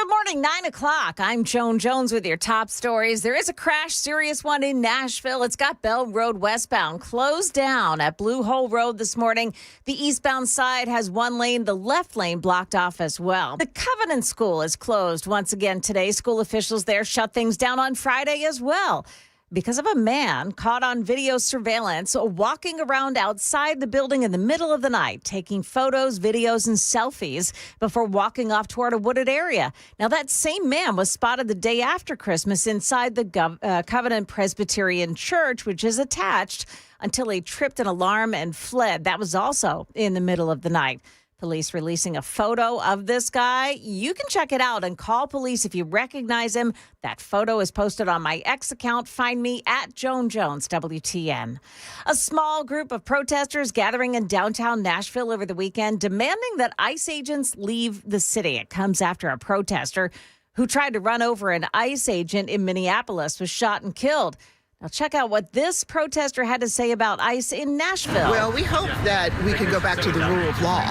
Good morning, 9 o'clock. I'm Joan Jones with your top stories. There is a crash, serious one in Nashville. It's got Bell Road westbound closed down at Blue Hole Road this morning. The eastbound side has one lane, the left lane blocked off as well. The Covenant School is closed once again today. School officials there shut things down on Friday as well, because of a man caught on video surveillance walking around outside the building in the middle of the night, taking photos, videos, and selfies before walking off toward a wooded area. Now, that same man was spotted the day after Christmas inside the Covenant Presbyterian Church, which is attached, until he tripped an alarm and fled. That was also in the middle of the night. Police releasing a photo of this guy. You can check it out and call police if you recognize him. That photo is posted on my X account. Find me at Joan Jones, WTN. A small group of protesters gathering in downtown Nashville over the weekend, demanding that ICE agents leave the city. It comes after a protester who tried to run over an ICE agent in Minneapolis was shot and killed. Now, check out what this protester had to say about ICE in Nashville. Well, we hope that we can go back to the rule of law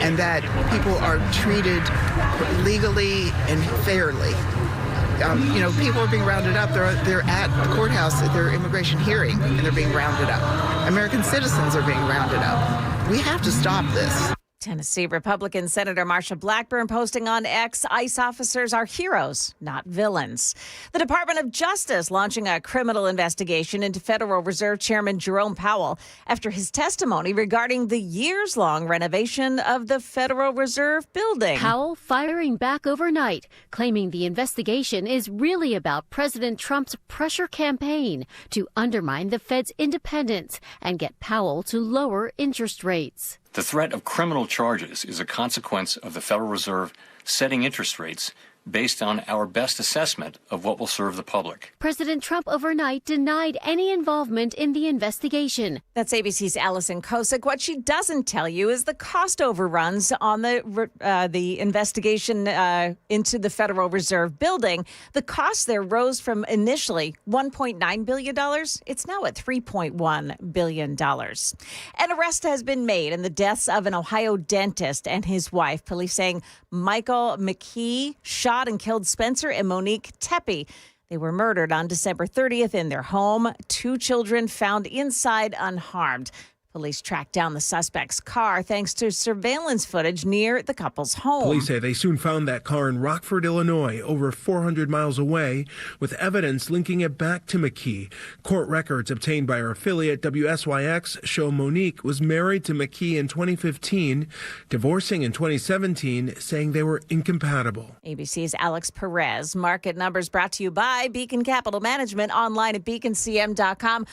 and that people are treated legally and fairly. People are being rounded up. They're at the courthouse at their immigration hearing, and they're being rounded up. American citizens are being rounded up. We have to stop this. Tennessee Republican Senator Marsha Blackburn posting on X, ICE officers are heroes, not villains. The Department of Justice launching a criminal investigation into Federal Reserve Chairman Jerome Powell after his testimony regarding the years-long renovation of the Federal Reserve building. Powell firing back overnight, claiming the investigation is really about President Trump's pressure campaign to undermine the Fed's independence and get Powell to lower interest rates. The threat of criminal charges is a consequence of the Federal Reserve setting interest rates based on our best assessment of what will serve the public. President Trump overnight denied any involvement in the investigation. That's ABC's Allison Kosick. What she doesn't tell you is the cost overruns on the investigation into the Federal Reserve building. The cost there rose from initially $1.9 billion. It's now at $3.1 billion. An arrest has been made in the deaths of an Ohio dentist and his wife. Police saying Michael McKee shot and killed Spencer and Monique Tepe. They were murdered on December 30th in their home. 2 children found inside unharmed. Police tracked down the suspect's car thanks to surveillance footage near the couple's home. Police say they soon found that car in Rockford, Illinois, over 400 miles away, with evidence linking it back to McKee. Court records obtained by our affiliate WSYX show Monique was married to McKee in 2015, divorcing in 2017, saying they were incompatible. ABC's Alex Perez. Market numbers brought to you by Beacon Capital Management, online at beaconcm.com.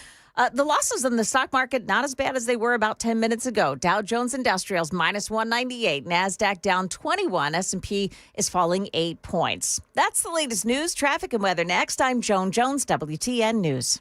The losses in the stock market, not as bad as they were about 10 minutes ago. Dow Jones Industrials minus 198, NASDAQ down 21, S&P is falling 8 points. That's the latest news, traffic, and weather next. I'm Joan Jones, WTN News.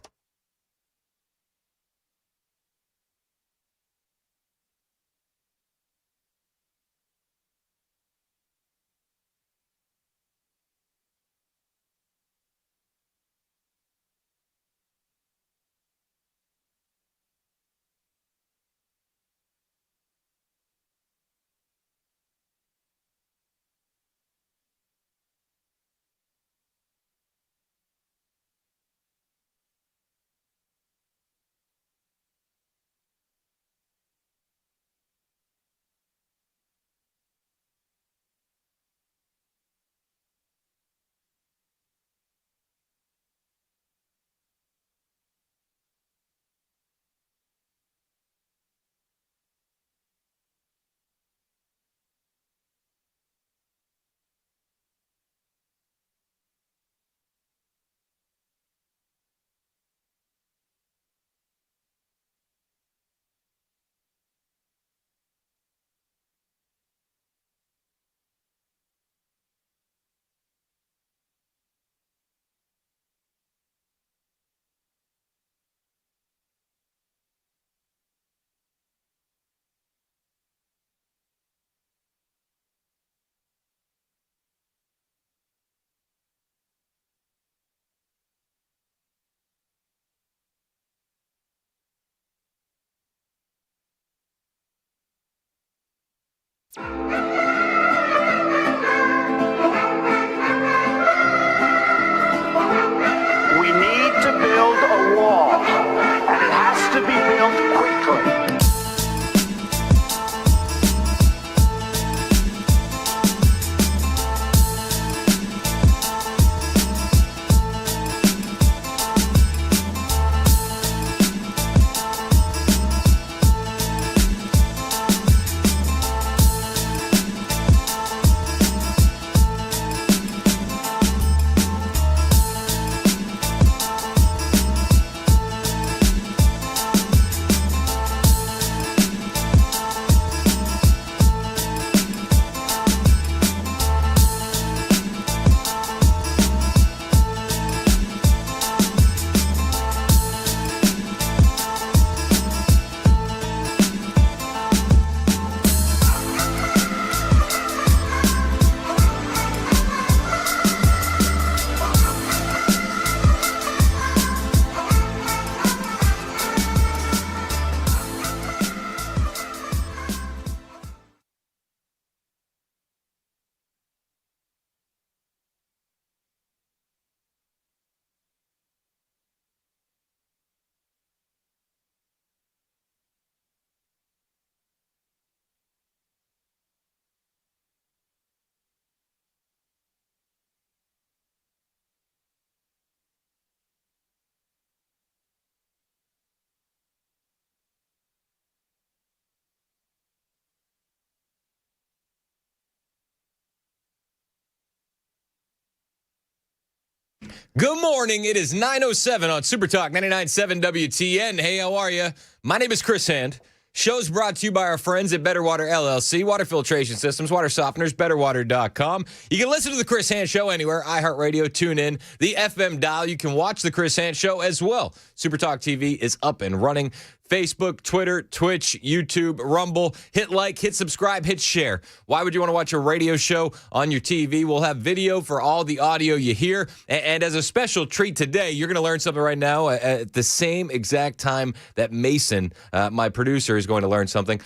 Good morning. It is 9:07 on Super Talk 99.7 WTN. Hey, how are you? My name is Chris Hand. Show's brought to you by our friends at Better Water LLC, water filtration systems, water softeners, betterwater.com. You can listen to the Chris Hand Show anywhere, iHeartRadio, tune in, the FM dial. You can watch the Chris Hand Show as well. Super Talk TV is up and running. Facebook, Twitter, Twitch, YouTube, Rumble. Hit like, hit subscribe, hit share. Why would you want to watch a radio show on your TV? We'll have video for all the audio you hear. And as a special treat today, you're going to learn something right now at the same exact time that Mason, my producer, is going to learn something.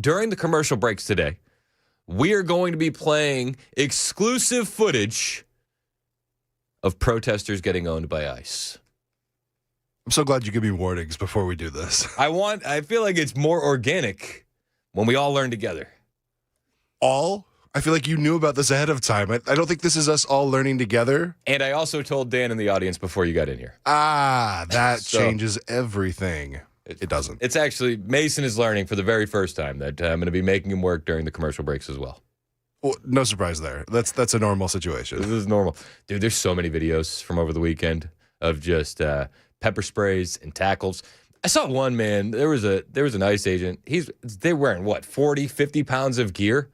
During the commercial breaks today, we are going to be playing exclusive footage of protesters getting owned by ICE. I'm so glad you give me warnings before we do this. I feel like it's more organic when we all learn together. I feel like you knew about this ahead of time. I don't think this is us all learning together. And I also told Dan in the audience before you got in here. That changes everything. It doesn't. It's actually, Mason is learning for the very first time that I'm going to be making him work during the commercial breaks as well. Well, no surprise there. That's a normal situation. This is normal. Dude, there's so many videos from over the weekend of just pepper sprays and tackles. I saw one, man. There was an ICE agent. They're wearing what, 40, 50 pounds of gear,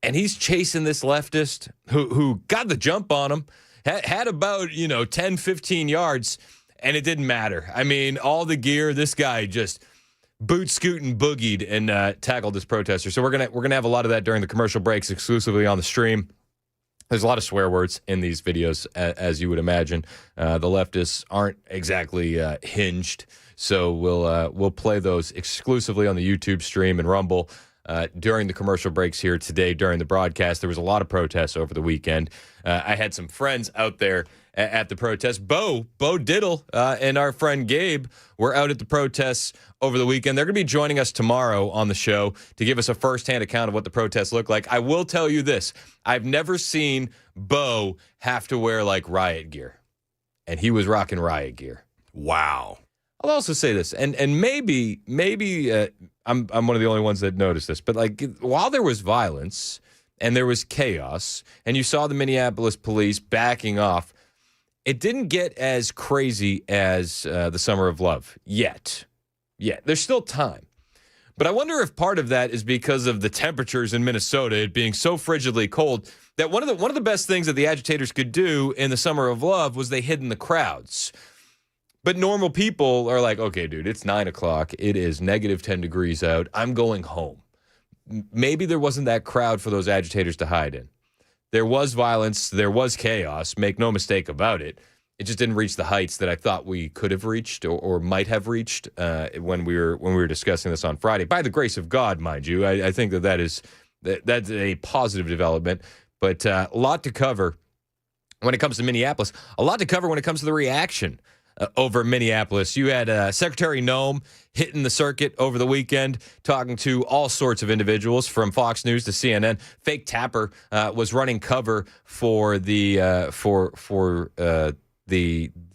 and he's chasing this leftist who got the jump on him, had about 10, 15 yards, and it didn't matter. I mean, all the gear. This guy just boot scooting boogied and tackled this protester. So we're gonna have a lot of that during the commercial breaks, exclusively on the stream. There's a lot of swear words in these videos, as you would imagine. The leftists aren't exactly hinged, so we'll play those exclusively on the YouTube stream and Rumble during the commercial breaks here today during the broadcast. There was a lot of protests over the weekend. I had some friends out there at the protest. Bo Diddle and our friend Gabe were out at the protests over the weekend. They're going to be joining us tomorrow on the show to give us a firsthand account of what the protests look like. I will tell you this. I've never seen Bo have to wear like riot gear, and he was rocking riot gear. Wow. I'll also say this, and maybe I'm one of the only ones that noticed this, but like while there was violence and there was chaos, and you saw the Minneapolis police backing off, it didn't get as crazy as the Summer of Love yet. Yeah, there's still time. But I wonder if part of that is because of the temperatures in Minnesota, it being so frigidly cold, that one of the best things that the agitators could do in the Summer of Love was they hid in the crowds. But normal people are like, okay, dude, it's 9 o'clock. It is negative 10 degrees out. I'm going home. Maybe there wasn't that crowd for those agitators to hide in. There was violence. There was chaos. Make no mistake about it. It just didn't reach the heights that I thought we could have reached or might have reached when we were discussing this on Friday. By the grace of God, mind you, I think that's a positive development. But a lot to cover when it comes to Minneapolis. A lot to cover when it comes to the reaction over Minneapolis. You had Secretary Noem hitting the circuit over the weekend, talking to all sorts of individuals from Fox News to CNN. Fake Tapper was running cover for the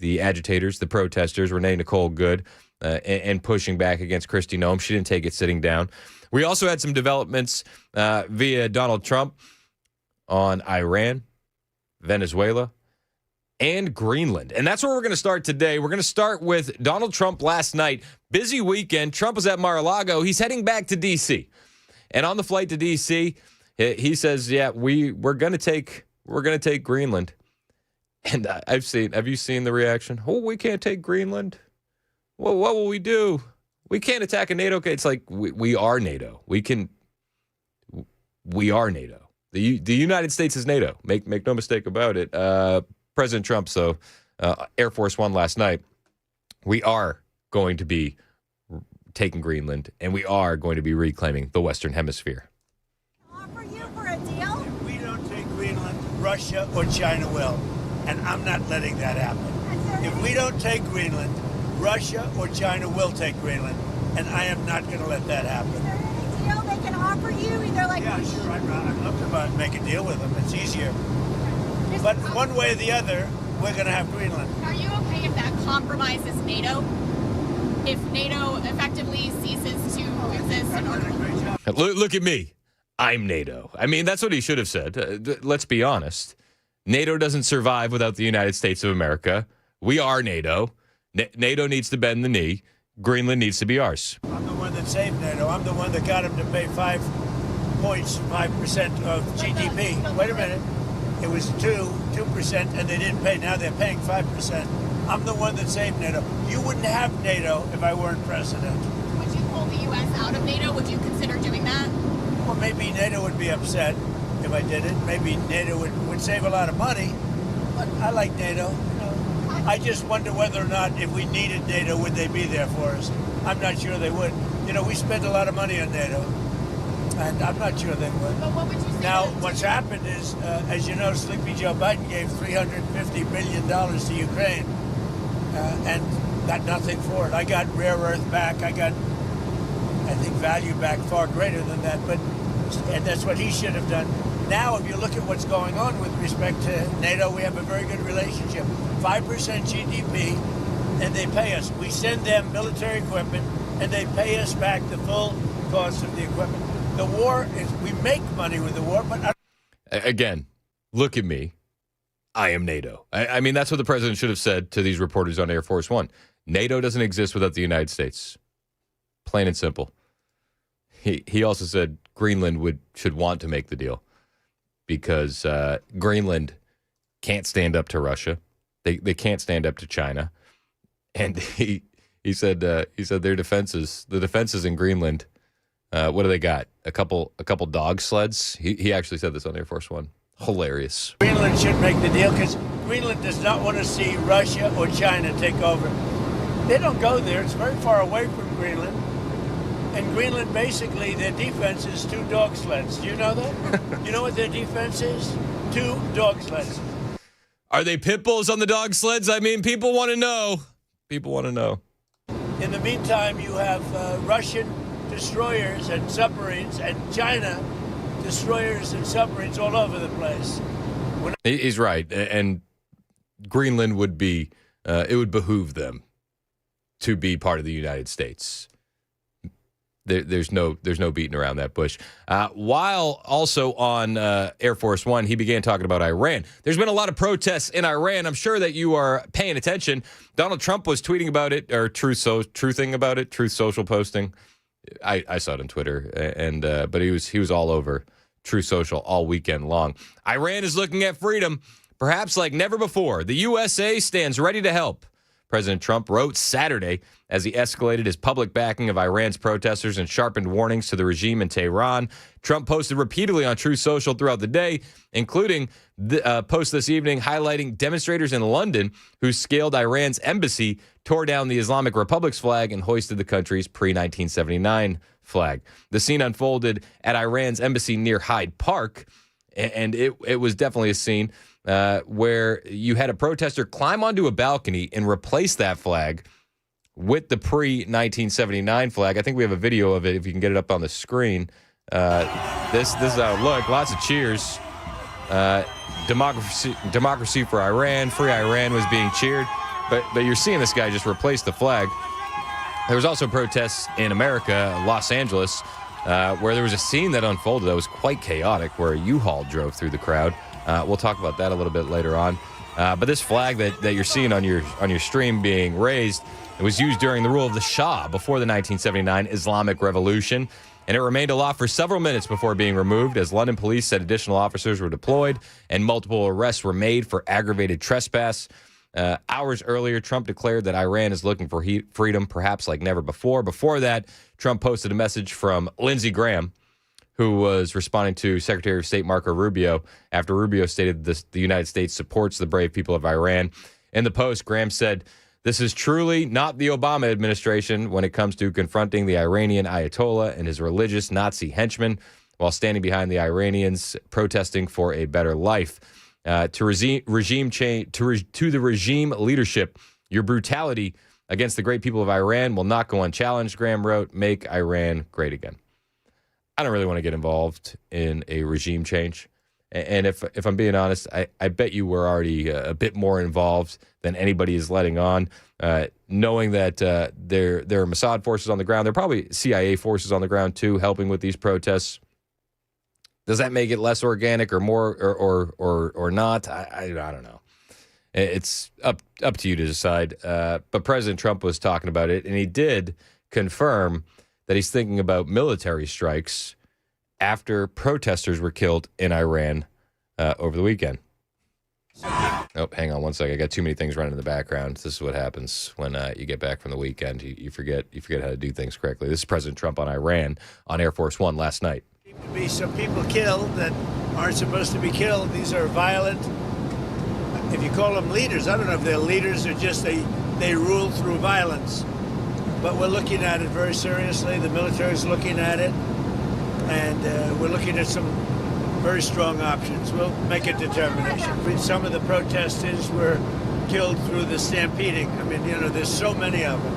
agitators, the protesters, Renee Nicole Good, and pushing back against Kristi Noem. She didn't take it sitting down. We also had some developments via Donald Trump on Iran, Venezuela, and Greenland. And that's where we're going to start today. We're going to start with Donald Trump last night. Busy weekend. Trump was at Mar-a-Lago. He's heading back to D.C. And on the flight to D.C., he says, yeah, we're going to take Greenland. And have you seen the reaction? Oh, we can't take Greenland. Well, what will we do? We can't attack a NATO. It's like we are NATO. We are NATO. The United States is NATO. Make no mistake about it. President Trump, Air Force One last night, we are going to be taking Greenland, and we are going to be reclaiming the Western Hemisphere. Offer you for a deal? If we don't take Greenland, Russia or China will, and I'm not letting that happen. If we don't take Greenland, Russia or China will take Greenland, and I am not going to let that happen. Is there any deal they can offer you? Either like Yeah, sure. I'd love to make a deal with them. It's easier. But one way or the other, we're going to have Greenland. Are you okay if that compromises NATO? If NATO effectively ceases to exist in order to... Look at me. I'm NATO. I mean, that's what he should have said. Let's be honest. NATO doesn't survive without the United States of America. We are NATO. NATO needs to bend the knee. Greenland needs to be ours. I'm the one that saved NATO. I'm the one that got him to pay 5% of GDP. Wait a minute. It was 2%, and they didn't pay. Now they're paying 5%. I'm the one that saved NATO. You wouldn't have NATO if I weren't president. Would you pull the U.S. out of NATO? Would you consider doing that? Well, maybe NATO would be upset if I did it. Maybe NATO would save a lot of money. But I like NATO. I just wonder whether or not if we needed NATO, would they be there for us? I'm not sure they would. We spend a lot of money on NATO, and I'm not sure they would. But what would you say? Now, what's happened is, as you know, Sleepy Joe Biden gave $350 billion to Ukraine and got nothing for it. I got rare earth back. I got, I think, value back far greater than that. And that's what he should have done. Now, if you look at what's going on with respect to NATO, we have a very good relationship. 5% GDP, and they pay us. We send them military equipment, and they pay us back the full cost of the equipment. The war is, we make money with the war, but... Again, look at me. I am NATO. I mean, that's what the president should have said to these reporters on Air Force One. NATO doesn't exist without the United States. Plain and simple. He also said Greenland should want to make the deal because Greenland can't stand up to Russia. They can't stand up to China. And he said their defenses, the defenses in Greenland, what do they got? A couple dog sleds. He actually said this on Air Force One. Hilarious. Greenland should make the deal because Greenland does not want to see Russia or China take over. They don't go there. It's very far away from Greenland. And Greenland, basically, their defense is 2 dog sleds. Do you know that? You know what their defense is? 2 dog sleds. Are they pit bulls on the dog sleds? I mean, people want to know. People want to know. In the meantime, you have Russian destroyers and submarines and China destroyers and submarines all over the place. He's right. And Greenland would be, it would behoove them to be part of the United States. There's no beating around that bush. While also on Air Force One, he began talking about Iran. There's been a lot of protests in Iran. I'm sure that you are paying attention. Donald Trump was tweeting about it, or truthing about it, Truth Social posting. I saw it on Twitter, and but he was all over Truth Social all weekend long. Iran is looking at freedom, perhaps like never before. The USA stands ready to help, President Trump wrote Saturday as he escalated his public backing of Iran's protesters and sharpened warnings to the regime in Tehran. Trump posted repeatedly on Truth Social throughout the day, including the post this evening highlighting demonstrators in London who scaled Iran's embassy, tore down the Islamic Republic's flag, and hoisted the country's pre-1979 flag. The scene unfolded at Iran's embassy near Hyde Park, and it was definitely a scene where you had a protester climb onto a balcony and replace that flag with the pre-1979 flag. I think we have a video of it if you can get it up on the screen. This is how it looked. Lots of cheers. Democracy for Iran. Free Iran was being cheered. But you're seeing this guy just replace the flag. There was also protests in America, Los Angeles, where there was a scene that unfolded that was quite chaotic, where a U-Haul drove through the crowd. We'll talk about that a little bit later on. But this flag that you're seeing on your stream being raised, it was used during the rule of the Shah before the 1979 Islamic Revolution, and it remained aloft for several minutes before being removed as London police said additional officers were deployed and multiple arrests were made for aggravated trespass. Hours earlier, Trump declared that Iran is looking for freedom, perhaps like never before. Before that, Trump posted a message from Lindsey Graham, who was responding to Secretary of State Marco Rubio after Rubio stated the United States supports the brave people of Iran. In the post, Graham said, "This is truly not the Obama administration when it comes to confronting the Iranian Ayatollah and his religious Nazi henchmen while standing behind the Iranians protesting for a better life. To the regime leadership, your brutality against the great people of Iran will not go unchallenged," Graham wrote. "Make Iran great again." I don't really want to get involved in a regime change. And if I'm being honest, I bet you we're already a bit more involved than anybody is letting on, knowing that there are Mossad forces on the ground. There are probably CIA forces on the ground, too, helping with these protests. Does that make it less organic or more or not? I don't know. It's up to you to decide. But President Trump was talking about it, and he did confirm that he's thinking about military strikes after protesters were killed in Iran over the weekend. Oh, hang on one second. I got too many things running in the background. This is what happens when you get back from the weekend. You forget how to do things correctly. This is President Trump on Iran on Air Force One last night. To be some people killed that aren't supposed to be killed. These are violent. If you call them leaders, I don't know if they're leaders or just they rule through violence. But we're looking at it very seriously. The military is looking at it, and we're looking at some very strong options. We'll make a determination. Some of the protesters were killed through the stampeding. I mean, there's so many of them,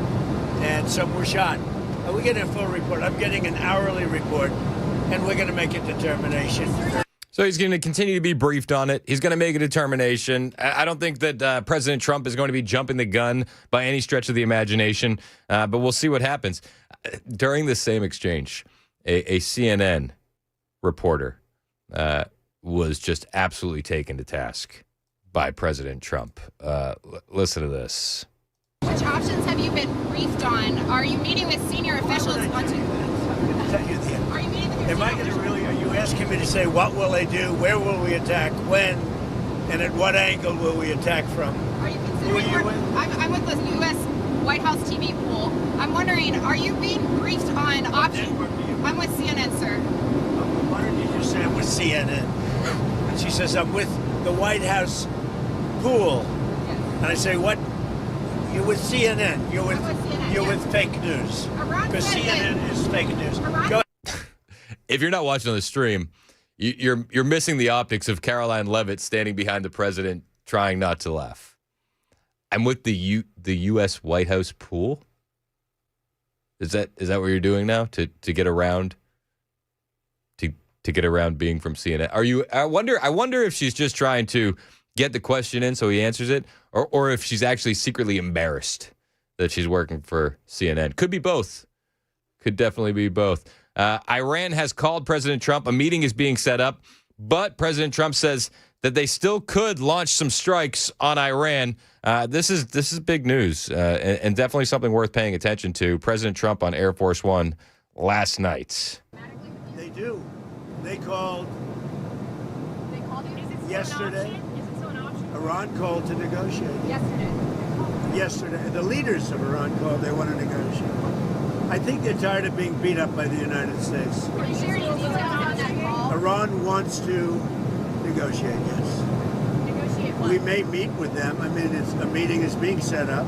and some were shot. We're getting a full report. I'm getting an hourly report, and we're going to make a determination. So he's going to continue to be briefed on it. He's going to make a determination. I don't think that President Trump is going to be jumping the gun by any stretch of the imagination, but we'll see what happens. During the same exchange, a CNN reporter was just absolutely taken to task by President Trump. Listen to this. Which options have you been briefed on? Are you meeting with senior officials? Are you meeting with your Are you asking me to say what will they do, where will we attack, when, and at what angle will we attack from? Are you considering I'm with the U.S. White House TV pool. I'm wondering, are you being briefed on options? I'm with CNN, sir. Why don't you just say I'm with CNN? And she says, I'm with the White House pool. Yes. And I say, what? You're with CNN. You're with fake news. Because CNN is fake news. Go. If you're not watching on the stream, you're missing the optics of Caroline Leavitt standing behind the president, trying not to laugh. I'm with the U.S. White House pool. Is that what you're doing now to get around to get around being from CNN? Are you? I wonder if she's just trying to get the question in so he answers it, or if she's actually secretly embarrassed that she's working for CNN. Could be both. Could definitely be both. Iran has called President Trump. A meeting is being set up, but President Trump says that they still could launch some strikes on Iran. This is big news and definitely something worth paying attention to. President Trump on Air Force One last night. They do. They called you? Yesterday. Is it still an option? Iran called to negotiate. Yesterday. The leaders of Iran called. They want to negotiate. I think they're tired of being beat up by the United States. Are you sharing any details on that call? Iran wants to negotiate, yes. Negotiate what? We may meet with them. I mean, a meeting is being set up.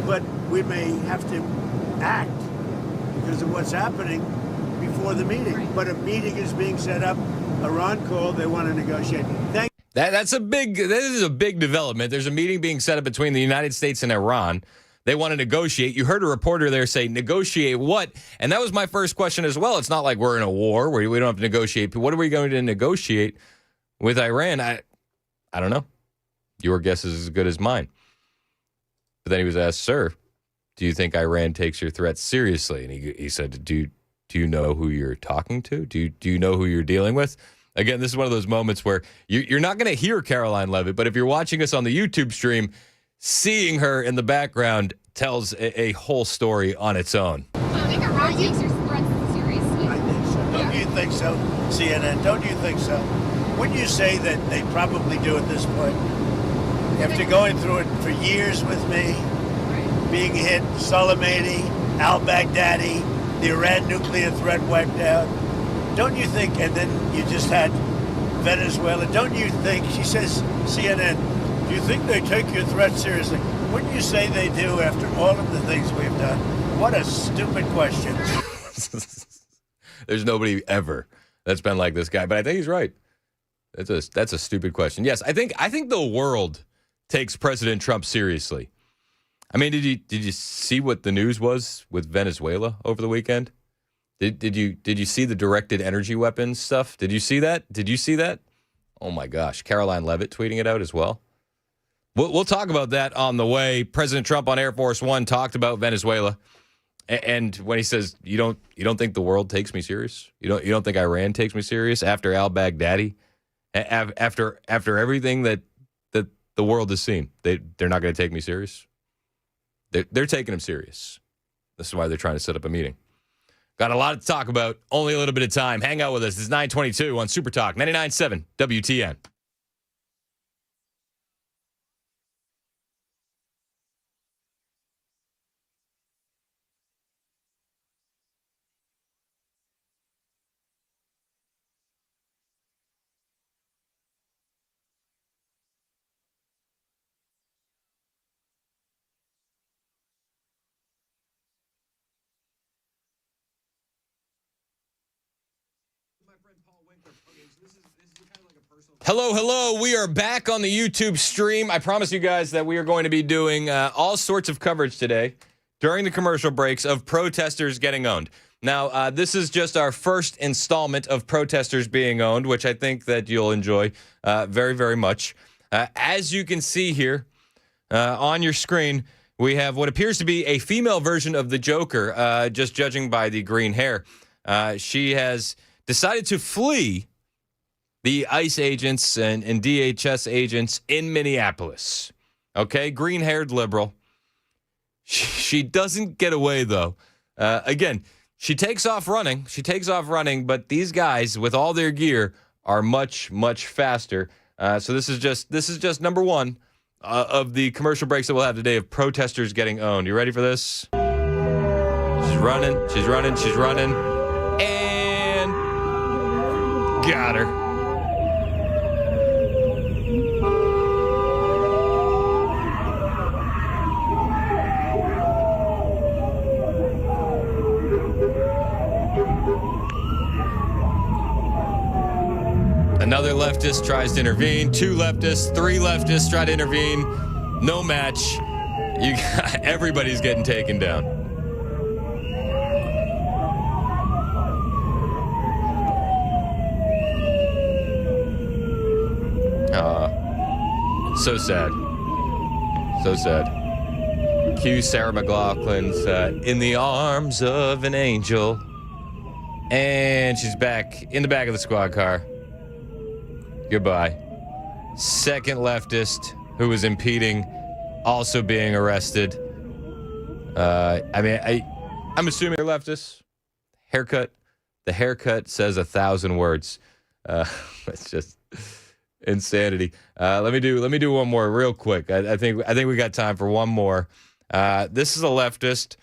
But we may have to act because of what's happening before the meeting. Right. But a meeting is being set up. Iran called. They want to negotiate. This is a big development. There's a meeting being set up between the United States and Iran. They want to negotiate. You heard a reporter there say, negotiate what? And that was my first question as well. It's not like we're in a war where we don't have to negotiate. What are we going to negotiate with Iran? I don't know. Your guess is as good as mine. But then he was asked, sir, do you think Iran takes your threats seriously? And he said, do you know who you're talking to? Do you know who you're dealing with? Again, this is one of those moments where you're not going to hear Caroline Leavitt, but if you're watching us on the YouTube stream, seeing her in the background tells a whole story on its own. Do you think Iran takes your threats seriously? I think so. Don't you think so, CNN? Don't you think so? Wouldn't you say that they probably do at this point? After going through it for years with me, being hit, Soleimani, al-Baghdadi, the Iran nuclear threat wiped out, don't you think, and then you just had Venezuela, don't you think, she says, CNN, do you think they take your threat seriously? Wouldn't you say they do after all of the things we've done? What a stupid question. There's nobody ever that's been like this guy, but I think he's right. That's a stupid question. Yes, I think the world takes President Trump seriously. I mean, did you see what the news was with Venezuela over the weekend? Did you see the directed energy weapons stuff? Did you see that? Oh my gosh, Caroline Leavitt tweeting it out as well. We'll talk about that on the way. President Trump on Air Force One talked about Venezuela And when he says, you don't think the world takes me serious? You don't think Iran takes me serious after al-Baghdadi? After everything that the world has seen, they're not going to take me serious? They're taking him serious. This is why they're trying to set up a meeting. Got a lot to talk about, only a little bit of time. Hang out with us. It's 9:22 on Super Talk 99.7 WTN. Hello. We are back on the YouTube stream. I promise you guys that we are going to be doing all sorts of coverage today during the commercial breaks of protesters getting owned. Now, this is just our first installment of protesters being owned, which I think that you'll enjoy very, very much. As you can see here on your screen, we have what appears to be a female version of the Joker, just judging by the green hair. She has decided to flee the ICE agents and DHS agents in Minneapolis. Okay, green-haired liberal. She doesn't get away, though. Again, she takes off running, but these guys, with all their gear, are much, much faster. So this is just number one of the commercial breaks that we'll have today of protesters getting owned. You ready for this? She's running, and got her. Another leftist tries to intervene. 2 leftists, 3 leftists try to intervene. No match. Everybody's getting taken down. So sad. So sad. Cue Sarah McLachlan's In the Arms of an Angel. And she's back in the back of the squad car. Goodbye. Second leftist who was impeding, also being arrested. I'm assuming they're leftists. Haircut. The haircut says 1,000 words. It's just insanity. Let me do one more real quick. I think we got time for one more. This is a leftist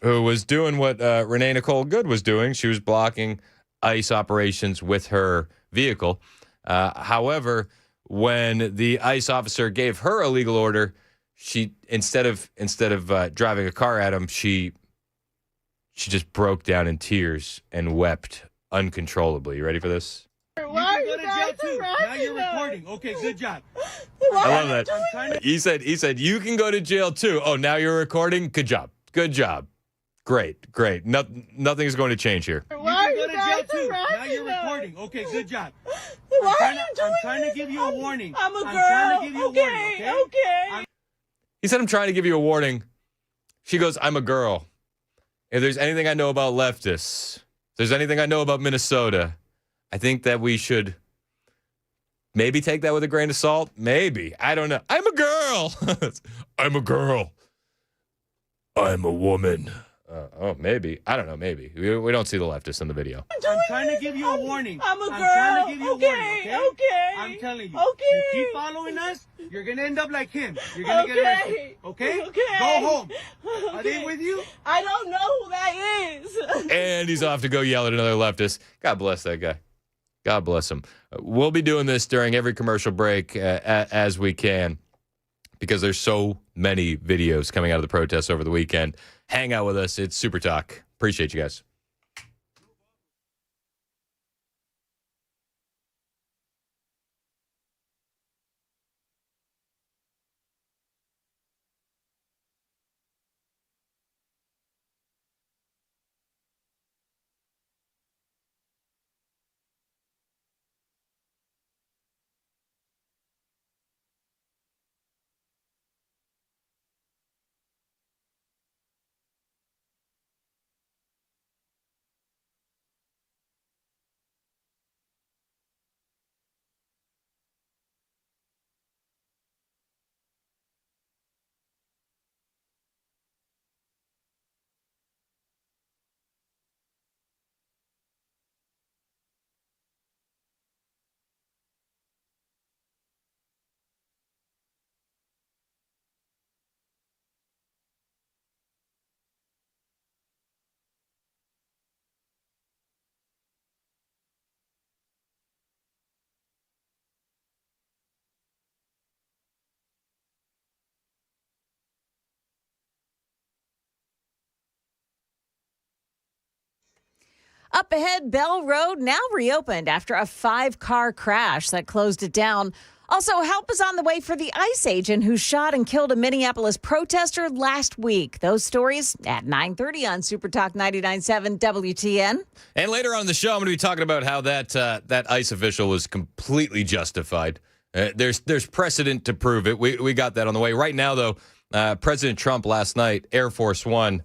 who was doing what Renee Nicole Good was doing. She was blocking ICE operations with her vehicle. However, when the ICE officer gave her a legal order, she instead of driving a car at him, she just broke down in tears and wept uncontrollably. You ready for this? Why are you guys too. Now you're recording. Okay, good job. I love that. He said you can go to jail too. Oh, now you're recording. Good job. Great. Nothing is going to change here. Why are you guys too. Now you're recording. Okay, good job. I'm trying to give you a warning. I'm a girl. Trying to give you a warning, Okay. He said, I'm trying to give you a warning. She goes, I'm a girl. If there's anything I know about leftists, if there's anything I know about Minnesota, I think that we should maybe take that with a grain of salt. Maybe. I don't know. I'm a girl. I'm a girl. I'm a woman. Maybe. I don't know. Maybe. We don't see the leftists in the video. I'm trying to give you a warning. I'm a girl. Trying to give you a warning, Okay. I'm telling you. Okay. You keep following us, you're going to end up like him. You're going to get arrested. Okay? Go home. Are they with you? I don't know who that is. And he's off to go yell at another leftist. God bless that guy. God bless him. We'll be doing this during every commercial break as we can because there's so many videos coming out of the protests over the weekend. Hang out with us. It's Super Talk. Appreciate you guys. Up ahead, Bell Road now reopened after a 5-car crash that closed it down. Also, help is on the way for the ICE agent who shot and killed a Minneapolis protester last week. Those stories at 9:30 on Super Talk 99.7 WTN. And later on in the show, I'm going to be talking about how that ICE official was completely justified. There's precedent to prove it. We got that on the way. Right now, though, President Trump last night, Air Force One,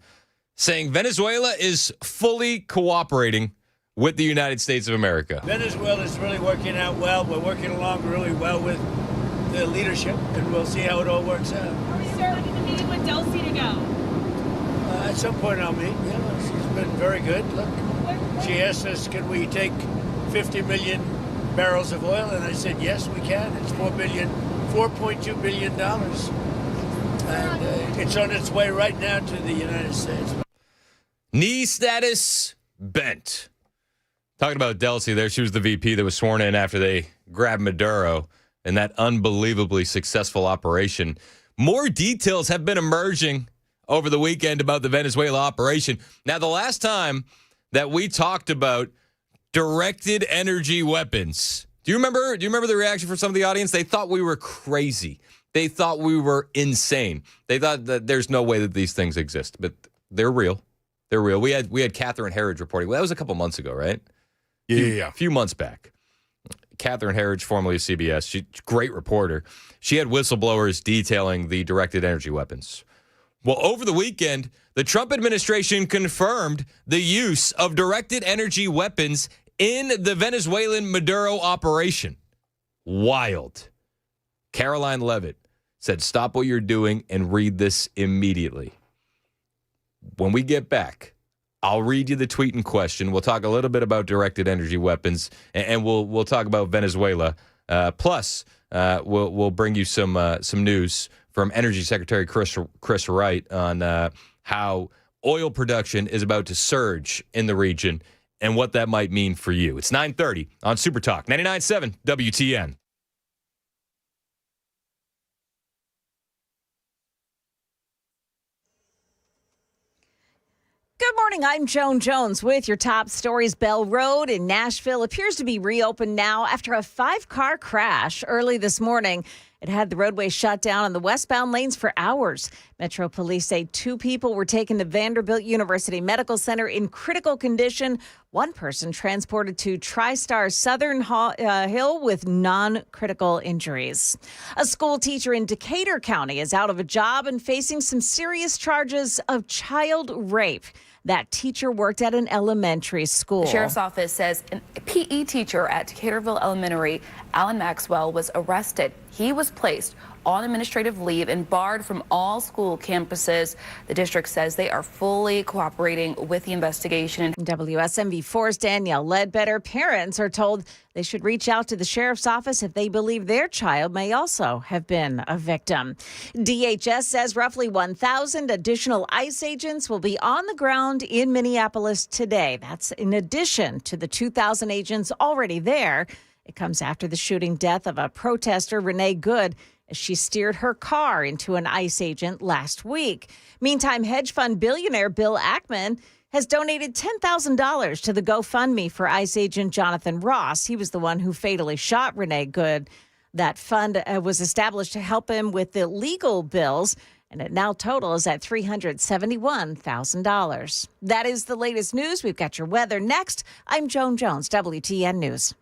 saying Venezuela is fully cooperating with the United States of America. Venezuela is really working out well. We're working along really well with the leadership, and we'll see how it all works out. Are we starting the meeting with Dulcie to go? At some point I'll meet. Yeah, she's been very good. Look, she asked us, can we take 50 million barrels of oil? And I said, yes, we can. It's $4.2 billion. And it's on its way right now to the United States. Knee status bent. Talking about Dulcie there, she was the VP that was sworn in after they grabbed Maduro in that unbelievably successful operation. More details have been emerging over the weekend about the Venezuela operation. Now, the last time that we talked about directed energy weapons, do you remember the reaction from some of the audience? They thought we were crazy. They thought we were insane. They thought that there's no way that these things exist, but they're real. They're real. We had Catherine Herridge reporting. Well, that was a couple months ago, right? Yeah. A few months back. Catherine Herridge, formerly of CBS, she's a great reporter. She had whistleblowers detailing the directed energy weapons. Well, over the weekend, the Trump administration confirmed the use of directed energy weapons in the Venezuelan Maduro operation. Wild. Caroline Levitt said, stop what you're doing and read this immediately. When we get back, I'll read you the tweet in question. We'll talk a little bit about directed energy weapons, and we'll talk about Venezuela. Plus, we'll bring you some news from Energy Secretary Chris Wright on how oil production is about to surge in the region and what that might mean for you. It's 9:30 on Super Talk 99.7 WTN. Good morning. I'm Joan Jones with your top stories. Bell Road in Nashville appears to be reopened now after a 5-car crash early this morning. It had the roadway shut down on the westbound lanes for hours. Metro Police say 2 people were taken to Vanderbilt University Medical Center in critical condition. 1 person transported to TriStar Southern Hill with non-critical injuries. A school teacher in Decatur County is out of a job and facing some serious charges of child rape. That teacher worked at an elementary school. The sheriff's office says a PE teacher at Decaturville Elementary, Alan Maxwell, was arrested. He was placed on administrative leave and barred from all school campuses. The district says they are fully cooperating with the investigation. WSMV4's Danielle Ledbetter. Parents are told they should reach out to the sheriff's office if they believe their child may also have been a victim. DHS says roughly 1,000 additional ICE agents will be on the ground in Minneapolis today. That's in addition to the 2,000 agents already there. It comes after the shooting death of a protester, Renee Good, as she steered her car into an ICE agent last week. Meantime, hedge fund billionaire Bill Ackman has donated $10,000 to the GoFundMe for ICE agent Jonathan Ross. He was the one who fatally shot Renee Good. That fund was established to help him with the legal bills, and it now totals at $371,000. That is the latest news. We've got your weather next. I'm Joan Jones, WTN News.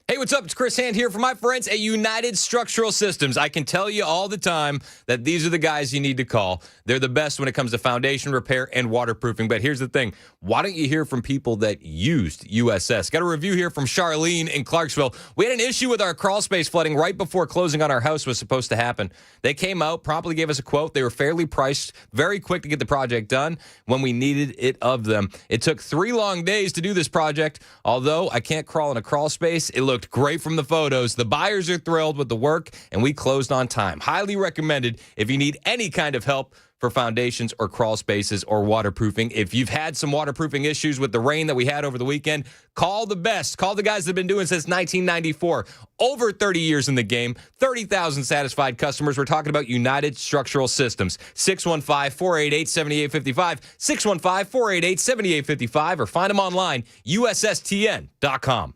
Hey, what's up? It's Chris Hand here for my friends at United Structural Systems. I can tell you all the time that these are the guys you need to call. They're the best when it comes to foundation repair and waterproofing. But here's the thing. Why don't you hear from people that used USS? Got a review here from Charlene in Clarksville. We had an issue with our crawl space flooding right before closing on our house was supposed to happen. They came out, promptly gave us a quote. They were fairly priced, very quick to get the project done when we needed it of them. It took 3 long days to do this project. Although I can't crawl in a crawl space, it looked great from the photos. The buyers are thrilled with the work, and we closed on time. Highly recommended if you need any kind of help for foundations or crawl spaces or waterproofing. If you've had some waterproofing issues with the rain that we had over the weekend, call the best. Call the guys that have been doing it since 1994. Over 30 years in the game, 30,000 satisfied customers. We're talking about United Structural Systems. 615-488-7855, 615-488-7855, or find them online, ussTN.com.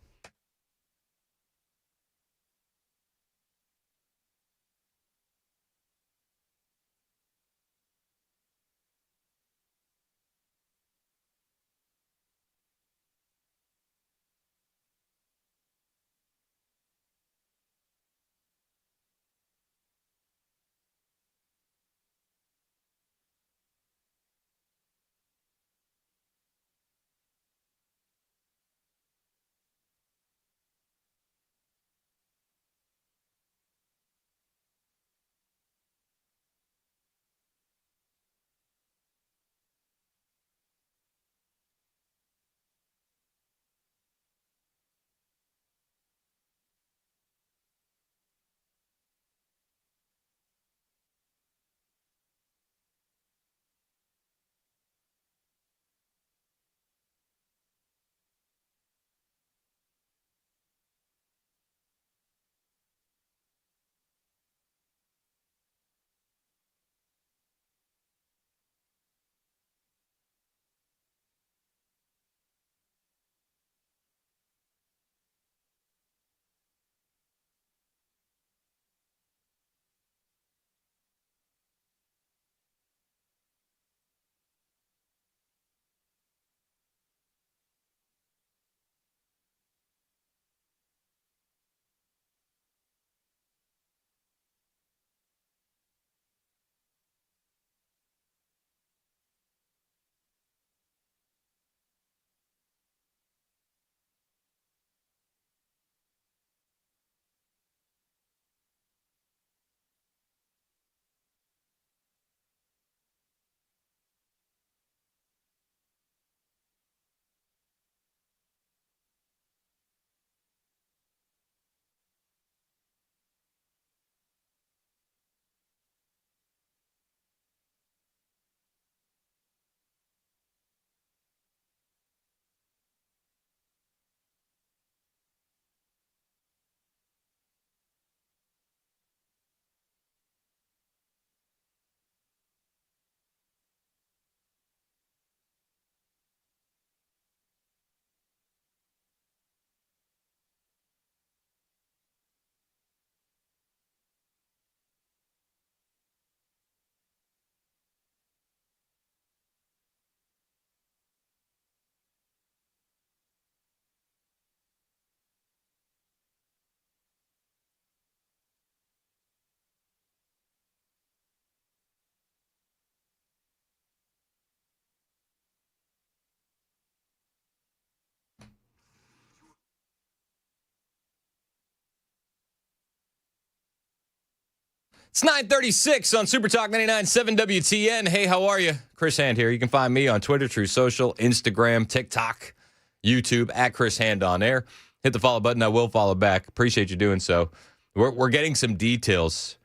It's 9:36 on Super Talk 99.7 WTN. Hey, how are you? Chris Hand here. You can find me on Twitter, True Social, Instagram, TikTok, YouTube, at Chris Hand on air. Hit the follow button. I will follow back. Appreciate you doing so. We're getting some details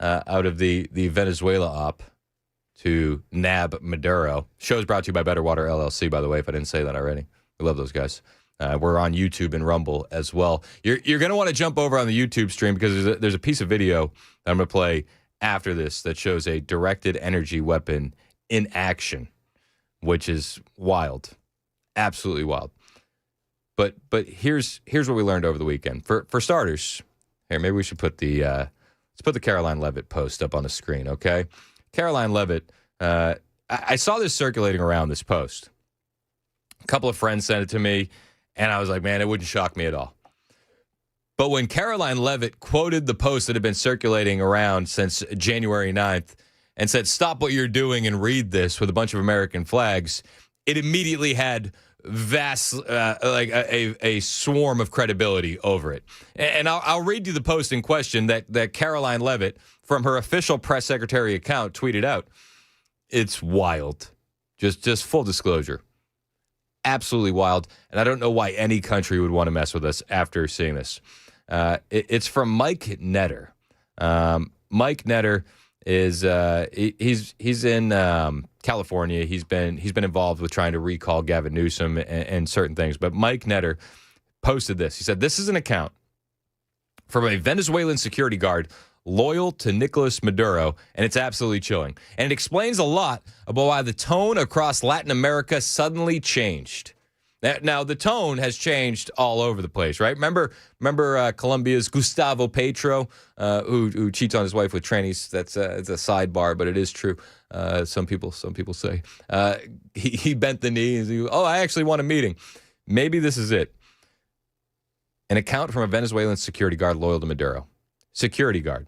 out of the Venezuela op to nab Maduro. Show's brought to you by Better Water LLC, by the way, if I didn't say that already. We love those guys. We're on YouTube and Rumble as well. You're going to want to jump over on the YouTube stream because there's a piece of video that I'm going to play after this that shows a directed energy weapon in action, which is wild, absolutely wild. But here's what we learned over the weekend. For starters, here maybe we should put let's put the Caroline Levitt post up on the screen, okay? Caroline Levitt, I saw this circulating around, this post. A couple of friends sent it to me. And I was like, man, it wouldn't shock me at all. But when Caroline Levitt quoted the post that had been circulating around since January 9th and said, stop what you're doing and read this with a bunch of American flags, it immediately had vast, a swarm of credibility over it. And I'll read you the post in question that Caroline Levitt, from her official press secretary account, tweeted out. It's wild. Just full disclosure. Absolutely wild, and I don't know why any country would want to mess with us after seeing this. It's from Mike Netter. Mike Netter is he's in California. He's been involved with trying to recall Gavin Newsom and certain things. But Mike Netter posted this. He said, "This is an account from a Venezuelan security guard loyal to Nicolas Maduro, and it's absolutely chilling. And it explains a lot about why the tone across Latin America suddenly changed." Now, the tone has changed all over the place, right? Remember Colombia's Gustavo Petro, who cheats on his wife with trannies? It's a sidebar, but it is true. Some people say he bent the knee and he, I actually want a meeting. Maybe this is it. An account from a Venezuelan security guard loyal to Maduro. Security guard.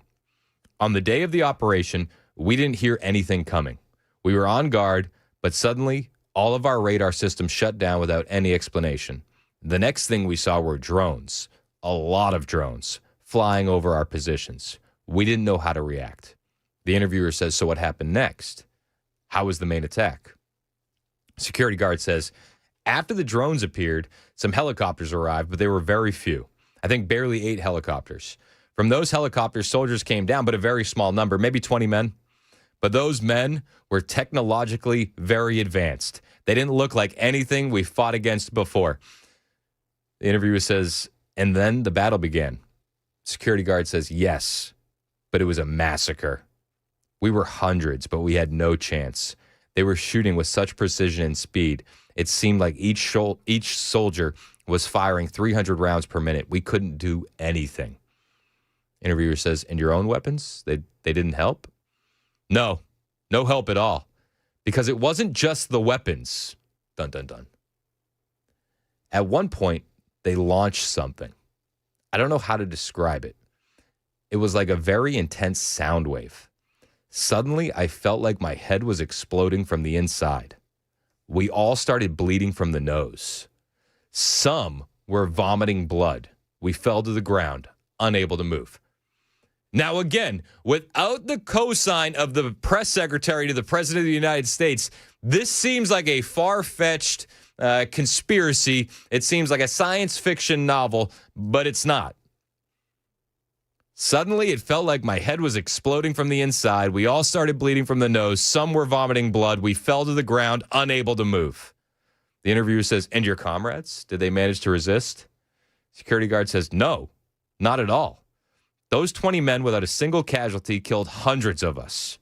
On the day of the operation, we didn't hear anything coming. We were on guard, but suddenly all of our radar systems shut down without any explanation. The next thing we saw were drones, a lot of drones, flying over our positions. We didn't know how to react. The interviewer says, "So what happened next? How was the main attack?" Security guard says, "After the drones appeared, some helicopters arrived, but they were very few. I think barely 8 helicopters. From those helicopters, soldiers came down, but a very small number, maybe 20 men. But those men were technologically very advanced. They didn't look like anything we fought against before." The interviewer says, "And then the battle began." Security guard says, "Yes, but it was a massacre. We were hundreds, but we had no chance. They were shooting with such precision and speed. It seemed like each soldier was firing 300 rounds per minute. We couldn't do anything." Interviewer says, "And your own weapons? They didn't help?" No help at all. Because it wasn't just the weapons. Dun, dun, dun. At one point, they launched something. I don't know how to describe it. It was like a very intense sound wave. Suddenly, I felt like my head was exploding from the inside. We all started bleeding from the nose. Some were vomiting blood. We fell to the ground, unable to move. Now, again, without the cosign of the press secretary to the president of the United States, this seems like a far-fetched conspiracy. It seems like a science fiction novel, but it's not. Suddenly, it felt like my head was exploding from the inside. We all started bleeding from the nose. Some were vomiting blood. We fell to the ground, unable to move. The interviewer says, "And your comrades? Did they manage to resist?" Security guard says, "No, not at all. Those 20 men without a single casualty killed hundreds of us.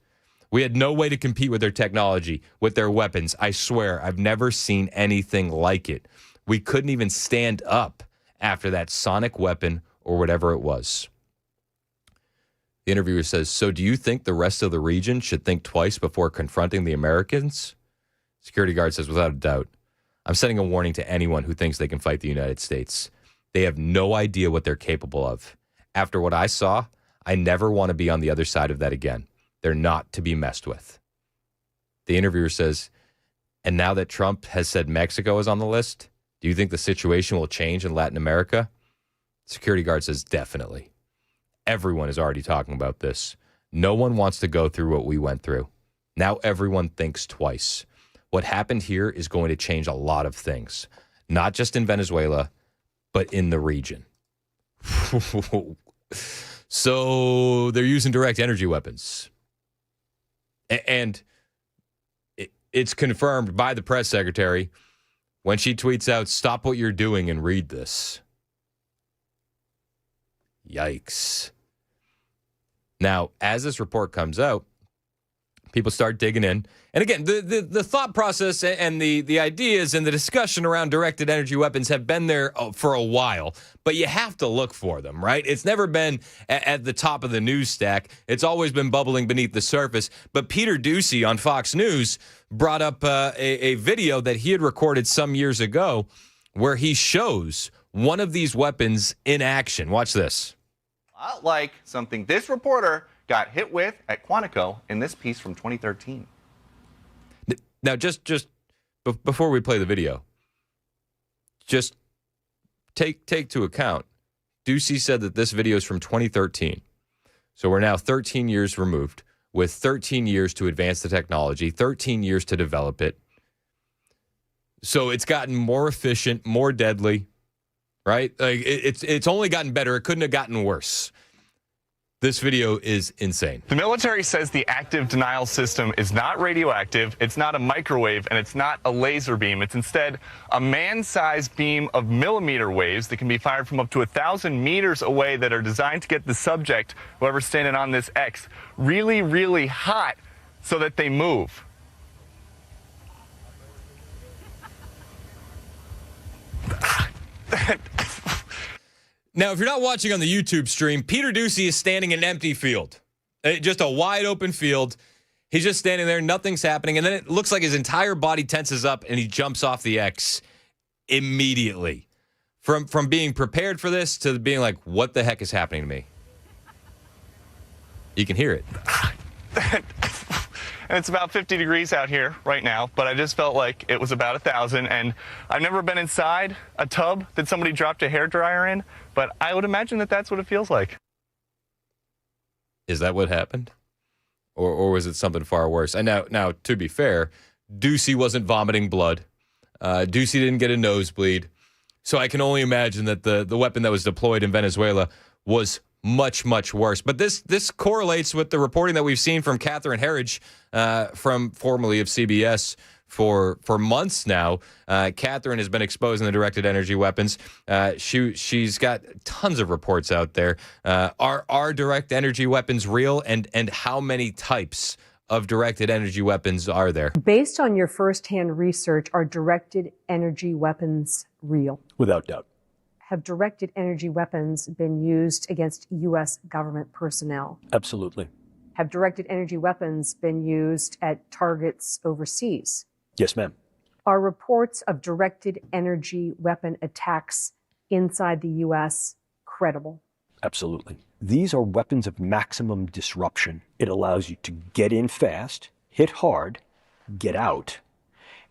We had no way to compete with their technology, with their weapons. I swear, I've never seen anything like it. We couldn't even stand up after that sonic weapon or whatever it was." The interviewer says, "So do you think the rest of the region should think twice before confronting the Americans?" Security guard says, "Without a doubt. I'm sending a warning to anyone who thinks they can fight the United States. They have no idea what they're capable of. After what I saw, I never want to be on the other side of that again. They're not to be messed with." The interviewer says, "And now that Trump has said Mexico is on the list, do you think the situation will change in Latin America?" Security guard says, "Definitely. Everyone is already talking about this. No one wants to go through what we went through. Now everyone thinks twice. What happened here is going to change a lot of things, not just in Venezuela, but in the region." So they're using direct energy weapons. And it's confirmed by the press secretary when she tweets out, "Stop what you're doing and read this." Yikes. Now, as this report comes out, people start digging in. And again, the thought process and the ideas and the discussion around directed energy weapons have been there for a while, but you have to look for them, right? It's never been at the top of the news stack. It's always been bubbling beneath the surface. But Peter Doocy on Fox News brought up a video that he had recorded some years ago where he shows one of these weapons in action. Watch this. Like something this reporter got hit with at Quantico in this piece from 2013. Now, just before we play the video, just take to account, Doocy said that this video is from 2013. So we're now 13 years removed, with 13 years to advance the technology, 13 years to develop it. So it's gotten more efficient, more deadly, right? Like it's only gotten better. It couldn't have gotten worse. This video is insane. The military says the active denial system is not radioactive, it's not a microwave, and it's not a laser beam. It's instead a man-sized beam of millimeter waves that can be fired from up to 1,000 meters away that are designed to get the subject, whoever's standing on this X, really, really hot so that they move. Now, if you're not watching on the YouTube stream, Peter Doocy is standing in an empty field. Just a wide open field. He's just standing there. Nothing's happening. And then it looks like his entire body tenses up and he jumps off the X immediately. From being prepared for this to being like, what the heck is happening to me? You can hear it. And it's about 50 degrees out here right now, but I just felt like it was about 1,000. And I've never been inside a tub that somebody dropped a hairdryer in, but I would imagine that that's what it feels like. Is that what happened? Or was it something far worse? And now, to be fair, Doocy wasn't vomiting blood. Doocy didn't get a nosebleed. So I can only imagine that the weapon that was deployed in Venezuela was much, much worse. But this correlates with the reporting that we've seen from Catherine Herridge, from formerly of CBS for months now. Catherine has been exposing the directed energy weapons. She's got tons of reports out there. Are direct energy weapons real? And how many types of directed energy weapons are there? Based on your firsthand research, are directed energy weapons real? Without doubt. Have directed energy weapons been used against U.S. government personnel? Absolutely. Have directed energy weapons been used at targets overseas? Yes, ma'am. Are reports of directed energy weapon attacks inside the U.S. credible? Absolutely. These are weapons of maximum disruption. It allows you to get in fast, hit hard, get out,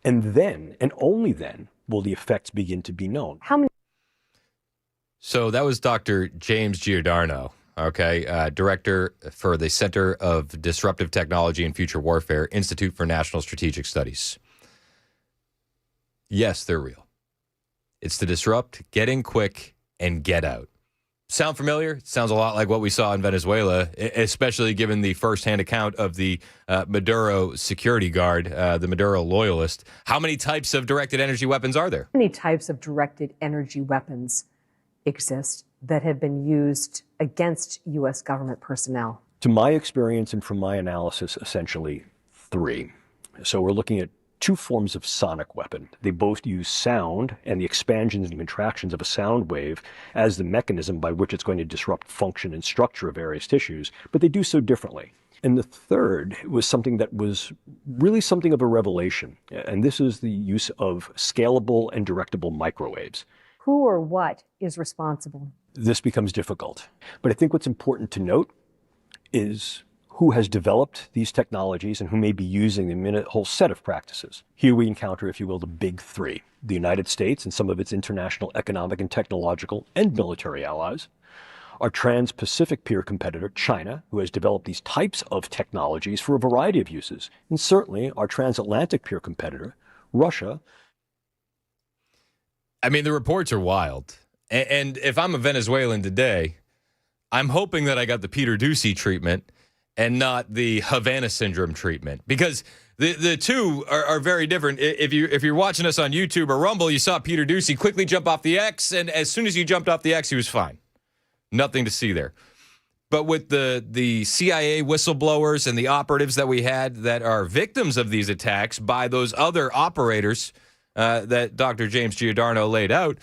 and then, and only then, will the effects begin to be known. How many? So that was Dr. James Giordano, director for the Center of Disruptive Technology and Future Warfare, Institute for National Strategic Studies. Yes, they're real. It's to disrupt, get in quick, and get out. Sound familiar? It sounds a lot like what we saw in Venezuela, especially given the firsthand account of the Maduro security guard, the Maduro loyalist. How many types of directed energy weapons are there? How many types of directed energy weapons exist that have been used against U.S. government personnel? To my experience and from my analysis, essentially 3. So we're looking at 2 forms of sonic weapon. They both use sound and the expansions and contractions of a sound wave as the mechanism by which it's going to disrupt function and structure of various tissues, but they do so differently. And the third was something that was really something of a revelation, and this is the use of scalable and directable microwaves. Who or what is responsible? This becomes difficult. But I think what's important to note is who has developed these technologies and who may be using them in a whole set of practices. Here we encounter, if you will, the big 3. The United States and some of its international economic and technological and military allies. Our trans-Pacific peer competitor, China, who has developed these types of technologies for a variety of uses. And certainly our transatlantic peer competitor, Russia. I mean, the reports are wild. And if I'm a Venezuelan today, I'm hoping that I got the Peter Doocy treatment and not the Havana syndrome treatment, because the two are very different. If you're watching us on YouTube or Rumble, you saw Peter Doocy quickly jump off the X, and as soon as he jumped off the X, he was fine. Nothing to see there. But with the CIA whistleblowers and the operatives that we had that are victims of these attacks by those other operators that Dr. James Giordano laid out,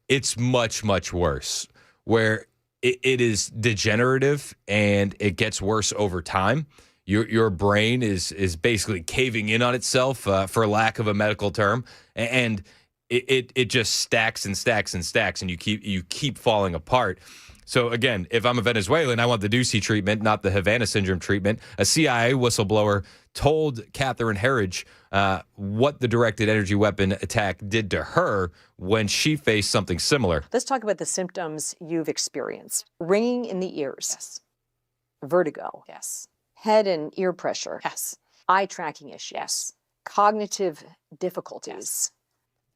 it's much, much worse, where it is degenerative and it gets worse over time. Your brain is basically caving in on itself, for lack of a medical term, and it just stacks and stacks and stacks, and you keep falling apart. So again, if I'm a Venezuelan, I want the Doocy treatment, not the Havana syndrome treatment. A CIA whistleblower told Catherine Herridge what the directed energy weapon attack did to her when she faced something similar. Let's talk about the symptoms you've experienced. Ringing in the ears. Yes. Vertigo. Yes. Head and ear pressure. Yes. Eye tracking issues. Yes. Cognitive difficulties. Yes.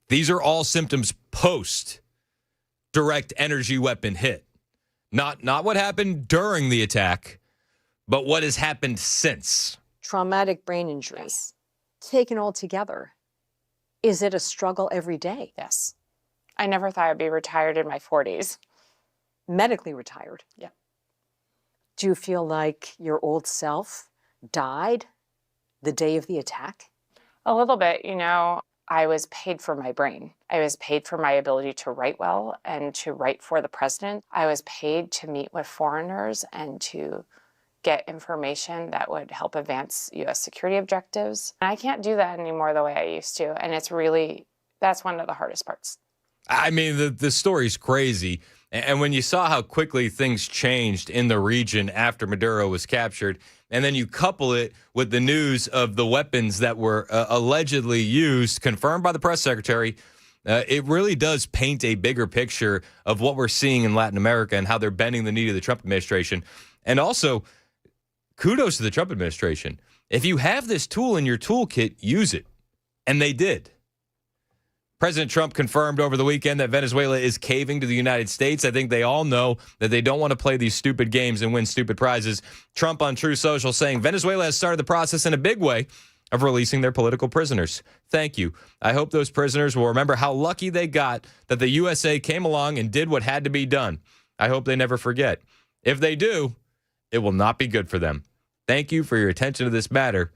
These are all symptoms post direct energy weapon hit. Not what happened during the attack, but what has happened since. Traumatic brain injuries. Taken all together, is it a struggle every day? Yes. I never thought I'd be retired in my 40s. Medically retired? Yeah. Do you feel like your old self died the day of the attack? A little bit. I was paid for my brain. I was paid for my ability to write well and to write for the president. I was paid to meet with foreigners and to get information that would help advance U.S. security objectives. I can't do that anymore the way I used to. And that's one of the hardest parts. I mean, the story's crazy. And when you saw how quickly things changed in the region after Maduro was captured, and then you couple it with the news of the weapons that were allegedly used, confirmed by the press secretary, it really does paint a bigger picture of what we're seeing in Latin America and how they're bending the knee to the Trump administration. And also, kudos to the Trump administration. If you have this tool in your toolkit, use it. And they did. President Trump confirmed over the weekend that Venezuela is caving to the United States. I think they all know that they don't want to play these stupid games and win stupid prizes. Trump on True Social saying Venezuela has started the process in a big way of releasing their political prisoners. Thank you. I hope those prisoners will remember how lucky they got that the USA came along and did what had to be done. I hope they never forget. If they do, it will not be good for them. Thank you for your attention to this matter,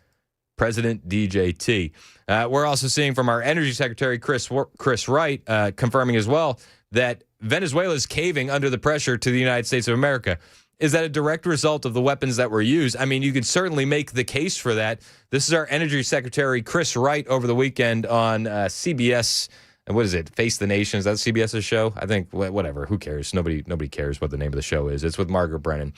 President DJT. We're also seeing from our Energy Secretary, Chris Wright, confirming as well that Venezuela is caving under the pressure to the United States of America. Is that a direct result of the weapons that were used? I mean, you could certainly make the case for that. This is our Energy Secretary, Chris Wright, over the weekend on CBS. What is it? Face the Nation. Is that CBS's show? I think, whatever. Who cares? Nobody cares what the name of the show is. It's with Margaret Brennan.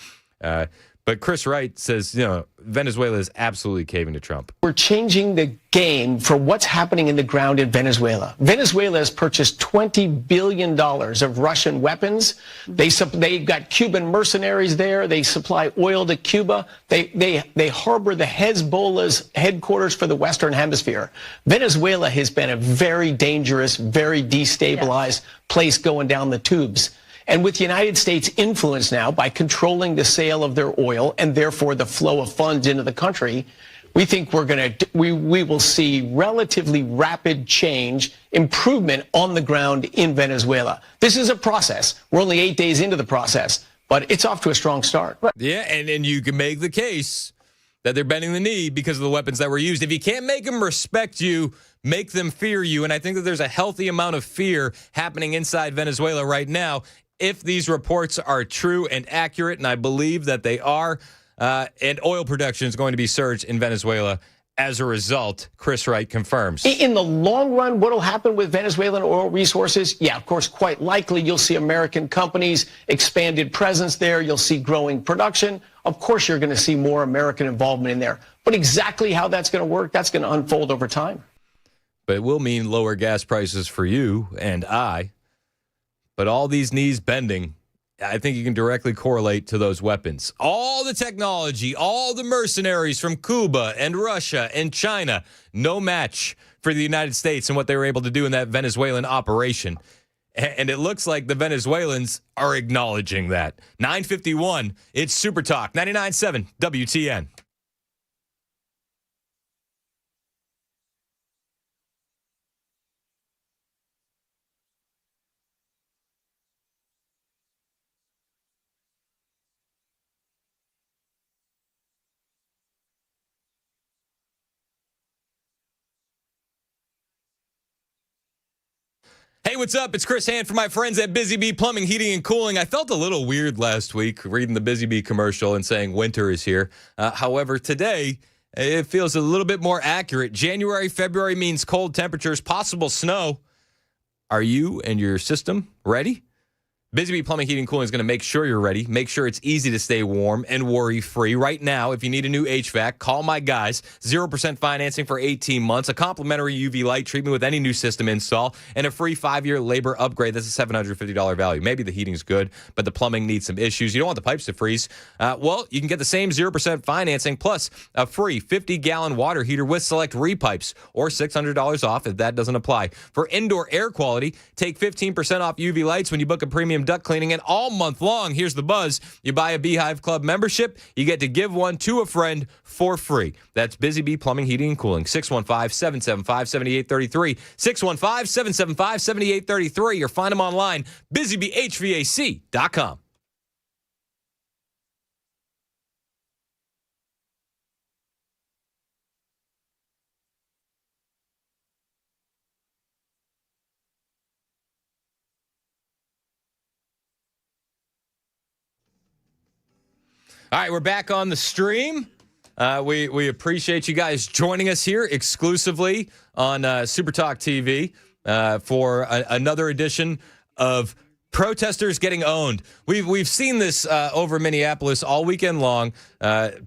But Chris Wright says, Venezuela is absolutely caving to Trump. We're changing the game for what's happening in the ground in Venezuela. Venezuela has purchased $20 billion of Russian weapons. They've got Cuban mercenaries there. They supply oil to Cuba. They harbor the Hezbollah's headquarters for the Western Hemisphere. Venezuela has been a very dangerous, very destabilized place going down the tubes. And with the United States' influence now by controlling the sale of their oil and therefore the flow of funds into the country, we think we will see relatively rapid change, improvement on the ground in Venezuela. This is a process. We're only 8 days into the process, but it's off to a strong start. Yeah, and you can make the case that they're bending the knee because of the weapons that were used. If you can't make them respect you, make them fear you. And I think that there's a healthy amount of fear happening inside Venezuela right now. If these reports are true and accurate, and I believe that they are, and oil production is going to be surged in Venezuela as a result, Chris Wright confirms. In the long run, what will happen with Venezuelan oil resources? Yeah, of course, quite likely you'll see American companies, expanded presence there. You'll see growing production. Of course, you're going to see more American involvement in there. But exactly how that's going to work, that's going to unfold over time. But it will mean lower gas prices for you and I. But all these knees bending, I think you can directly correlate to those weapons. All the technology, all the mercenaries from Cuba and Russia and China, no match for the United States and what they were able to do in that Venezuelan operation. And it looks like the Venezuelans are acknowledging that. 9:51, it's Super Talk, 99.7 WTN. Hey, what's up? It's Chris Hand for my friends at Busy Bee Plumbing, Heating, and Cooling. I felt a little weird last week reading the Busy Bee commercial and saying winter is here. However, today, it feels a little bit more accurate. January, February means cold temperatures, possible snow. Are you and your system ready? Busy Bee Plumbing, Heating, and Cooling is going to make sure you're ready, make sure it's easy to stay warm and worry-free. Right now, if you need a new HVAC, call my guys. 0% financing for 18 months, a complimentary UV light treatment with any new system install, and a free 5-year labor upgrade. That's a $750 value. Maybe the heating's good, but the plumbing needs some issues. You don't want the pipes to freeze. Well, you can get the same 0% financing plus a free 50-gallon water heater with select repipes, or $600 off if that doesn't apply. For indoor air quality, take 15% off UV lights when you book a premium premium duct cleaning. And all month long, here's the buzz. You buy a Beehive Club membership, you get to give one to a friend for free. That's Busy Bee Plumbing, Heating, and Cooling. 615-775-7833. 615-775-7833. Or find them online, busybeehvac.com. All right, we're back on the stream. We appreciate you guys joining us here exclusively on Super Talk TV for another edition of Protesters Getting Owned. We've seen this over Minneapolis all weekend long.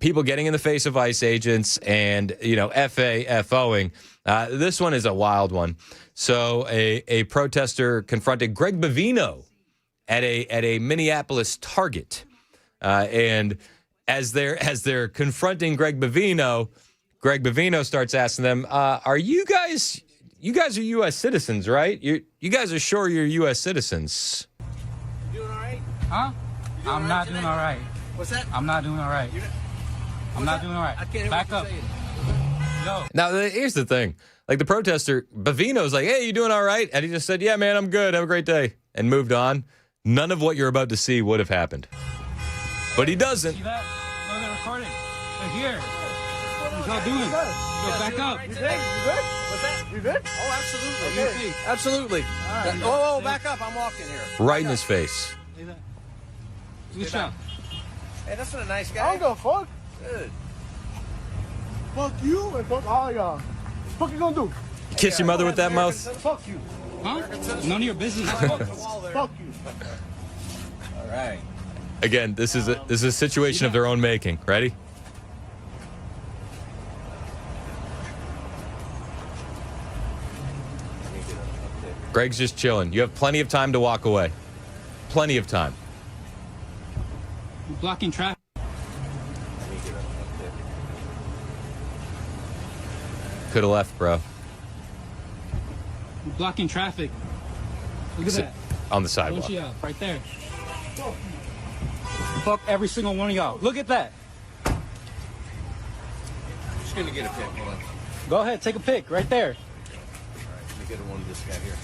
People getting in the face of ICE agents and FAFOing. This one is a wild one. So a protester confronted Greg Bavino at a Minneapolis Target, and as they're confronting Greg Bavino starts asking them, "Are you guys are U.S. citizens, right? You guys are sure you're U.S. citizens?" You doing all right? Huh? I'm not doing all right. What's that? I'm not doing all right. I'm not doing all right. Back up. Yo. Now, here's the thing. Like, the protester, Bavino's like, "Hey, you doing all right?" And he just said, "Yeah, man, I'm good. Have a great day." And moved on. None of what you're about to see would have happened. But he doesn't. See that? No, they're recording. They're here. What y'all doing? Yo, back up. You good? What's that? You good? Oh, absolutely. Okay. Absolutely. Right. Oh, back up. I'm walking here. Right in his face. Good shot. Hey, that's not a nice guy. I don't give a fuck. Good. Fuck you and fuck all y'all. What you gonna do? Kiss your mother with that mouth? Fuck you. Huh? None of your business. Fuck you. All right. Again, this is a situation of their own making. Ready? Greg's just chilling. You have plenty of time to walk away. Plenty of time. You're blocking traffic. Could have left, bro. You're blocking traffic. Look at that. On the sidewalk. Don't you out, right there. Fuck every single one of y'all. Look at that. Just gonna get a pic. Hold on. Go ahead, take a pic right there. All right, let me get one of this guy here.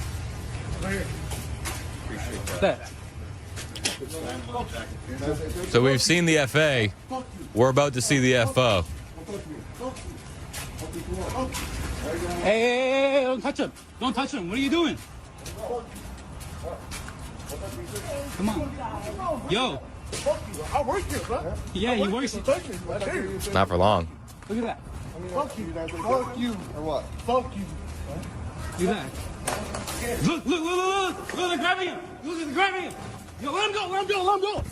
Right here. Appreciate that. So we've seen the FA. We're about to see the FO. Hey, don't touch him. Don't touch him. What are you doing? Come on. Yo. I work here, bro. Yeah, he works. Not for long. Look at that. Fuck you. Fuck you. Or what? Fuck you. Look at that. Look, they're grabbing him. Look, they're grabbing him. Yo, let him go, let him go, let him go.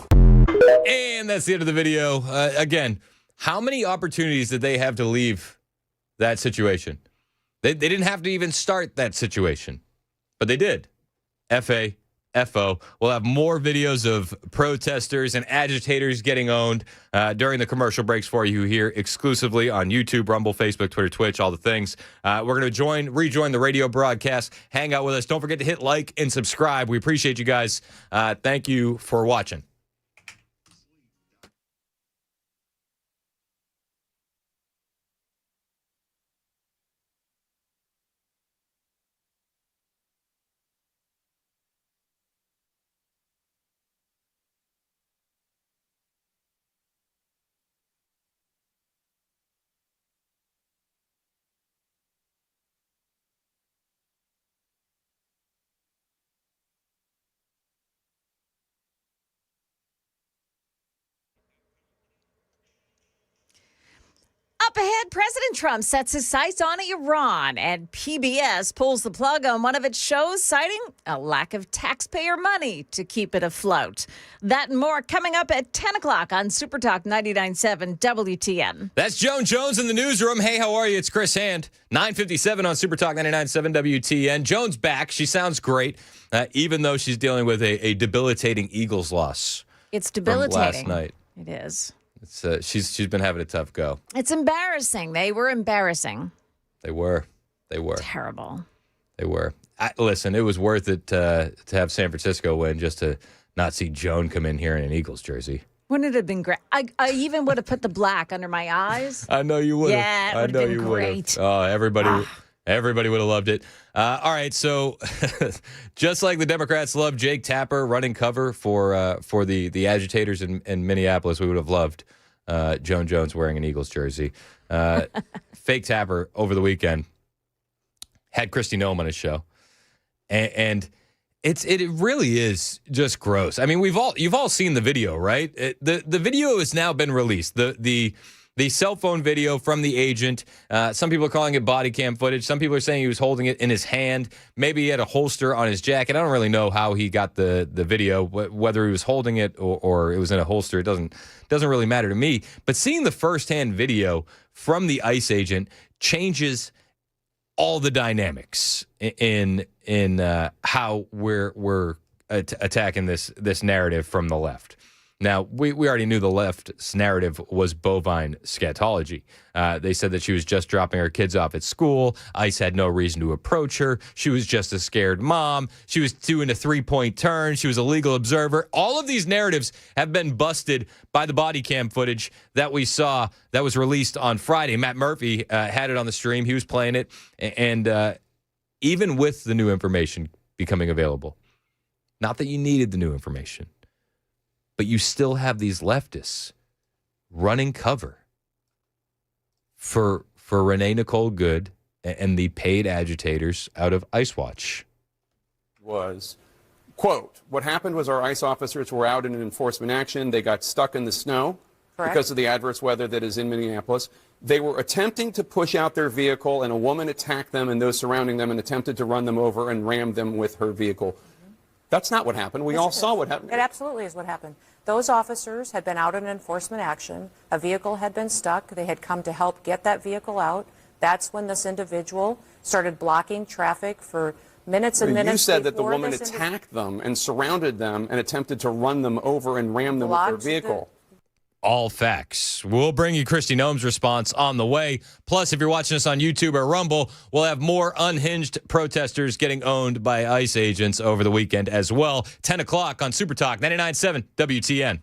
And that's the end of the video. Again, how many opportunities did they have to leave that situation? They didn't have to even start that situation, but they did. FAFO. We'll have more videos of protesters and agitators getting owned during the commercial breaks for you here exclusively on YouTube, Rumble, Facebook, Twitter, Twitch, all the things. We're going to rejoin the radio broadcast. Hang out with us. Don't forget to hit like and subscribe. We appreciate you guys. Thank you for watching. Up ahead, President Trump sets his sights on Iran, and PBS pulls the plug on one of its shows, citing a lack of taxpayer money to keep it afloat. That and more coming up at 10 o'clock on Super Talk 99.7 WTN. That's Joan Jones in the newsroom. Hey, how are you? It's Chris Hand. 9:57 on Super Talk 99.7 WTN. Joan's back. She sounds great, even though she's dealing with a debilitating Eagles loss. It's debilitating. From last night. It is. It's she's been having a tough go. It's embarrassing. They were embarrassing. They were. Terrible. They were. Listen, it was worth it to have San Francisco win just to not see Joan come in here in an Eagles jersey. Wouldn't it have been great? I even would have put the black under my eyes. I know you would have. Yeah, it I would know have been you would great. have. Oh, everybody would have loved it. All right, so just like the Democrats love Jake Tapper running cover for the agitators in Minneapolis, we would have loved Joan Jones wearing an Eagles jersey. Fake Tapper over the weekend had Kristi Noem on his show, and it really is just gross. I mean, you've all seen the video, right? The video has now been released. The cell phone video from the agent. Some people are calling it body cam footage. Some people are saying he was holding it in his hand. Maybe he had a holster on his jacket. I don't really know how he got the video, whether he was holding it or it was in a holster. It doesn't really matter to me. But seeing the firsthand video from the ICE agent changes all the dynamics in how we're attacking this narrative from the left. Now, we already knew the left's narrative was bovine scatology. They said that she was just dropping her kids off at school. ICE had no reason to approach her. She was just a scared mom. She was doing a three-point turn. She was a legal observer. All of these narratives have been busted by the body cam footage that we saw that was released on Friday. Matt Murphy had it on the stream. He was playing it. And even with the new information becoming available, not that you needed the new information, but you still have these leftists running cover for Renee Nicole Good and the paid agitators out of ICE Watch. Was, quote, what happened was our ICE officers were out in an enforcement action. They got stuck in the snow because of the adverse weather that is in Minneapolis. They were attempting to push out their vehicle, and a woman attacked them and those surrounding them and attempted to run them over and rammed them with her vehicle. That's not what happened. We all saw what happened. It absolutely is what happened. Those officers had been out in enforcement action. A vehicle had been stuck. They had come to help get that vehicle out. That's when this individual started blocking traffic for minutes and minutes. You said that the woman attacked them and surrounded them and attempted to run them over and ram them with their vehicle. All facts. We'll bring you Kristi Noem's response on the way. Plus, if you're watching us on YouTube or Rumble, we'll have more unhinged protesters getting owned by ICE agents over the weekend as well. 10 o'clock on Super Talk 99.7 WTN.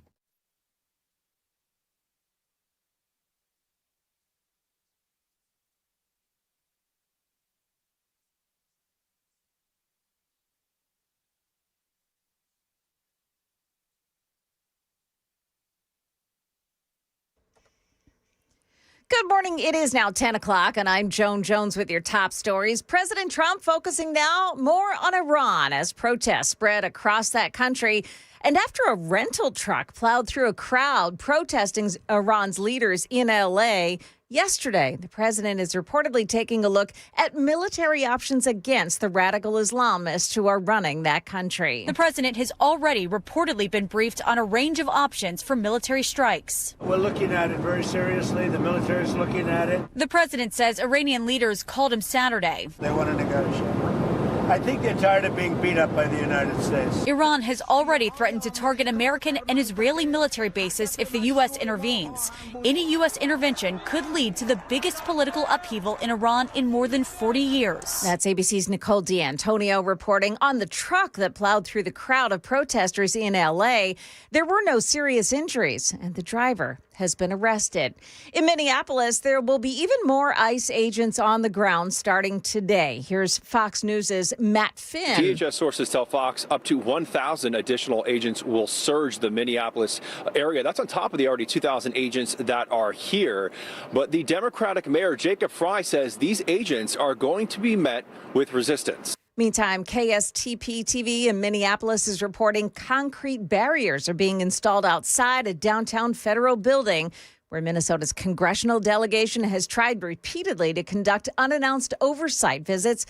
Good morning. It is now 10 o'clock, and I'm Joan Jones with your top stories. President Trump focusing now more on Iran as protests spread across that country. And after a rental truck plowed through a crowd protesting Iran's leaders in L.A., yesterday, the president is reportedly taking a look at military options against the radical Islamists who are running that country. The president has already reportedly been briefed on a range of options for military strikes. We're looking at it very seriously. The military is looking at it. The president says Iranian leaders called him Saturday. They want to negotiate. I think they're tired of being beat up by the United States. Iran has already threatened to target American and Israeli military bases if the U.S. intervenes. Any U.S. intervention could lead to the biggest political upheaval in Iran in more than 40 years. That's ABC's Nicole D'Antonio reporting on the truck that plowed through the crowd of protesters in L.A. There were no serious injuries, and the driver has been arrested. In Minneapolis, there will be even more ICE agents on the ground starting today. Here's Fox News' Matt Finn. DHS sources tell Fox up to 1,000 additional agents will surge the Minneapolis area. That's on top of the already 2,000 agents that are here. But the Democratic mayor, Jacob Fry, says these agents are going to be met with resistance. Meantime, KSTP-TV in Minneapolis is reporting concrete barriers are being installed outside a downtown federal building where Minnesota's congressional delegation has tried repeatedly to conduct unannounced oversight visits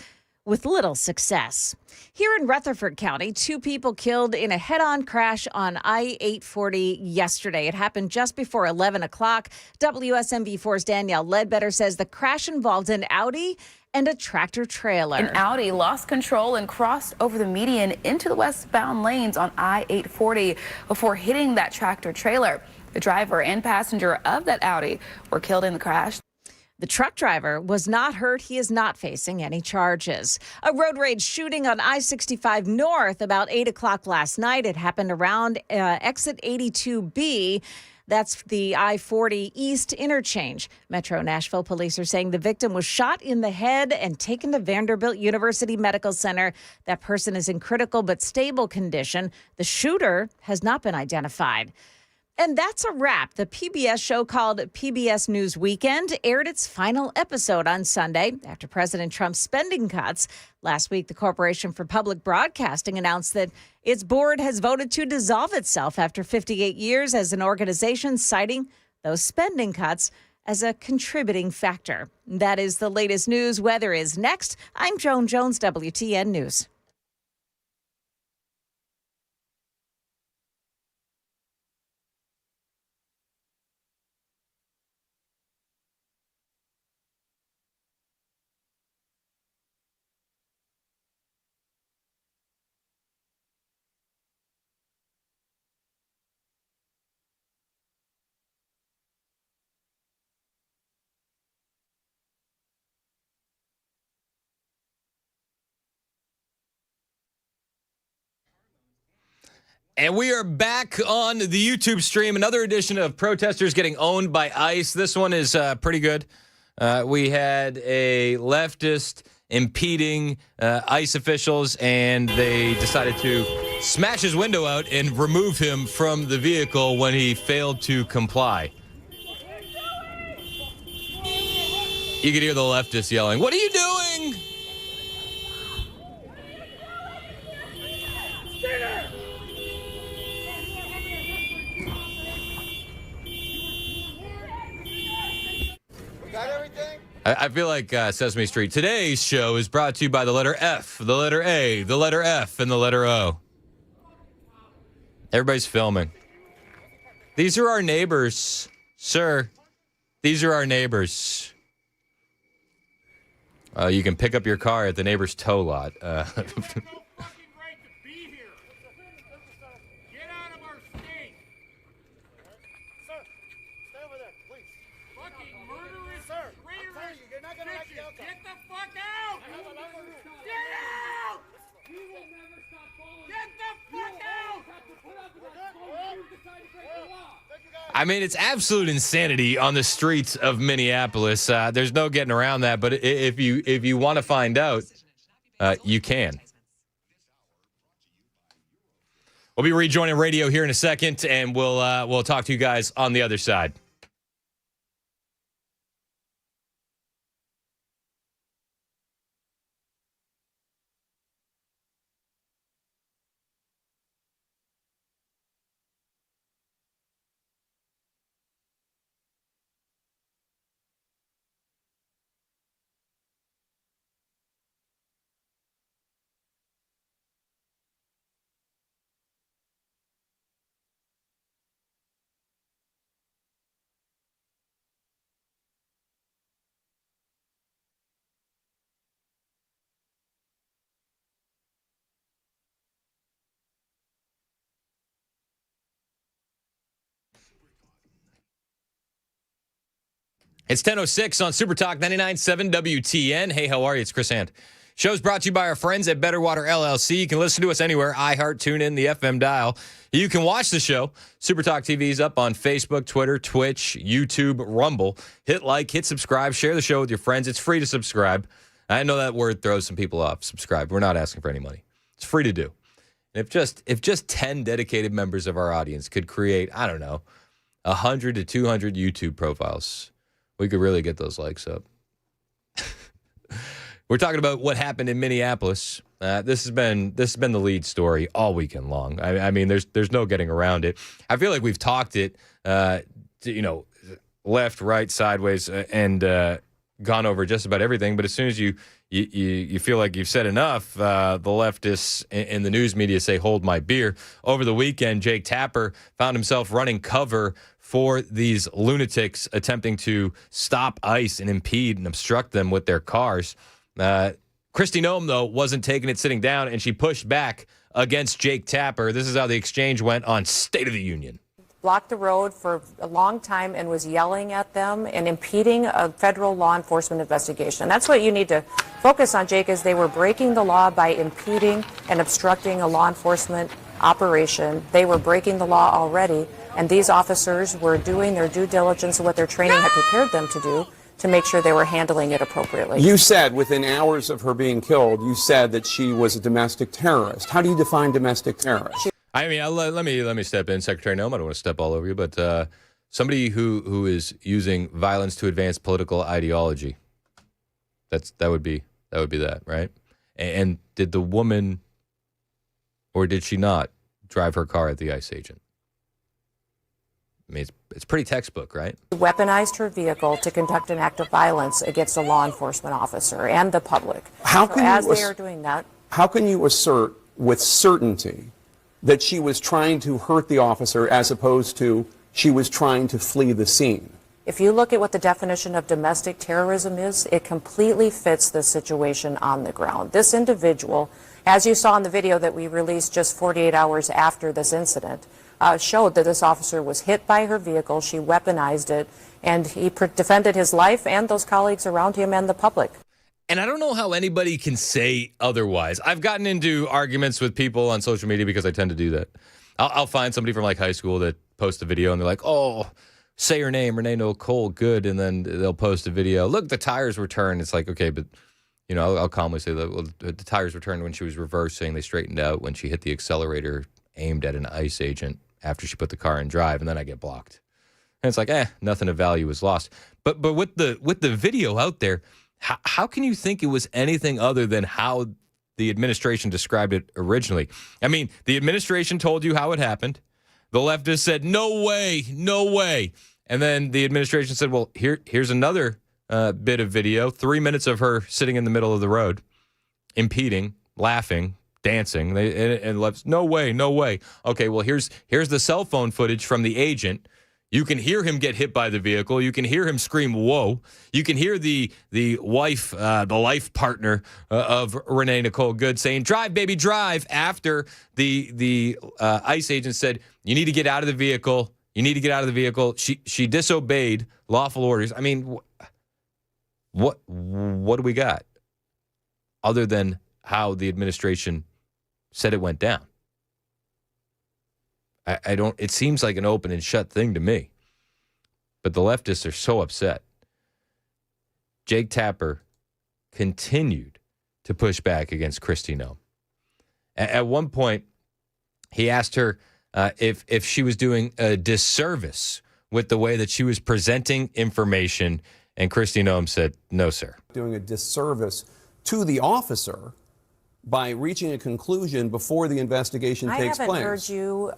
with little success. Here in Rutherford County, 2 people killed in a head-on crash on I-840 yesterday. It happened just before 11 o'clock. WSMV4's Danielle Ledbetter says the crash involved an Audi and a tractor trailer. An Audi lost control and crossed over the median into the westbound lanes on I-840 before hitting that tractor trailer. The driver and passenger of that Audi were killed in the crash. The truck driver was not hurt. He is not facing any charges. A road rage shooting on I-65 North about 8 o'clock last night. It happened around exit 82B. That's the I-40 East interchange. Metro Nashville police are saying the victim was shot in the head and taken to Vanderbilt University Medical Center. That person is in critical but stable condition. The shooter has not been identified. And that's a wrap. The PBS show called PBS News Weekend aired its final episode on Sunday after President Trump's spending cuts. Last week, the Corporation for Public Broadcasting announced that its board has voted to dissolve itself after 58 years as an organization, citing those spending cuts as a contributing factor. That is the latest news. Weather is next. I'm Joan Jones, WTN News. And we are back on the YouTube stream. Another edition of protesters getting owned by ICE. This one is pretty good. We had a leftist impeding ICE officials, and they decided to smash his window out and remove him from the vehicle when he failed to comply. You could hear the leftists yelling, "What are you doing?" I feel like Sesame Street. Today's show is brought to you by the letter F, the letter A, the letter F, and the letter O. Everybody's filming. These are our neighbors, sir. These are our neighbors. You can pick up your car at the neighbor's tow lot. I mean, it's absolute insanity on the streets of Minneapolis. There's no getting around that. But if you want to find out, you can. We'll be rejoining radio here in a second, and we'll talk to you guys on the other side. It's 10:06 on Super Talk 99.7 WTN. Hey, how are you? It's Chris Hand. Show's brought to you by our friends at Better Water LLC. You can listen to us anywhere, iHeart, TuneIn, the FM dial. You can watch the show. Super Talk TV is up on Facebook, Twitter, Twitch, YouTube, Rumble. Hit like, hit subscribe, share the show with your friends. It's free to subscribe. I know that word throws some people off. Subscribe. We're not asking for any money. It's free to do. And if just 10 dedicated members of our audience could create, I don't know, 100 to 200 YouTube profiles, we could really get those likes up. We're talking about what happened in Minneapolis. This has been the lead story all weekend long. I mean, there's no getting around it. I feel like we've talked it, left, right, sideways, and gone over just about everything. But as soon as you feel like you've said enough, the leftists in the news media say, "Hold my beer." Over the weekend, Jake Tapper found himself running cover for these lunatics attempting to stop ICE and impede and obstruct them with their cars. Kristi Noem, though, wasn't taking it sitting down, and she pushed back against Jake Tapper. This is how the exchange went on State of the Union. blocked the road for a long time and was yelling at them and impeding a federal law enforcement investigation. And that's what you need to focus on, Jake, is they were breaking the law by impeding and obstructing a law enforcement operation. They were breaking the law already, and these officers were doing their due diligence and what their training had prepared them to do to make sure they were handling it appropriately. You said within hours of her being killed, you said that she was a domestic terrorist. How do you define domestic terrorist? I mean, let me step in, Secretary Noem. I don't want to step all over you, but somebody who is using violence to advance political ideology. That would be that, right? And did the woman, or did she not, drive her car at the ICE agent? I mean, it's pretty textbook, right? Weaponized her vehicle to conduct an act of violence against a law enforcement officer and the public. They are doing that. How can you assert with certainty that she was trying to hurt the officer as opposed to she was trying to flee the scene? If you look at what the definition of domestic terrorism is, it completely fits the situation on the ground. This individual, as you saw in the video that we released just 48 hours after this incident, showed that this officer was hit by her vehicle, she weaponized it, and he defended his life and those colleagues around him and the public. And I don't know how anybody can say otherwise. I've gotten into arguments with people on social media because I tend to do that. I'll find somebody from like high school that posts a video and they're like, oh, say her name, Renee Nicole, good. And then they'll post a video. Look, the tires were turned. It's like, okay, but, you know, I'll calmly say that, well, the tires were turned when she was reversing. They straightened out when she hit the accelerator aimed at an ICE agent after she put the car in drive. And then I get blocked. And it's like, nothing of value was lost. But with the video out there, how can you think it was anything other than how the administration described it originally? I mean, the administration told you how it happened. The leftists said, no way, no way. And then the administration said, well, here's another bit of video, 3 minutes of her sitting in the middle of the road, impeding, laughing, dancing. And left, no way, no way. Okay, well, here's the cell phone footage from the agent. You can hear him get hit by the vehicle. You can hear him scream, whoa. You can hear the wife, the life partner of Renee Nicole Good saying, drive, baby, drive, after the ICE agent said, you need to get out of the vehicle. You need to get out of the vehicle. She disobeyed lawful orders. I mean, what do we got other than how the administration said it went down? I don't, it seems like an open and shut thing to me. But the leftists are so upset. Jake Tapper continued to push back against Kristi Noem. At one point, he asked her if she was doing a disservice with the way that she was presenting information, and Kristi Noem said, no, sir. Doing a disservice to the officer by reaching a conclusion before the investigation takes place. I haven't heard you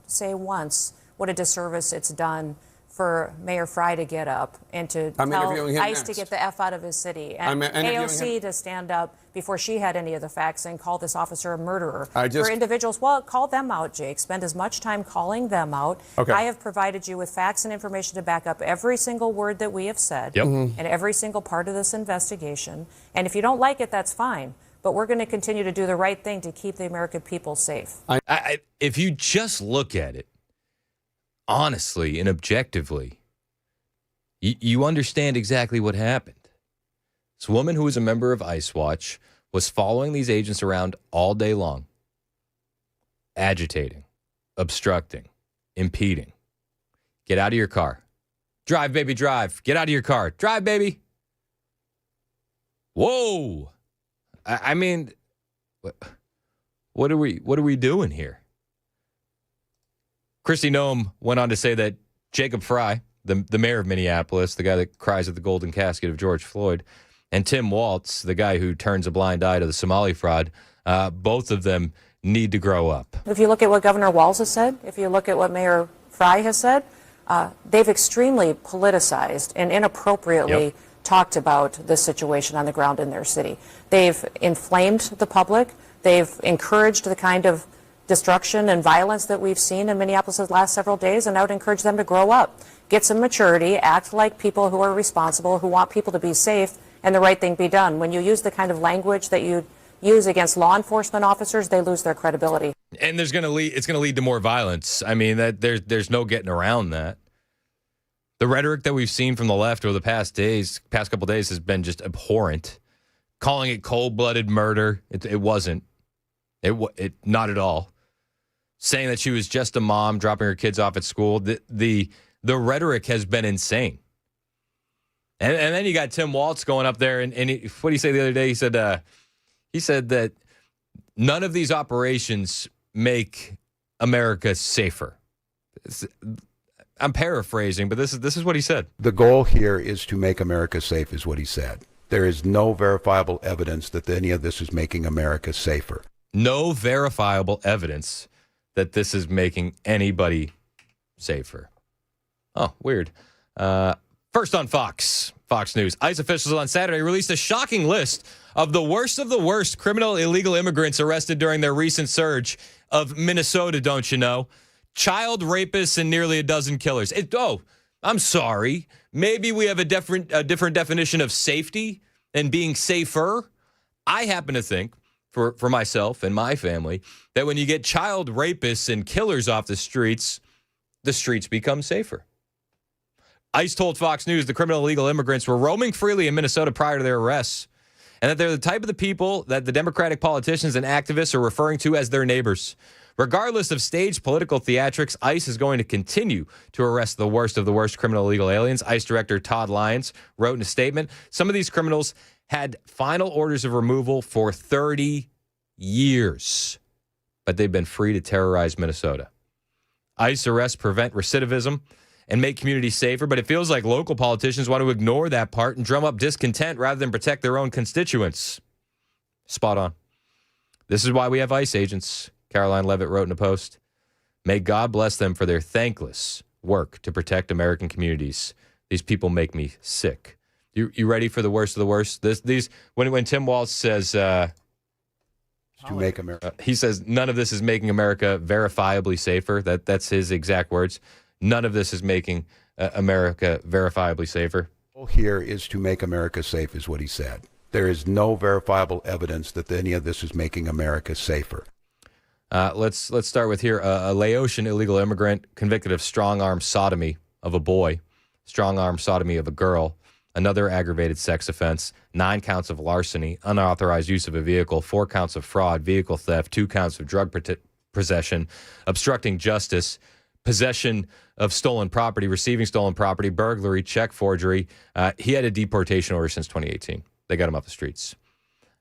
say once what a disservice it's done for Mayor Fry to get up and to tell ICE to get the F out of his city, and AOC to stand up before she had any of the facts and call this officer a murderer. For individuals, well, call them out, Jake. Spend as much time calling them out. Okay. I have provided you with facts and information to back up every single word that we have said and every single part of this investigation. And if you don't like it, that's fine. But we're going to continue to do the right thing to keep the American people safe. If you just look at it honestly and objectively, you understand exactly what happened. This woman who was a member of ICE Watch was following these agents around all day long, agitating, obstructing, impeding. Get out of your car. Drive, baby, drive. Get out of your car. Drive, baby. Whoa. I mean, what are we doing here? Kristi Noem went on to say that Jacob Fry, the mayor of Minneapolis, the guy that cries at the golden casket of George Floyd, and Tim Walz, the guy who turns a blind eye to the Somali fraud, both of them need to grow up. If you look at what Governor Walz has said, if you look at what Mayor Fry has said, they've extremely politicized and inappropriately talked about this situation on the ground in their city. They've inflamed the public. They've encouraged the kind of destruction and violence that we've seen in Minneapolis the last several days, and I would encourage them to grow up, get some maturity, act like people who are responsible, who want people to be safe, and the right thing be done. When you use the kind of language that you use against law enforcement officers, they lose their credibility. And it's going to lead to more violence. I mean, there's no getting around that. The rhetoric that we've seen from the left over the past couple days has been just abhorrent. Calling it cold-blooded murder, it wasn't. It not at all. Saying that she was just a mom dropping her kids off at school. The rhetoric has been insane. And then you got Tim Walz going up there, and what did he say the other day? He said that none of these operations make America safer. I'm paraphrasing, but this is what he said. The goal here is to make America safe, is what he said. There is no verifiable evidence that any of this is making America safer. No verifiable evidence that this is making anybody safer. Oh, weird. First on Fox News. ICE officials on Saturday released a shocking list of the worst criminal illegal immigrants arrested during their recent surge of Minnesota, don't you know? Child rapists and nearly a dozen killers. I'm sorry. Maybe we have a different definition of safety and being safer. I happen to think, for myself and my family, that when you get child rapists and killers off the streets become safer. ICE told Fox News the criminal illegal immigrants were roaming freely in Minnesota prior to their arrests, and that they're the type of the people that the Democratic politicians and activists are referring to as their neighbors. Regardless of staged political theatrics, ICE is going to continue to arrest the worst of the worst criminal illegal aliens. ICE Director Todd Lyons wrote in a statement, some of these criminals had final orders of removal for 30 years, but they've been free to terrorize Minnesota. ICE arrests prevent recidivism and make communities safer, but it feels like local politicians want to ignore that part and drum up discontent rather than protect their own constituents. Spot on. This is why we have ICE agents, Caroline Levitt wrote in a post. May God bless them for their thankless work to protect American communities. These people make me sick. You ready for the worst of the worst? When Tim Walz says to make America, he says none of this is making America verifiably safer. That's his exact words. None of this is making America verifiably safer. The goal here is to make America safe, is what he said. There is no verifiable evidence that any of this is making America safer. Let's start with here. A Laotian illegal immigrant convicted of strong-arm sodomy of a boy, strong-arm sodomy of a girl, another aggravated sex offense, 9 counts of larceny, unauthorized use of a vehicle, 4 counts of fraud, vehicle theft, 2 counts of drug possession, obstructing justice, possession of stolen property, receiving stolen property, burglary, check forgery. He had a deportation order since 2018. They got him off the streets.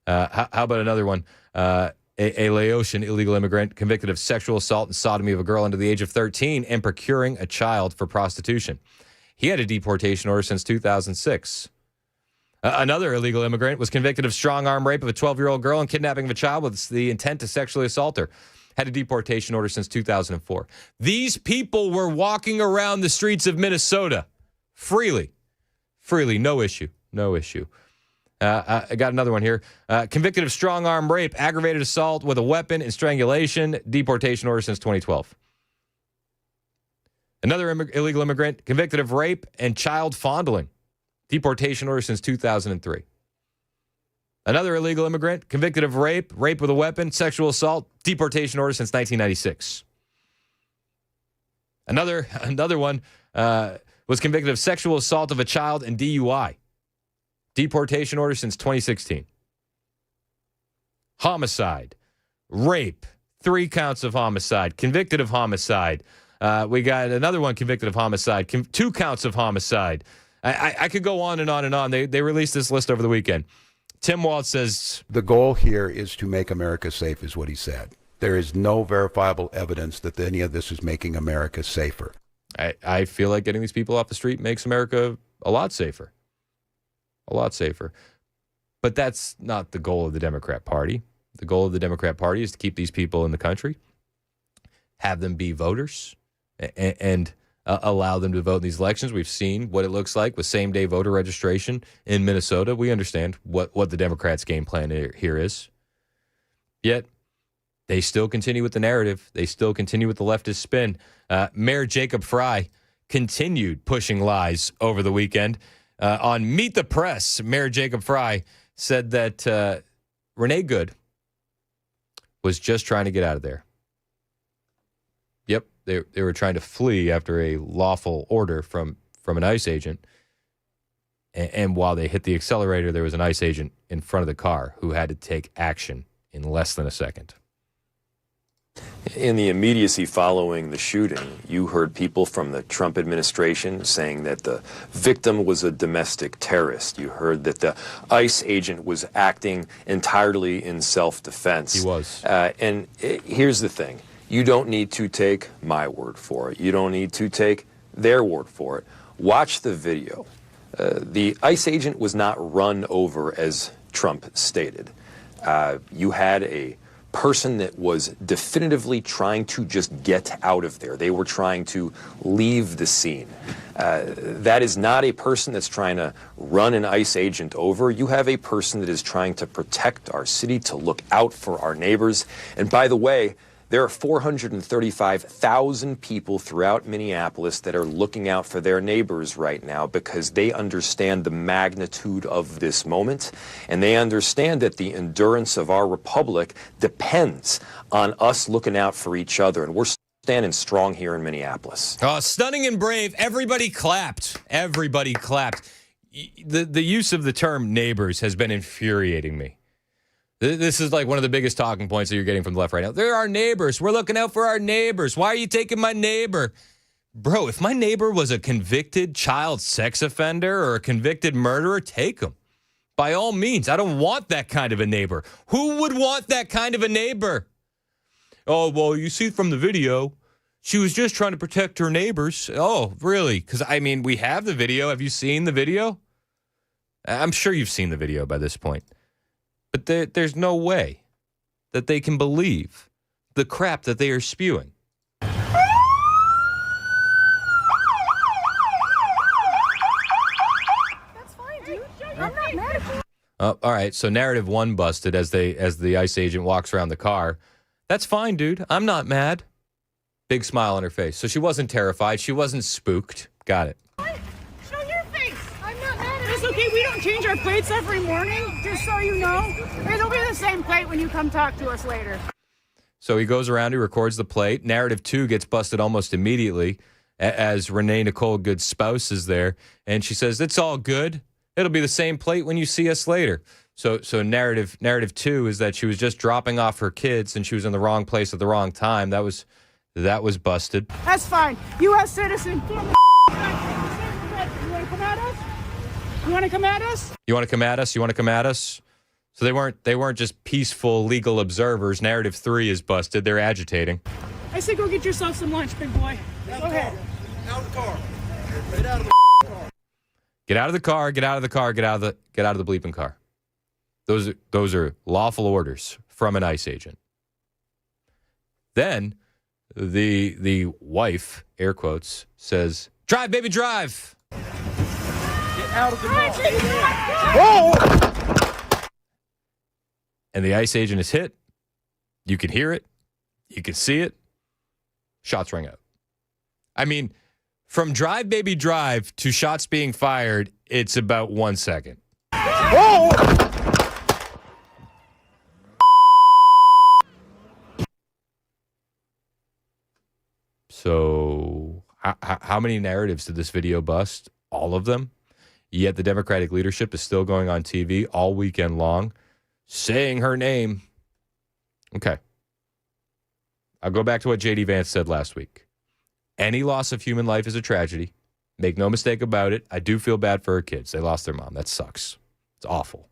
How about another one? A Laotian illegal immigrant convicted of sexual assault and sodomy of a girl under the age of 13 and procuring a child for prostitution. He had a deportation order since 2006. Another illegal immigrant was convicted of strong-arm rape of a 12-year-old girl and kidnapping of a child with the intent to sexually assault her. Had a deportation order since 2004. These people were walking around the streets of Minnesota freely, no issue. I got another one here. Convicted of strong-arm rape, aggravated assault with a weapon, and strangulation. Deportation order since 2012. Another illegal immigrant convicted of rape and child fondling. Deportation order since 2003. Another illegal immigrant convicted of rape with a weapon, sexual assault. Deportation order since 1996. Another one was convicted of sexual assault of a child and DUI. Deportation order since 2016. Homicide, rape, 3 counts of homicide, convicted of homicide. We got another one convicted of homicide, 2 counts of homicide. I could go on and on and on. They released this list over the weekend. Tim Walz says, the goal here is to make America safe, is what he said. There is no verifiable evidence that any of this is making America safer. I feel like getting these people off the street makes America a lot safer. A lot safer. But that's not the goal of the Democrat Party. The goal of the Democrat Party is to keep these people in the country, have them be voters, and allow them to vote in these elections. We've seen what it looks like with same-day voter registration in Minnesota. We understand what the Democrats' game plan here is. Yet, they still continue with the narrative. They still continue with the leftist spin. Mayor Jacob Fry continued pushing lies over the weekend. On Meet the Press, Mayor Jacob Fry said that Renee Good was just trying to get out of there. Yep, they were trying to flee after a lawful order from an ICE agent. And while they hit the accelerator, there was an ICE agent in front of the car who had to take action in less than a second. In the immediacy following the shooting, you heard people from the Trump administration saying that the victim was a domestic terrorist. You heard that the ICE agent was acting entirely in self-defense. He was. Here's the thing. You don't need to take my word for it. You don't need to take their word for it. Watch the video. The ICE agent was not run over, as Trump stated. You had a person that was definitively trying to just get out of there. They were trying to leave the scene. That is not a person that's trying to run an ICE agent over. You have a person that is trying to protect our city, to look out for our neighbors. And by the way, there are 435,000 people throughout Minneapolis that are looking out for their neighbors right now because they understand the magnitude of this moment, and they understand that the endurance of our republic depends on us looking out for each other, and we're standing strong here in Minneapolis. Stunning and brave. Everybody clapped. Everybody clapped. The use of the term neighbors has been infuriating me. This is like one of the biggest talking points that you're getting from the left right now. They're our neighbors. We're looking out for our neighbors. Why are you taking my neighbor? Bro, if my neighbor was a convicted child sex offender or a convicted murderer, take him. By all means. I don't want that kind of a neighbor. Who would want that kind of a neighbor? Oh, well, you see from the video, she was just trying to protect her neighbors. Oh, really? Because, I mean, we have the video. Have you seen the video? I'm sure you've seen the video by this point. But there's no way that they can believe the crap that they are spewing. That's fine, dude. I'm not mad at you. All right, so narrative one busted as the ICE agent walks around the car. That's fine, dude. I'm not mad. Big smile on her face. So she wasn't terrified. She wasn't spooked. Got it. Show your face. I'm not mad at you. It's okay. We don't change our plates every morning, just so you know. It'll be the same plate when you come talk to us later. So he goes around, he records the plate. Narrative two gets busted almost immediately as Renee Nicole Good's spouse is there. And she says, it's all good. It'll be the same plate when you see us later. So narrative two is that she was just dropping off her kids and she was in the wrong place at the wrong time. That was busted. That's fine. U.S. citizen. You want to come at us? You want to come at us? You want to come at us? You want to come at us? So they weren't just peaceful legal observers. Narrative three is busted. They're agitating. I say go get yourself some lunch, big boy. Go ahead. Out of the car. Get out of the car. Get out of the car. Get out of the car. Get out of the bleeping car. Those are lawful orders from an ICE agent. Then the wife, air quotes, says, "Drive, baby, drive." Get out of the car. Oh! And the ICE agent is hit. You can hear it. You can see it. Shots rang out. I mean, from drive, baby, drive to shots being fired, it's about 1 second. Oh! So how many narratives did this video bust? All of them. Yet the Democratic leadership is still going on TV all weekend long, saying her name. Okay. I'll go back to what J.D. Vance said last week. Any loss of human life is a tragedy. Make no mistake about it. I do feel bad for her kids. They lost their mom. That sucks. It's awful.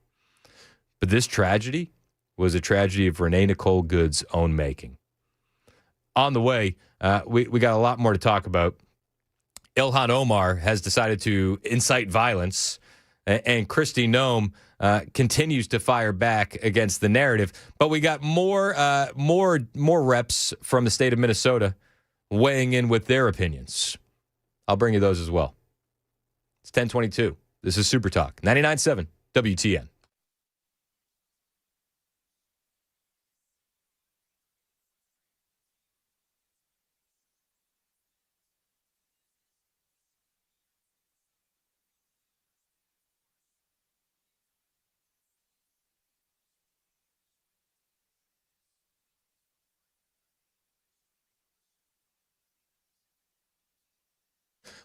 But this tragedy was a tragedy of Renee Nicole Good's own making. On the way, we got a lot more to talk about. Ilhan Omar has decided to incite violence, and Kristi Noem continues to fire back against the narrative. But we got more reps from the state of Minnesota weighing in with their opinions. I'll bring you those as well. It's 10:22. This is Super Talk 99.7 WTN.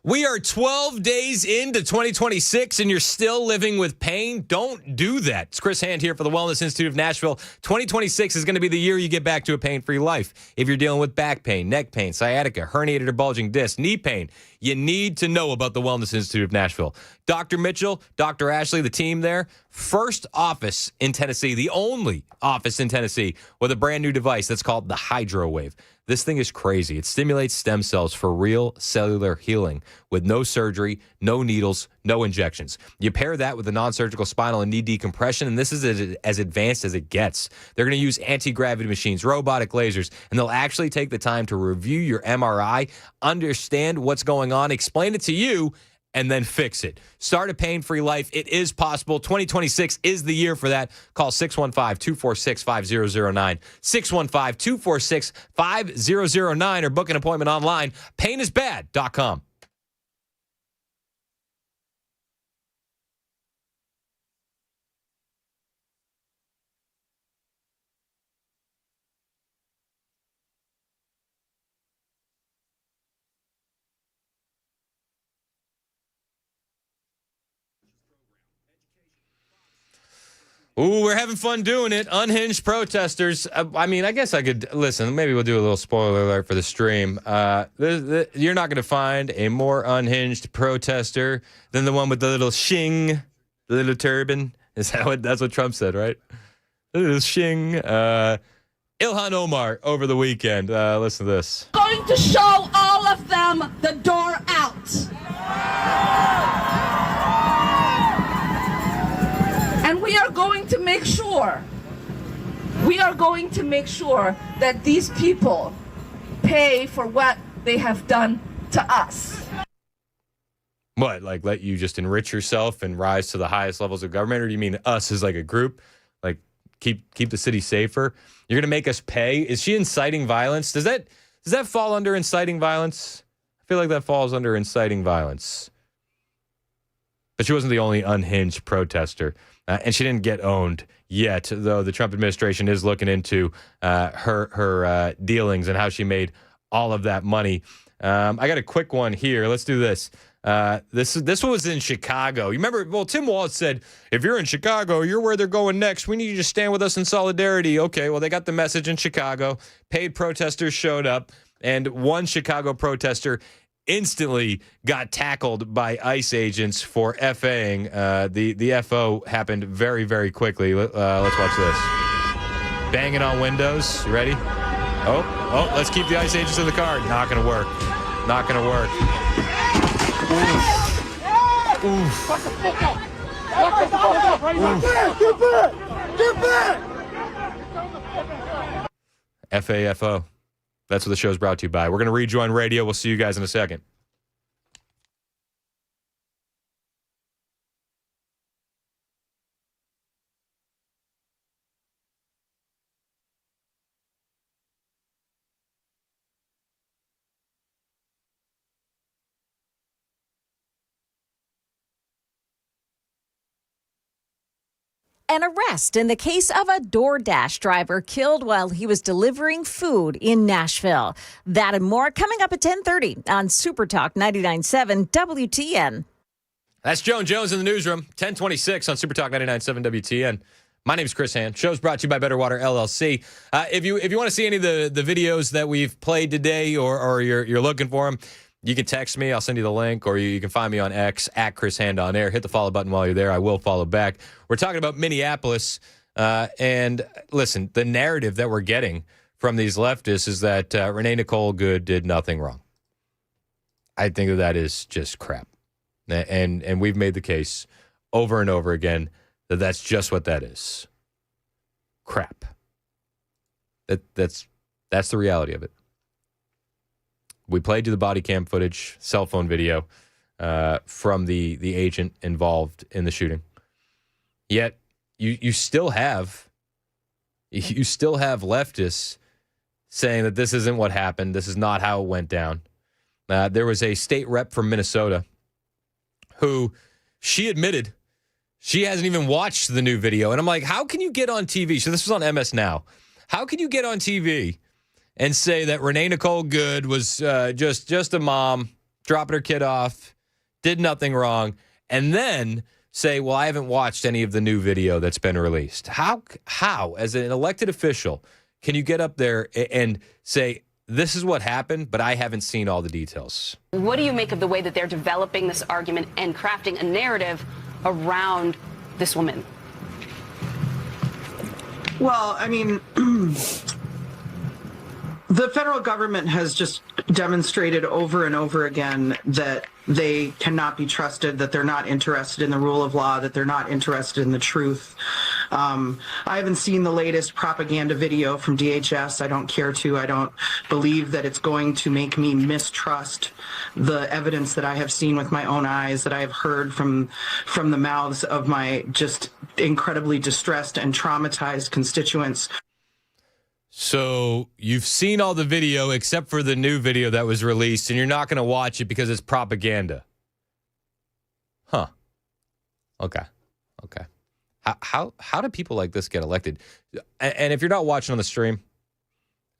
We are 12 days into 2026 and you're still living with pain. Don't do that. It's Chris Hand here for the Wellness Institute of Nashville. 2026 is going to be the year you get back to a pain-free life. If you're dealing with back pain, neck pain, sciatica, herniated or bulging disc, knee pain, you need to know about the Wellness Institute of Nashville. Dr. Mitchell, Dr. Ashley, the team there, first office in Tennessee, the only office in Tennessee with a brand new device that's called the HydroWave. This thing is crazy. It stimulates stem cells for real cellular healing with no surgery, no needles, no injections. You pair that with the non-surgical spinal and knee decompression, and this is as advanced as it gets. They're going to use anti-gravity machines, robotic lasers, and they'll actually take the time to review your MRI, understand what's going on, explain it to you, and then fix it. Start a pain-free life. It is possible. 2026 is the year for that. Call 615-246-5009, 615-246-5009, or book an appointment online, painisbad.com. Ooh, we're having fun doing it. Unhinged protesters. I mean, I guess I could listen. Maybe we'll do a little spoiler alert for the stream. You're not going to find a more unhinged protester than the one with the little shing, the little turban. Is that what? That's what Trump said, right? The little shing. Ilhan Omar over the weekend. Listen to this. Going to show all of them the door out. And we are going to make sure that these people pay for what they have done to us. What, like let you just enrich yourself and rise to the highest levels of government? Or do you mean us as like a group? Like keep the city safer? You're going to make us pay? Is she inciting violence? Does that fall under inciting violence? I feel like that falls under inciting violence. But she wasn't the only unhinged protester. And she didn't get owned yet, though the Trump administration is looking into her dealings and how she made all of that money. I got a quick one here. Let's do this. This one was in Chicago. You remember, well, Tim Walz said, if you're in Chicago, you're where they're going next. We need you to stand with us in solidarity. Okay, well, they got the message in Chicago. Paid protesters showed up, and one Chicago protester instantly got tackled by ICE agents for FAing. The FO happened very, very quickly. Let's watch this. Banging on windows. You ready? Oh, let's keep the ICE agents in the car. Not going to work. Not going to work. Oof. FAFO. That's what the show's brought to you by. We're going to rejoin radio. We'll see you guys in a second. An arrest in the case of a DoorDash driver killed while he was delivering food in Nashville. That and more coming up at 10:30 on Super Talk 99.7 WTN. That's Joan Jones in the newsroom, 1026 on Super Talk 99.7 WTN. My name's Chris Hand. Show's brought to you by Better Water LLC. If you want to see any of the videos that we've played today or you're looking for them, you can text me. I'll send you the link, or you can find me on X at Chris Hand on air. Hit the follow button while you're there. I will follow back. We're talking about Minneapolis. And listen, the narrative that we're getting from these leftists is that Renee Nicole Good did nothing wrong. I think that is just crap. And we've made the case over and over again that that's just what that is. Crap. That's the reality of it. We played you the body cam footage, cell phone video from the agent involved in the shooting. Yet you still have leftists saying that this isn't what happened. This is not how it went down. There was a state rep from Minnesota who she admitted she hasn't even watched the new video. And I'm like, how can you get on TV? So this was on MS Now. How can you get on TV and say that Renee Nicole Good was just a mom dropping her kid off, did nothing wrong, and then say, well, I haven't watched any of the new video that's been released. How, as an elected official, can you get up there and say, this is what happened, but I haven't seen all the details? What do you make of the way that they're developing this argument and crafting a narrative around this woman? Well, I mean, the federal government has just demonstrated over and over again that they cannot be trusted, that they're not interested in the rule of law, that they're not interested in the truth. I haven't seen the latest propaganda video from DHS. I don't care to. I don't believe that it's going to make me mistrust the evidence that I have seen with my own eyes, that I have heard from the mouths of my just incredibly distressed and traumatized constituents. So you've seen all the video except for the new video that was released, and you're not going to watch it because it's propaganda. Huh. Okay. How do people like this get elected? And if you're not watching on the stream,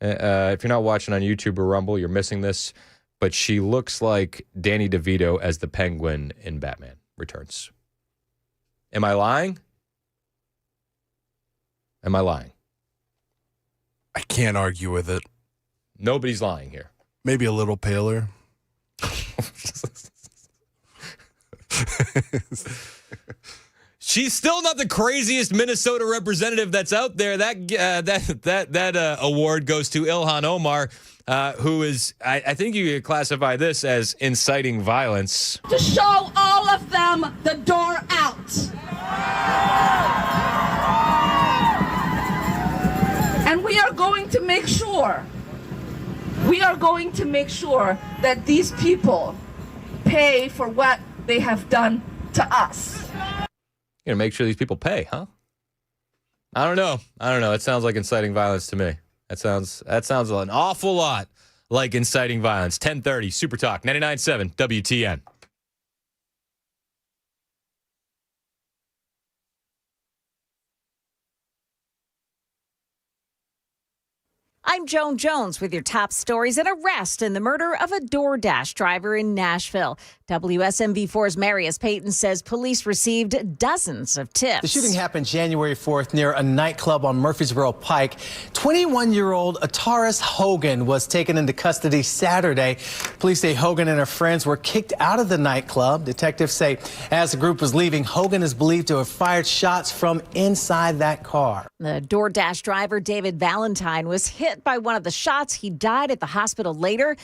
if you're not watching on YouTube or Rumble, you're missing this. But she looks like Danny DeVito as the Penguin in Batman Returns. Am I lying? Am I lying? I can't argue with it. Nobody's lying here. Maybe a little paler. She's still not the craziest Minnesota representative that's out there. That award goes to Ilhan Omar, who is, I think you could classify this as inciting violence. To show all of them the door out. And we are going to make sure that these people pay for what they have done to us. You're going to make sure these people pay, huh? I don't know. It sounds like inciting violence to me. That sounds an awful lot like inciting violence. 1030, Super Talk, 99.7 WTN. I'm Joan Jones with your top stories. An arrest in the murder of a DoorDash driver in Nashville. WSMV4's Marius Payton says police received dozens of tips. The shooting happened January 4th near a nightclub on Murfreesboro Pike. 21-year-old Ataris Hogan was taken into custody Saturday. Police say Hogan and her friends were kicked out of the nightclub. Detectives say as the group was leaving, Hogan is believed to have fired shots from inside that car. The DoorDash driver, David Valentine, was hit by one of the shots. He died at the hospital later.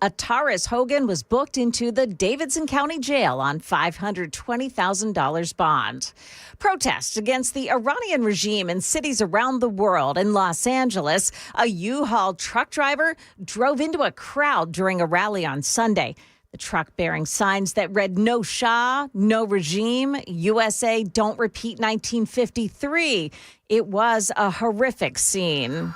Ataris Hogan was booked into the Davidson County Jail on $520,000 bond. Protests against the Iranian regime in cities around the world. In Los Angeles, a U-Haul truck driver drove into a crowd during a rally on Sunday. The truck bearing signs that read "No Shah, no regime, USA, don't repeat 1953. It was a horrific scene.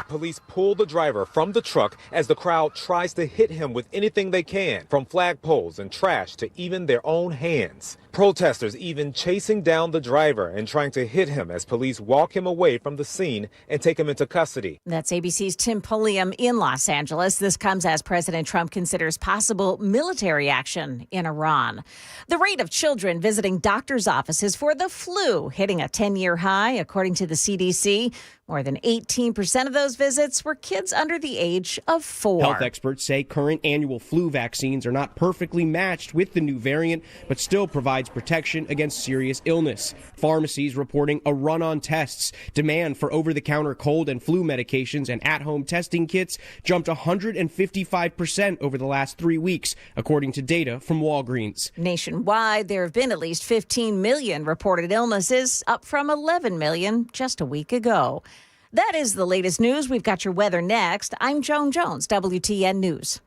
Police pull the driver from the truck as the crowd tries to hit him with anything they can, from flagpoles and trash to even their own hands. Protesters even chasing down the driver and trying to hit him as police walk him away from the scene and take him into custody. That's ABC's Tim Pulliam in Los Angeles. This comes as President Trump considers possible military action in Iran. The rate of children visiting doctors' offices for the flu hitting a 10-year high, according to the CDC. More than 18% of those visits were kids under the age of 4. Health experts say current annual flu vaccines are not perfectly matched with the new variant, but still provides protection against serious illness. Pharmacies reporting a run on tests. Demand for over-the-counter cold and flu medications and at-home testing kits jumped 155% over the last 3 weeks, according to data from Walgreens. Nationwide, there have been at least 15 million reported illnesses, up from 11 million just a week ago. That is the latest news. We've got your weather next. I'm Joan Jones, WTN News.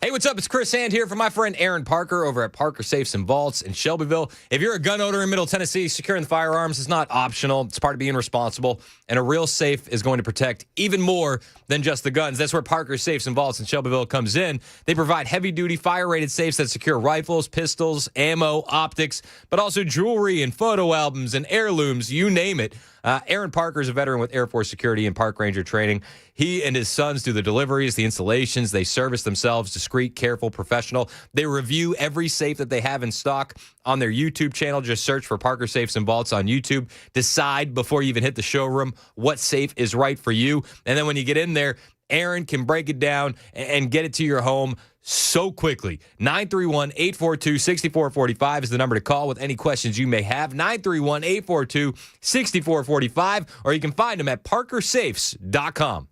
Hey, what's up? It's Chris Hand here from my friend Aaron Parker over at Parker Safes and Vaults in Shelbyville. If you're a gun owner in Middle Tennessee, securing the firearms is not optional. It's part of being responsible. And a real safe is going to protect even more than just the guns. That's where Parker Safes and Vaults in Shelbyville comes in. They provide heavy-duty fire-rated safes that secure rifles, pistols, ammo, optics, but also jewelry and photo albums and heirlooms, you name it. Aaron Parker is a veteran with Air Force Security and Park Ranger training. He and his sons do the deliveries, the installations. They service themselves, discreet, careful, professional. They review every safe that they have in stock on their YouTube channel. Just search for Parker Safes and Vaults on YouTube. Decide before you even hit the showroom what safe is right for you. And then when you get in there, Aaron can break it down and get it to your home so quickly. 931-842-6445 is the number to call with any questions you may have. 931-842-6445, or you can find them at parkersafes.com.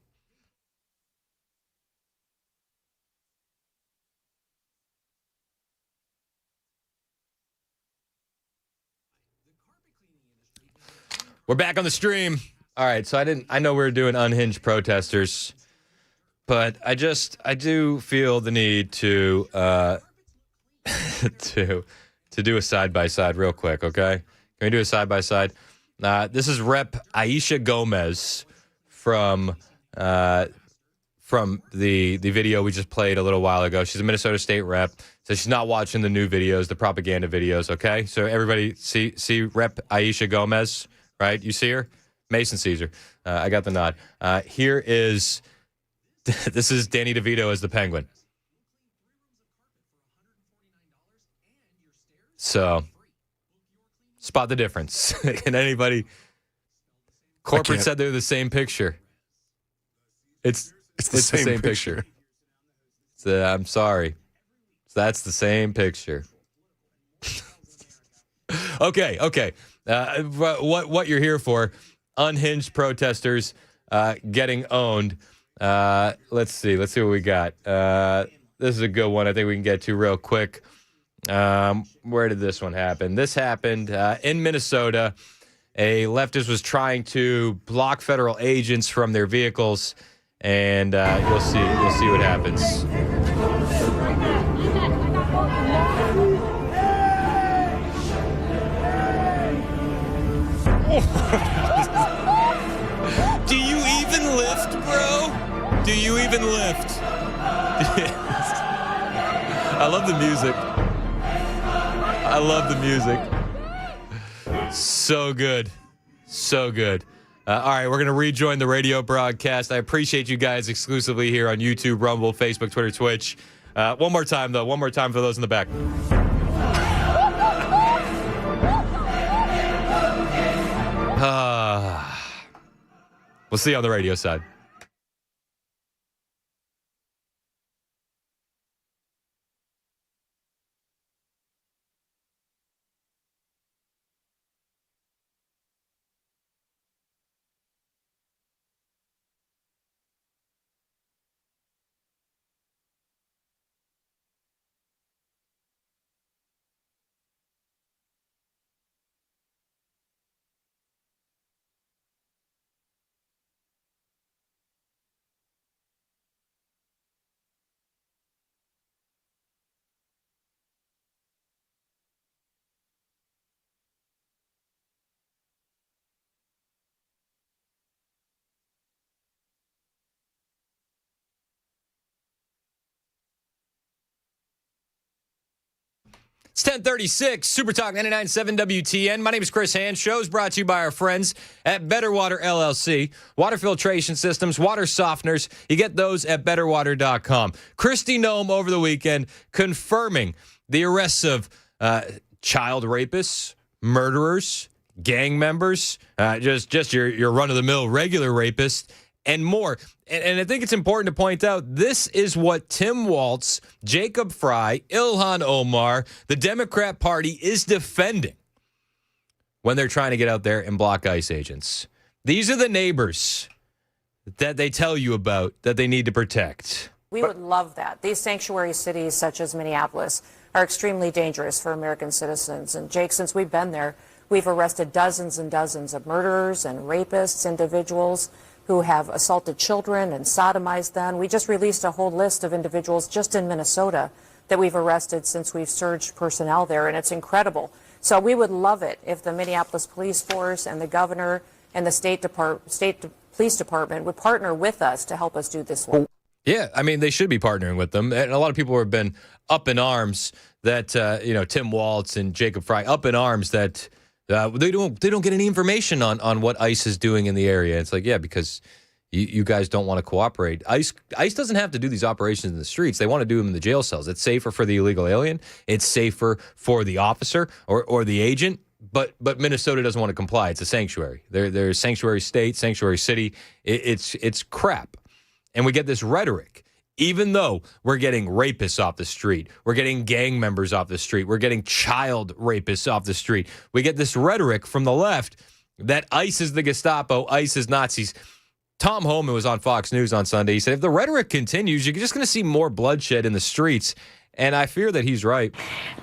We're back on the stream. All right, so I know we were doing unhinged protesters, but I do feel the need to to do a side-by-side real quick, okay? Can we do a side-by-side? This is Rep. Aisha Gomez from the video we just played a little while ago. She's a Minnesota State rep, so she's not watching the new videos, the propaganda videos, okay? So everybody see Rep. Aisha Gomez, right? You see her? Mason sees her. I got the nod. Here is... This is Danny DeVito as the Penguin. So, spot the difference. Can anybody? Corporate said they're the same picture. It's the same picture. I'm sorry. That's the same picture. Okay. What you're here for? Unhinged protesters getting owned. Let's see what we got. This is a good one I think we can get to real quick. Where did this one happen? This happened in Minnesota. A leftist was trying to block federal agents from their vehicles, and you'll see what happens. Do you even lift, bro? Do you even lift? I love the music. So good. All right, we're going to rejoin the radio broadcast. I appreciate you guys exclusively here on YouTube, Rumble, Facebook, Twitter, Twitch. One more time for those in the back. We'll see you on the radio side. It's 1036, Super Talk 99.7 WTN. My name is Chris Hand. Show's brought to you by our friends at Better Water LLC. Water filtration systems, water softeners. You get those at betterwater.com. Kristi Noem over the weekend confirming the arrests of child rapists, murderers, gang members, just your run-of-the-mill regular rapists, and more. And I think it's important to point out, this is what Tim Walz, Jacob Fry, Ilhan Omar, the Democrat Party is defending when they're trying to get out there and block ICE agents. These are the neighbors that they tell you about that they need to protect. We would love that. These sanctuary cities, such as Minneapolis, are extremely dangerous for American citizens. And Jake, since we've been there, we've arrested dozens and dozens of murderers and rapists, individuals who have assaulted children and sodomized them. We just released a whole list of individuals just in Minnesota that we've arrested since we've surged personnel there, and it's incredible. So we would love it if the Minneapolis Police Force and the governor and the state police department would partner with us to help us do this work. Yeah, I mean, they should be partnering with them. And a lot of people have been up in arms that, Tim Waltz and Jacob Frey, up in arms that they don't get any information on what ICE is doing in the area. It's like, yeah, because you guys don't want to cooperate. ICE doesn't have to do these operations in the streets. They want to do them in the jail cells. It's safer for the illegal alien. It's safer for the officer or the agent. But Minnesota doesn't want to comply. It's a sanctuary. They're a sanctuary state, sanctuary city. It's crap. And we get this rhetoric. Even though we're getting rapists off the street, we're getting gang members off the street, we're getting child rapists off the street, we get this rhetoric from the left that ICE is the Gestapo, ICE is Nazis. Tom Homan was on Fox News on Sunday. He said, if the rhetoric continues, you're just going to see more bloodshed in the streets. And I fear that he's right.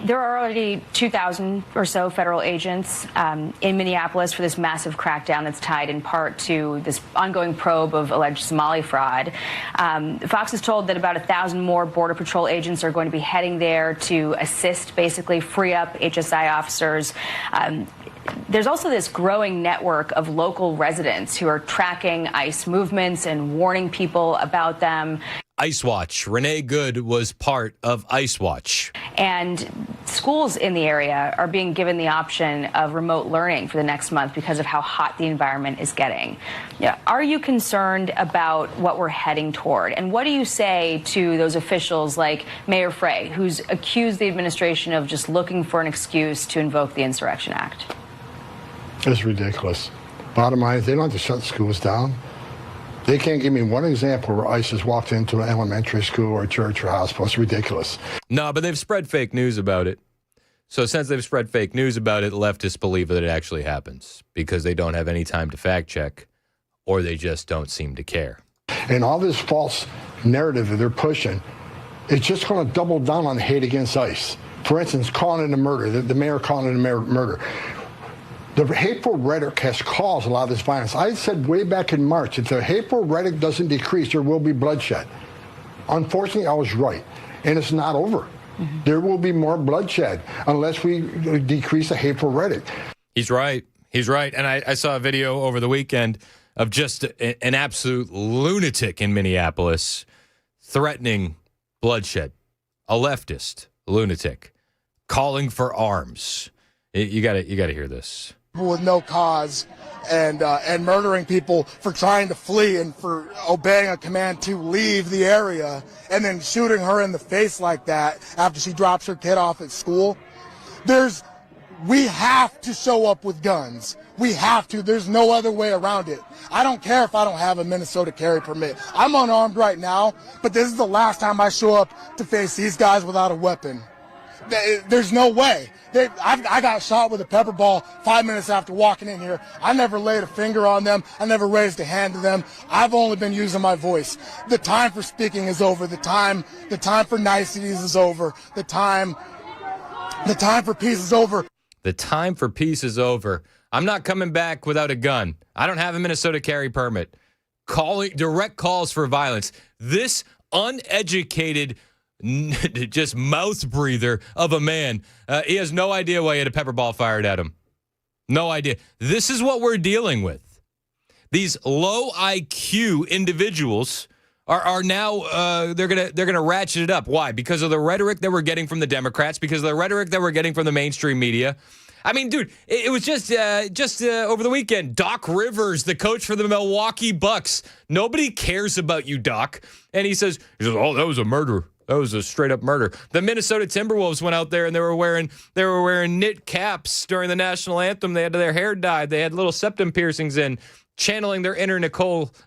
There are already 2,000 or so federal agents in Minneapolis for this massive crackdown that's tied in part to this ongoing probe of alleged Somali fraud. Fox is told that about 1,000 more Border Patrol agents are going to be heading there to assist, basically free up HSI officers. There's also this growing network of local residents who are tracking ICE movements and warning people about them. ICE Watch. Renee Good was part of ICE Watch. And schools in the area are being given the option of remote learning for the next month because of how hot the environment is getting. Yeah. Are you concerned about what we're heading toward? And what do you say to those officials like Mayor Frey, who's accused the administration of just looking for an excuse to invoke the Insurrection Act? It's ridiculous. Bottom line is they don't have to shut schools down. They can't give me one example where ICE has walked into an elementary school or a church or hospital. It's ridiculous. No, but they've spread fake news about it. So since they've spread fake news about it, leftists believe that it actually happens because they don't have any time to fact check or they just don't seem to care. And all this false narrative that they're pushing, it's just going to double down on hate against ICE. For instance, calling it a murder, the mayor calling it a murder. The hateful rhetoric has caused a lot of this violence. I said way back in March, if the hateful rhetoric doesn't decrease, there will be bloodshed. Unfortunately, I was right, and it's not over. Mm-hmm. There will be more bloodshed unless we decrease the hateful rhetoric. He's right. He's right. And I saw a video over the weekend of just an absolute lunatic in Minneapolis threatening bloodshed. A leftist lunatic calling for arms. You got to hear this. With no cause and murdering people for trying to flee and for obeying a command to leave the area and then shooting her in the face like that after she drops her kid off at school. We have to show up with guns. We have to. There's no other way around it. I don't care if I don't have a Minnesota carry permit. I'm unarmed right now, but this is the last time I show up to face these guys without a weapon. There's no way. I got shot with a pepper ball 5 minutes after walking in here. I never laid a finger on them. I never raised a hand to them. I've only been using my voice. The time for speaking is over. The time for niceties is over. The time for peace is over. The time for peace is over. I'm not coming back without a gun. I don't have a Minnesota carry permit. Direct calls for violence. This uneducated just mouth breather of a man. He has no idea why he had a pepper ball fired at him. No idea. This is what we're dealing with. These low IQ individuals are now they're gonna ratchet it up. Why? Because of the rhetoric that we're getting from the Democrats. Because of the rhetoric that we're getting from the mainstream media. I mean, dude, it was just over the weekend. Doc Rivers, the coach for the Milwaukee Bucks. Nobody cares about you, Doc. And he says, "Oh, that was a murder. That was a straight up murder." The Minnesota Timberwolves went out there and they were wearing knit caps during the national anthem. They had their hair dyed. They had little septum piercings in, channeling their inner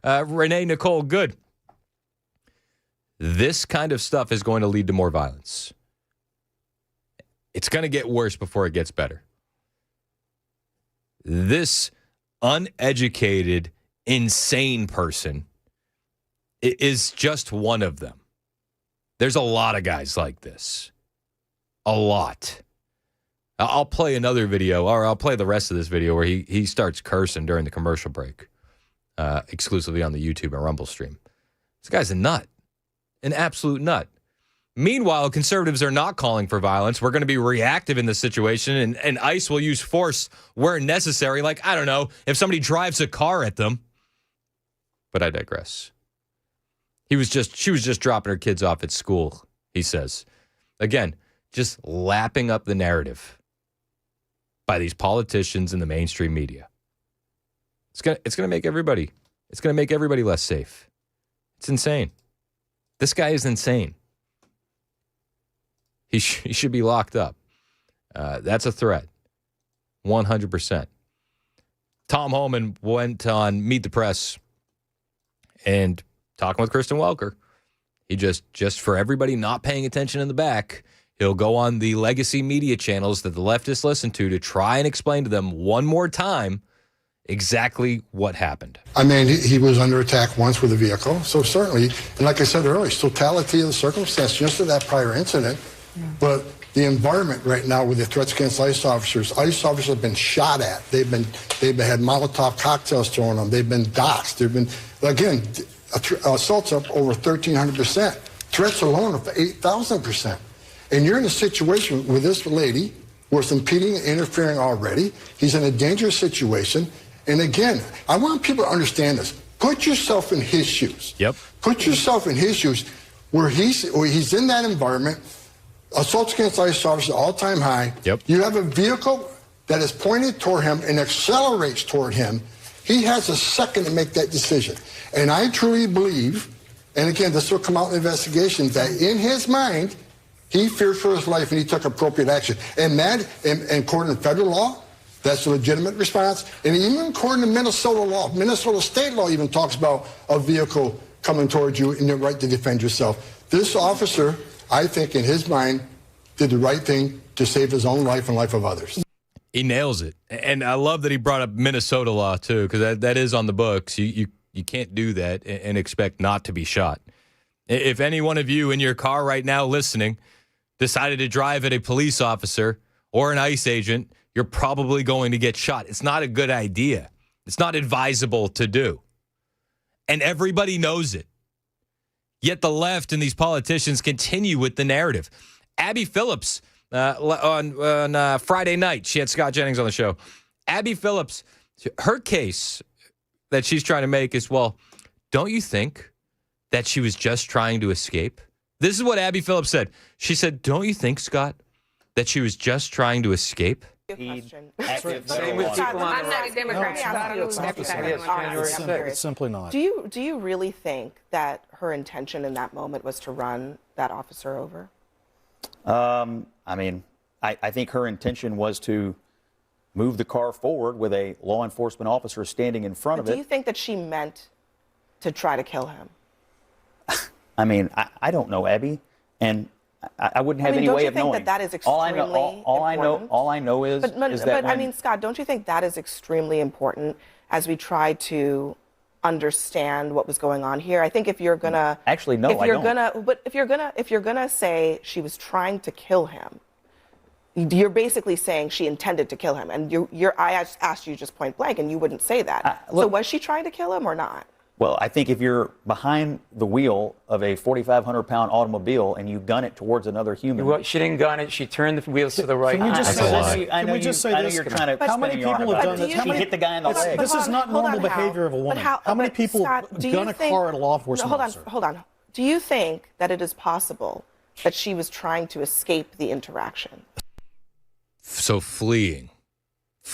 Renee Nicole Good. This kind of stuff is going to lead to more violence. It's going to get worse before it gets better. This uneducated, insane person is just one of them. There's a lot of guys like this. A lot. I'll play another video, or I'll play the rest of this video where he starts cursing during the commercial break. exclusively on the YouTube and Rumble stream. This guy's a nut, an absolute nut. Meanwhile, conservatives are not calling for violence. We're going to be reactive in this situation, and ICE will use force where necessary. Like, I don't know, if somebody drives a car at them. But I digress. She was just dropping her kids off at school, he says. Again, just lapping up the narrative by these politicians in the mainstream media. It's gonna make everybody less safe. It's insane. This guy is insane. He should be locked up. That's a threat. 100%. Tom Homan went on Meet the Press and talking with Kristen Welker. He just for everybody not paying attention in the back, he'll go on the legacy media channels that the leftists listen to try and explain to them one more time exactly what happened. I mean, he was under attack once with a vehicle, so certainly, and like I said earlier, it's totality of the circumstance, just of that prior incident. But the environment right now with the threats against ICE officers have been shot at. They've had Molotov cocktails thrown on them. They've been doxxed. They've been, again, assaults up over 1,300%. Threats alone up 8,000%. And you're in a situation with this lady where it's impeding and interfering already. He's in a dangerous situation. And again, I want people to understand this. Put yourself in his shoes. Yep. Put yourself in his shoes where he's in that environment. Assaults against ICE officers, all-time high. Yep. You have a vehicle that is pointed toward him and accelerates toward him. He has a second to make that decision. And I truly believe, and again, this will come out in the investigation, that in his mind, he feared for his life and he took appropriate action. And that, and according to federal law, that's a legitimate response. And even according to Minnesota law, Minnesota state law even talks about a vehicle coming towards you and your right to defend yourself. This officer, I think in his mind, did the right thing to save his own life and life of others. He nails it. And I love that he brought up Minnesota law, too, because that is on the books. You can't do that and expect not to be shot. If any one of you in your car right now listening decided to drive at a police officer or an ICE agent, you're probably going to get shot. It's not a good idea. It's not advisable to do. And everybody knows it. Yet the left and these politicians continue with the narrative. Abby Phillips, on Friday night, she had Scott Jennings on the show. Abby Phillips, her case that she's trying to make is, well, don't you think that she was just trying to escape? This is what Abby Phillips said. She said, don't you think, Scott, that she was just trying to escape? It's simply not. Do you really think that her intention in that moment was to run that officer over? I mean, I think her intention was to move the car forward with a law enforcement officer standing in front of it. Do you think that she meant to try to kill him? I mean, I don't know, Abby, and I wouldn't have any way of knowing. Don't you think that is extremely important? All I know is that. I mean, Scott, don't you think that is extremely important as we try to understand what was going on here? I think if you're gonna actually no, if you're gonna say she was trying to kill him, you're basically saying she intended to kill him, and I asked you just point blank, and you wouldn't say that. So was she trying to kill him or not? Well, I think if you're behind the wheel of a 4,500-pound automobile and you gun it towards another human, well, she didn't gun it. She turned the wheels to the right. Can we just say this? I know you're trying to. How many people have done this? She hit the guy in the leg. This is not normal behavior of a woman. How many people gun a car at a law enforcement officer? Hold on. Do you think that it is possible that she was trying to escape the interaction? So fleeing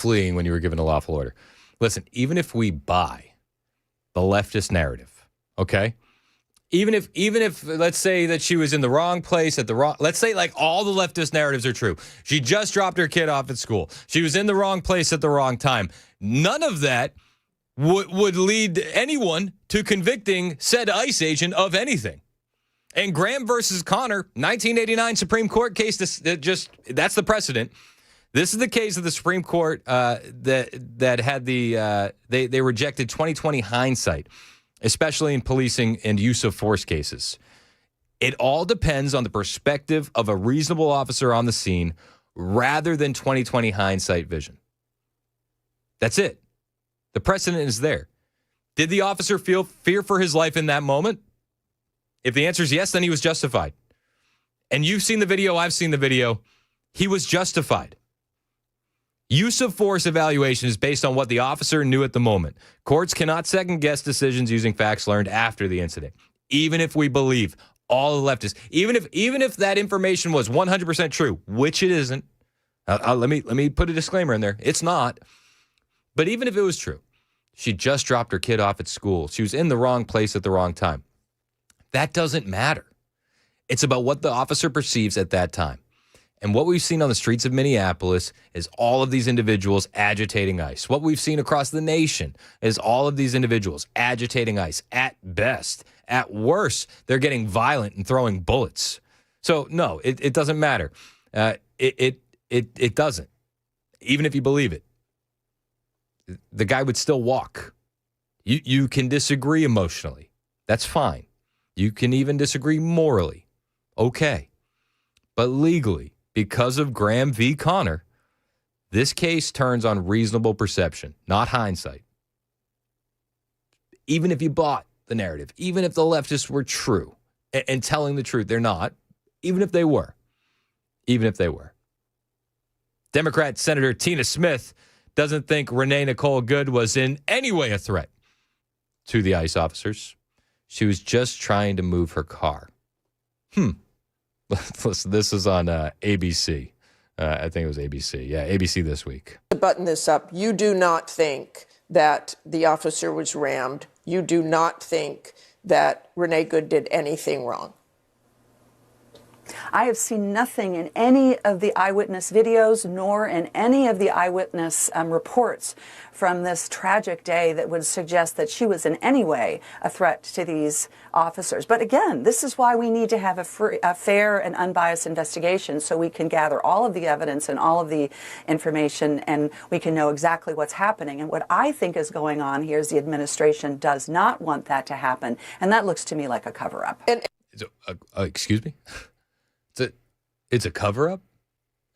when you were given a lawful order. Listen, even if we buy the leftist narrative, okay? Even if let's say that she was in the wrong place at the wrong, let's say like all the leftist narratives are true. She just dropped her kid off at school. She was in the wrong place at the wrong time. None of that would lead anyone to convicting said ICE agent of anything. And Graham versus Connor, 1989 Supreme Court case, that's the precedent. This is the case of the Supreme Court that had they rejected 20/20 hindsight, especially in policing and use of force cases. It all depends on the perspective of a reasonable officer on the scene rather than 20/20 hindsight vision. That's it. The precedent is there. Did the officer feel fear for his life in that moment? If the answer is yes, then he was justified. And you've seen the video, I've seen the video. He was justified. Use of force evaluation is based on what the officer knew at the moment. Courts cannot second-guess decisions using facts learned after the incident. Even if we believe all the leftists, even if that information was 100% true, which it isn't. Let me put a disclaimer in there. It's not. But even if it was true, she just dropped her kid off at school. She was in the wrong place at the wrong time. That doesn't matter. It's about what the officer perceives at that time. And what we've seen on the streets of Minneapolis is all of these individuals agitating ICE. What we've seen across the nation is all of these individuals agitating ICE. At best, at worst, they're getting violent and throwing bullets. So no, it doesn't matter. It doesn't. Even if you believe it, the guy would still walk. You can disagree emotionally. That's fine. You can even disagree morally. Okay. But legally, because of Graham v. Connor, this case turns on reasonable perception, not hindsight. Even if you bought the narrative, even if the leftists were true and telling the truth, they're not. Even if they were. Democrat Senator Tina Smith doesn't think Renee Nicole Good was in any way a threat to the ICE officers. She was just trying to move her car. Listen, this is on ABC. I think it was ABC. Yeah, ABC This Week. To button this up, you do not think that the officer was rammed. You do not think that Renee Good did anything wrong. I have seen nothing in any of the eyewitness videos nor in any of the eyewitness reports from this tragic day that would suggest that she was in any way a threat to these officers. But again, this is why we need to have a fair and unbiased investigation so we can gather all of the evidence and all of the information and we can know exactly what's happening. And what I think is going on here is the administration does not want that to happen. And that looks to me like a cover-up. Excuse me? It's a cover-up?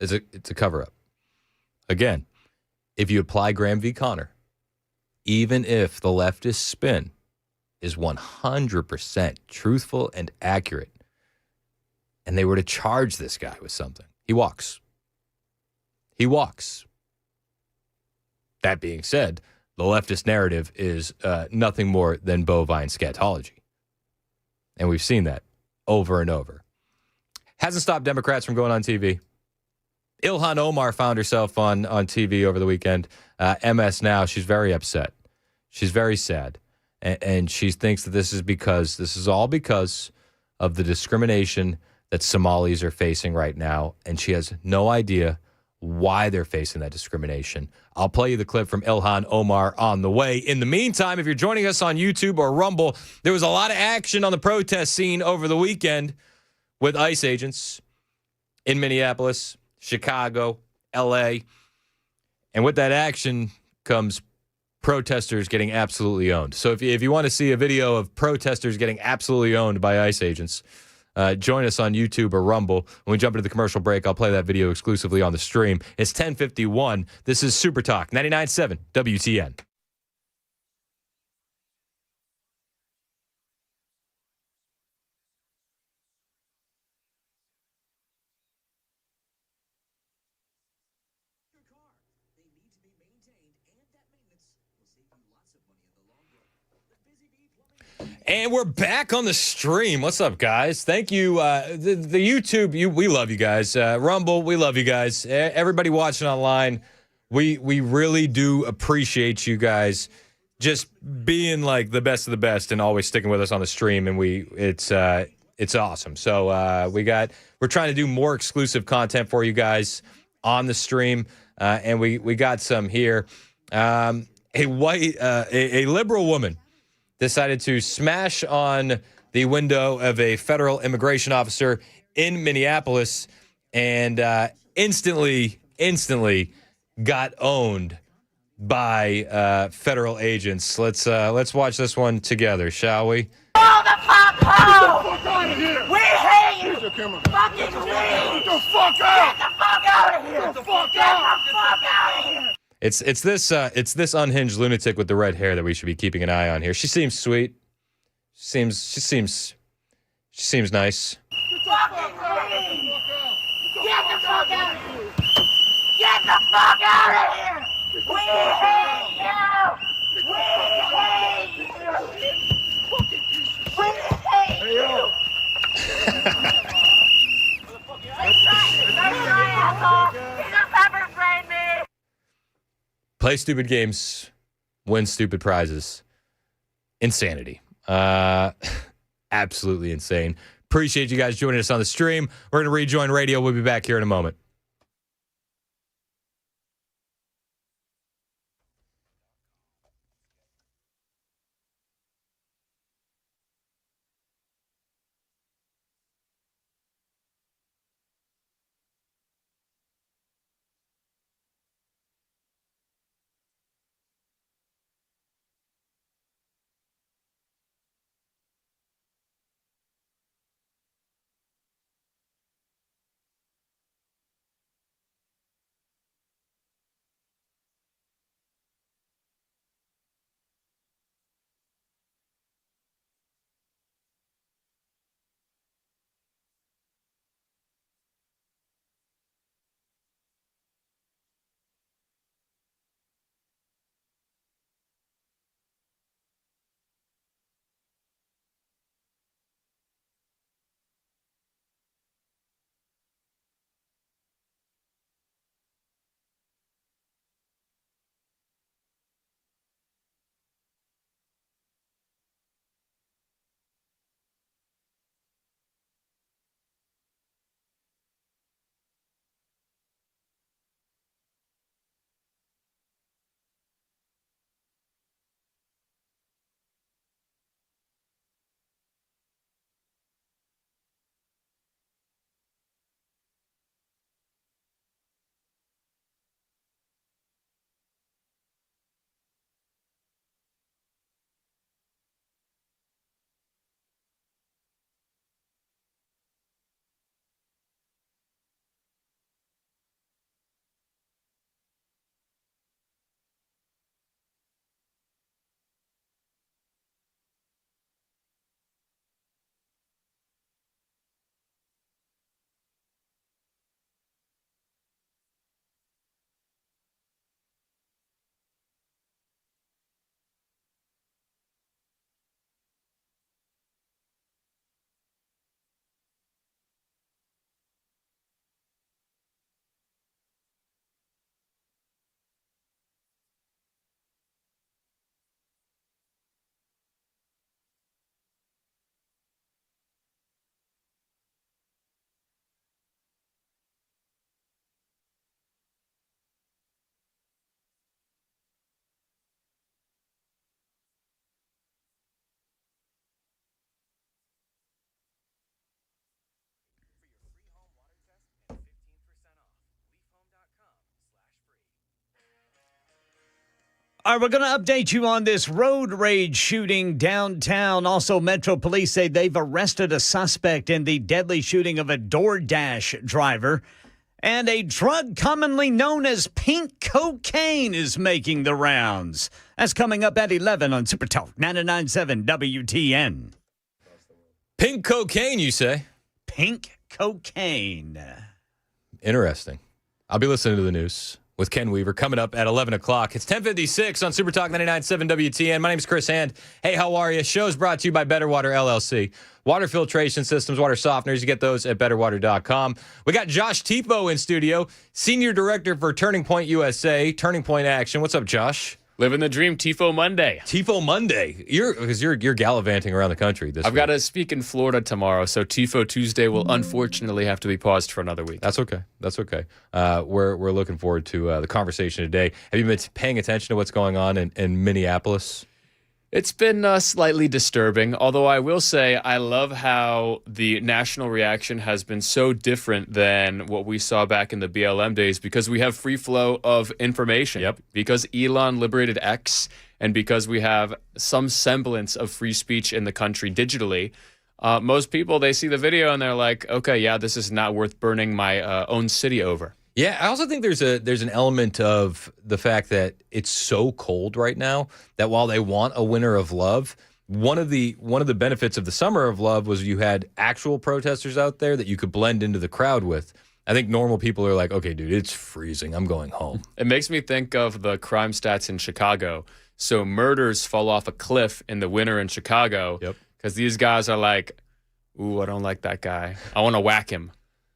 It's a cover-up. Again, if you apply Graham v. Connor, even if the leftist spin is 100% truthful and accurate, and they were to charge this guy with something, he walks. He walks. That being said, the leftist narrative is nothing more than bovine scatology. And we've seen that over and over. Hasn't stopped Democrats from going on TV. Ilhan Omar found herself on TV over the weekend. MS Now, she's very upset. She's very sad. And she thinks that this is all because of the discrimination that Somalis are facing right now. And she has no idea why they're facing that discrimination. I'll play you the clip from Ilhan Omar on the way. In the meantime, if you're joining us on YouTube or Rumble, there was a lot of action on the protest scene over the weekend with ICE agents in Minneapolis, Chicago, L.A. And with that action comes protesters getting absolutely owned. So if you want to see a video of protesters getting absolutely owned by ICE agents, join us on YouTube or Rumble. When we jump into the commercial break, I'll play that video exclusively on the stream. It's 10:51. This is Super Talk 99.7 WTN. And we're back on the stream. What's up, guys? Thank you. The YouTube, we love you guys. Rumble, we love you guys. Everybody watching online, we really do appreciate you guys just being like the best of the best and always sticking with us on the stream. And it's awesome. So we're trying to do more exclusive content for you guys on the stream, and we got some here. A liberal woman decided to smash on the window of a federal immigration officer in Minneapolis and instantly got owned by federal agents. Let's watch this one together, shall we? All the fuck home! Get the fuck out of here! We hate you! Here's your camera. Fucking leave! Get the fuck out! Get the fuck out of here! Get the fuck out! Get the fuck out of here! It's this unhinged lunatic with the red hair that we should be keeping an eye on here. She seems sweet. She seems nice. Fucking leave! Get the fuck out of here! Get the fuck out of here! We hate you! We hate you! We hate you! Let's try, asshole! He's a pepper sprayed me! Play stupid games, win stupid prizes. Insanity. Absolutely insane. Appreciate you guys joining us on the stream. We're going to rejoin radio. We'll be back here in a moment. All right, we're going to update you on this road rage shooting downtown. Also, Metro Police say they've arrested a suspect in the deadly shooting of a DoorDash driver. And a drug commonly known as pink cocaine is making the rounds. That's coming up at 11 on Super Talk 99.7 WTN. Pink cocaine, you say? Pink cocaine. Interesting. I'll be listening to the news with Ken Weaver coming up at 11 o'clock. It's 10:56 on Super Talk 99.7 WTN. My name is Chris Hand. Hey, how are you? Show's brought to you by Better Water LLC. Water filtration systems, water softeners. You get those at betterwater.com. We got Josh Tifo in studio, Senior Director for Turning Point USA, Turning Point Action. What's up, Josh? Living the dream, Tifo Monday. Tifo Monday. You're gallivanting around the country this week. I've got to speak in Florida tomorrow, so Tifo Tuesday will unfortunately have to be paused for another week. That's okay. That's okay. We're looking forward to the conversation today. Have you been paying attention to what's going on in Minneapolis? It's been slightly disturbing, although I will say I love how the national reaction has been so different than what we saw back in the BLM days because we have free flow of information. Yep. Because Elon liberated X and because we have some semblance of free speech in the country digitally, most people, they see the video and they're like, okay, yeah, this is not worth burning my own city over. Yeah, I also think there's an element of the fact that it's so cold right now that while they want a winter of love, one of the benefits of the summer of love was you had actual protesters out there that you could blend into the crowd with. I think normal people are like, okay, dude, it's freezing. I'm going home. It makes me think of the crime stats in Chicago. So murders fall off a cliff in the winter in Chicago because these guys are like, ooh, I don't like that guy. I want to whack him.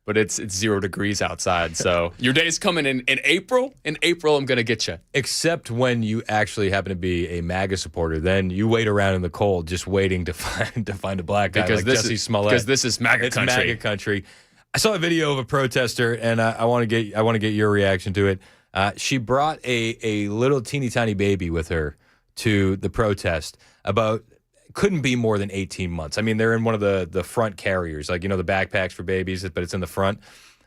But it's 0 degrees outside. So your day's coming in April. In April, I'm going to get you. Except when you actually happen to be a MAGA supporter. Then you wait around in the cold just waiting to find a black guy like Jesse Smollett. Because this is MAGA country. It's MAGA country. I saw a video of a protester, and I want to get your reaction to it. She brought a little teeny tiny baby with her to the protest. Couldn't be more than 18 months. I mean, they're in one of the front carriers, like, the backpacks for babies, but it's in the front.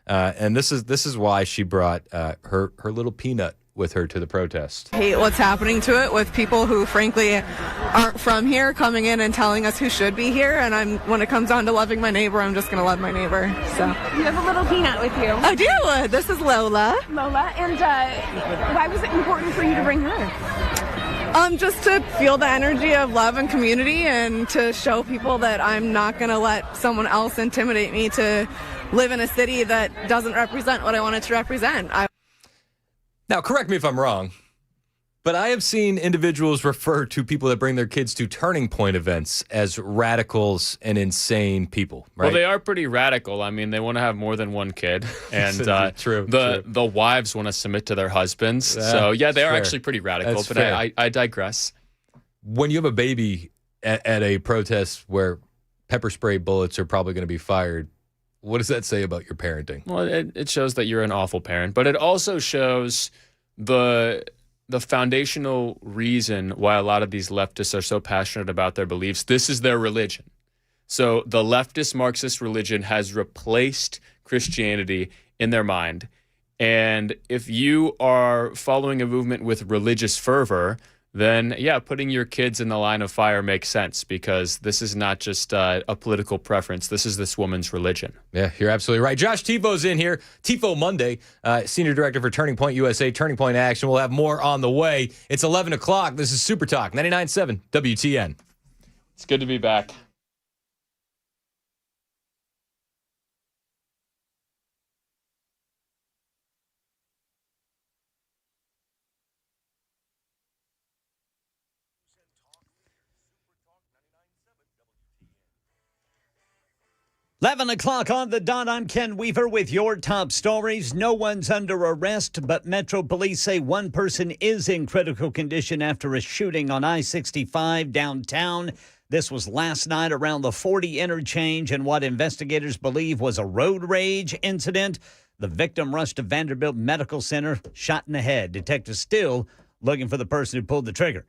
And this is why she brought her little peanut with her to the protest. Hate what's happening to it with people who frankly aren't from here coming in and telling us who should be here. And when it comes down to loving my neighbor, I'm just going to love my neighbor. So you have a little peanut with you. I do. This is Lola. Lola. And why was it important for you to bring her? Just to feel the energy of love and community and to show people that I'm not going to let someone else intimidate me to live in a city that doesn't represent what I want it to represent. Now, correct me if I'm wrong, but I have seen individuals refer to people that bring their kids to Turning Point events as radicals and insane people, right? Well, they are pretty radical. I mean, they want to have more than one kid. And true. The wives want to submit to their husbands. So, yeah, they are actually pretty radical. That's but fair. I digress. When you have a baby at a protest where pepper spray bullets are probably going to be fired, what does that say about your parenting? Well, it shows that you're an awful parent, but it also shows the foundational reason why a lot of these leftists are so passionate about their beliefs. This is their religion. So the leftist Marxist religion has replaced Christianity in their mind. And if you are following a movement with religious fervor, then, yeah, putting your kids in the line of fire makes sense because this is not just a political preference. This is this woman's religion. Yeah, you're absolutely right. Josh Tifo's in here. Tifo Monday, Senior Director for Turning Point USA, Turning Point Action. We'll have more on the way. It's 11 o'clock. This is Super Talk, 99.7 WTN. It's good to be back. Eleven o'clock on the dot. I'm Ken Weaver with your top stories. No one's under arrest, but Metro Police say one person is in critical condition after a shooting on I-65 downtown. This was last night around the 40 interchange in what investigators believe was a road rage incident. The victim rushed to Vanderbilt Medical Center, shot in the head. Detectives still looking for the person who pulled the trigger.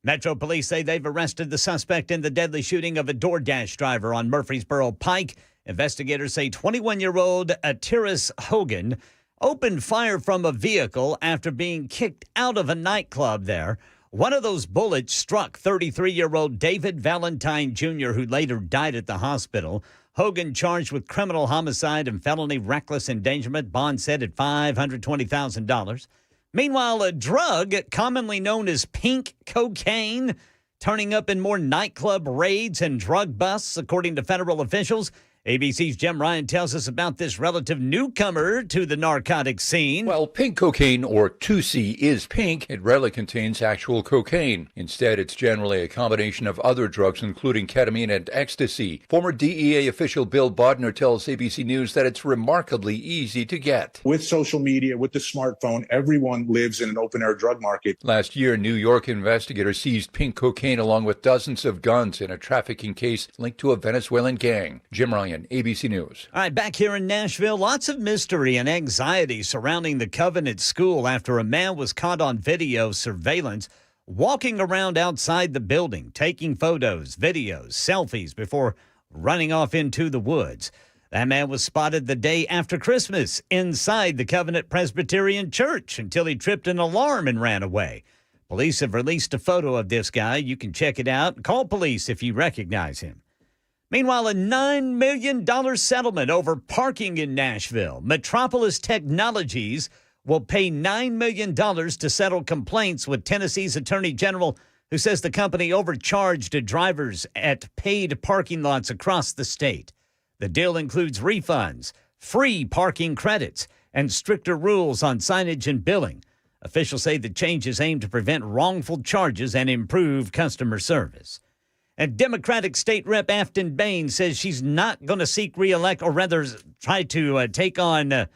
Metro Police say they've arrested the suspect in the deadly shooting of a DoorDash driver on Murfreesboro Pike. Investigators say 21-year-old Atiris Hogan opened fire from a vehicle after being kicked out of a nightclub there. One of those bullets struck 33-year-old David Valentine Jr., who later died at the hospital. Hogan charged with criminal homicide and felony reckless endangerment, bond set at $520,000. Meanwhile, a drug commonly known as pink cocaine turning up in more nightclub raids and drug busts, according to federal officials. ABC's Jim Ryan tells us about this relative newcomer to the narcotic scene. Well, pink cocaine, or 2C, is pink. It rarely contains actual cocaine. Instead, it's generally a combination of other drugs, including ketamine and ecstasy. Former DEA official Bill Bodner tells ABC News that it's remarkably easy to get. With social media, with the smartphone, everyone lives in an open-air drug market. Last year, New York investigators seized pink cocaine along with dozens of guns in a trafficking case linked to a Venezuelan gang. Jim Ryan, ABC News. All right, back here in Nashville, lots of mystery and anxiety surrounding the Covenant School after a man was caught on video surveillance walking around outside the building, taking photos, videos, selfies before running off into the woods. That man was spotted the day after Christmas inside the Covenant Presbyterian Church until he tripped an alarm and ran away. Police have released a photo of this guy. You can check it out. Call police if you recognize him. Meanwhile, a $9 million settlement over parking in Nashville. Metropolis Technologies will pay $9 million to settle complaints with Tennessee's Attorney General, who says the company overcharged drivers at paid parking lots across the state. The deal includes refunds, free parking credits, and stricter rules on signage and billing. Officials say the changes aim to prevent wrongful charges and improve customer service. And Democratic State Rep Afton Bain says she's not going to seek re-elect, or rather try to take on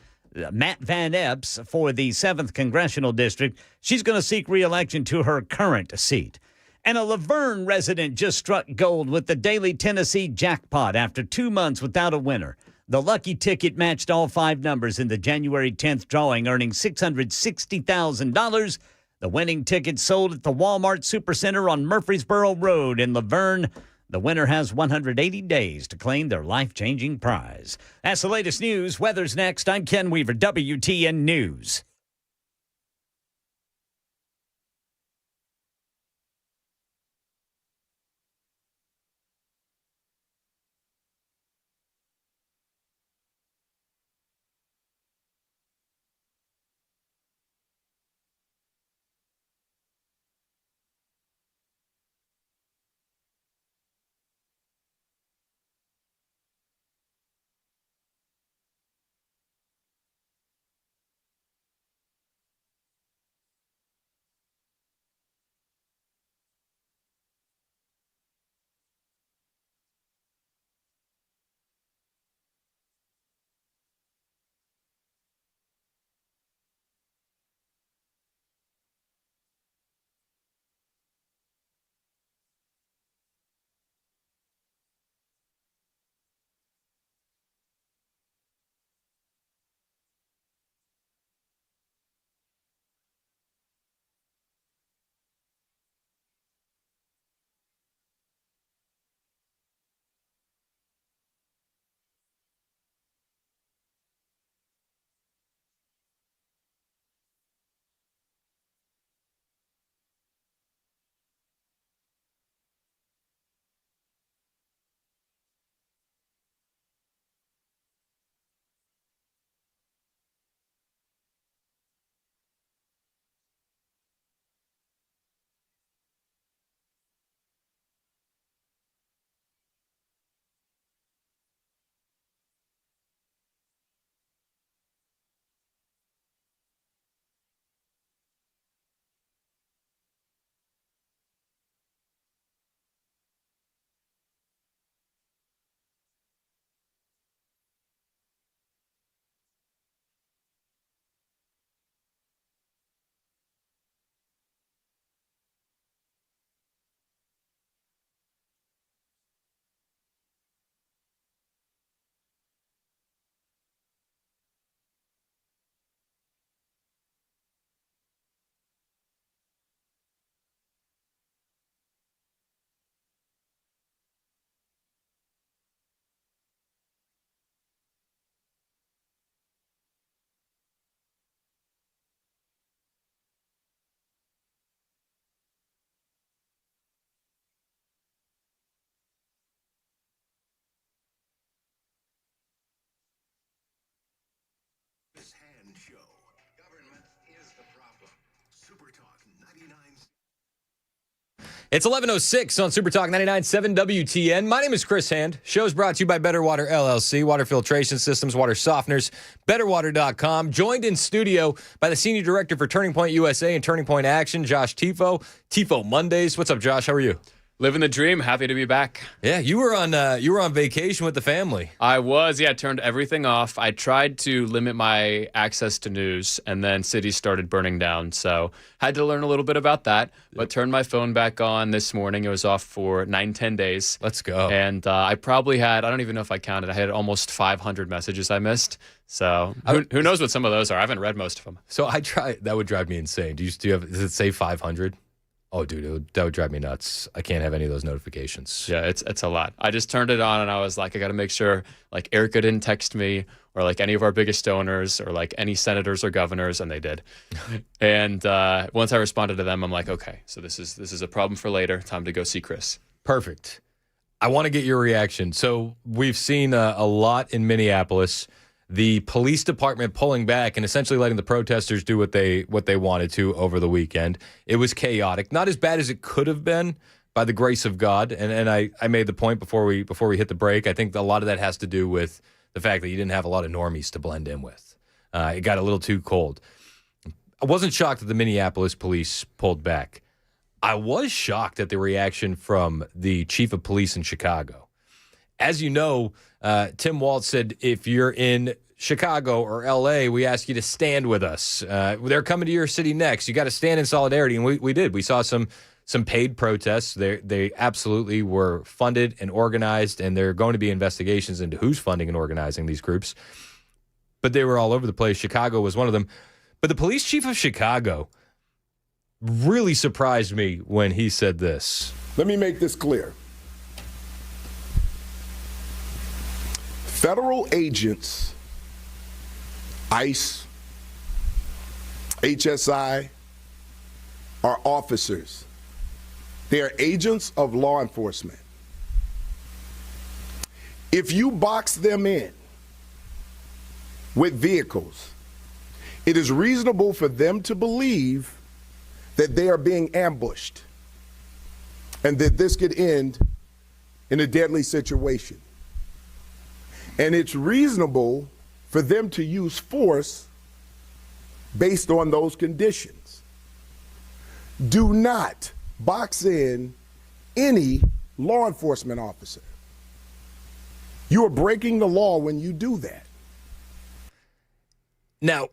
Matt Van Epps for the 7th Congressional District. She's going to seek re-election to her current seat. And a Laverne resident just struck gold with the daily Tennessee jackpot after 2 months without a winner. The lucky ticket matched all 5 numbers in the January 10th drawing, earning $660,000. The winning ticket sold at the Walmart Supercenter on Murfreesboro Road in Laverne. The winner has 180 days to claim their life-changing prize. That's the latest news. Weather's next. I'm Ken Weaver, WTN News. It's 11:06 on Super Talk 99.7 WTN. My name is Chris Hand. Show's brought to you by Better Water LLC, water filtration systems, water softeners, betterwater.com. Joined in studio by the Senior Director for Turning Point USA and Turning Point Action, Josh Tifo. Tifo Mondays. What's up, Josh? How are you? Living the dream. Happy to be back. Yeah, you were on vacation with the family. I was. Yeah, turned everything off. I tried to limit my access to news, and then cities started burning down. So had to learn a little bit about that, but turned my phone back on this morning. It was off for 9-10 days. Let's go. And I probably had, I don't even know if I counted, I had almost 500 messages I missed. So who knows what some of those are? I haven't read most of them. So I try. That would drive me insane. Do you have, does it say 500? Oh, dude, that would drive me nuts. I can't have any of those notifications. Yeah, it's a lot. I just turned it on and I was like, I got to make sure like Erica didn't text me or like any of our biggest donors or like any senators or governors, and they did. And once I responded to them, I'm like, okay, so this is a problem for later. Time to go see Chris. Perfect. I want to get your reaction. So we've seen a lot in Minneapolis. The police department pulling back and essentially letting the protesters do what they wanted to over the weekend. It was chaotic, not as bad as it could have been by the grace of God. And I made the point before we hit the break. I think a lot of that has to do with the fact that you didn't have a lot of normies to blend in with. It got a little too cold. I wasn't shocked that the Minneapolis police pulled back. I was shocked at the reaction from the chief of police in Chicago. As you know, Tim Walz said, if you're in Chicago or L.A., we ask you to stand with us. They're coming to your city next. You got to stand in solidarity, and we did. We saw some paid protests. They absolutely were funded and organized, and there are going to be investigations into who's funding and organizing these groups. But they were all over the place. Chicago was one of them. But the police chief of Chicago really surprised me when he said this. Let me make this clear. Federal agents, ICE, HSI, are officers. They are agents of law enforcement. If you box them in with vehicles, it is reasonable for them to believe that they are being ambushed and that this could end in a deadly situation. And it's reasonable for them to use force based on those conditions. Do not box in any law enforcement officer. You are breaking the law when you do that. Now,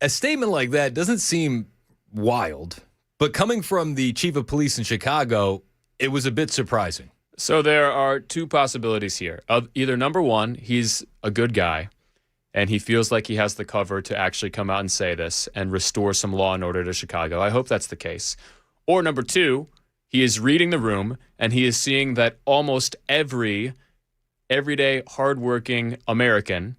a statement like that doesn't seem wild, but coming from the chief of police in Chicago, it was a bit surprising. So there are two possibilities here. Either number one, he's a good guy, and he feels like he has the cover to actually come out and say this and restore some law and order to Chicago. I hope that's the case. Or number two, he is reading the room, and he is seeing that almost every everyday, hardworking American,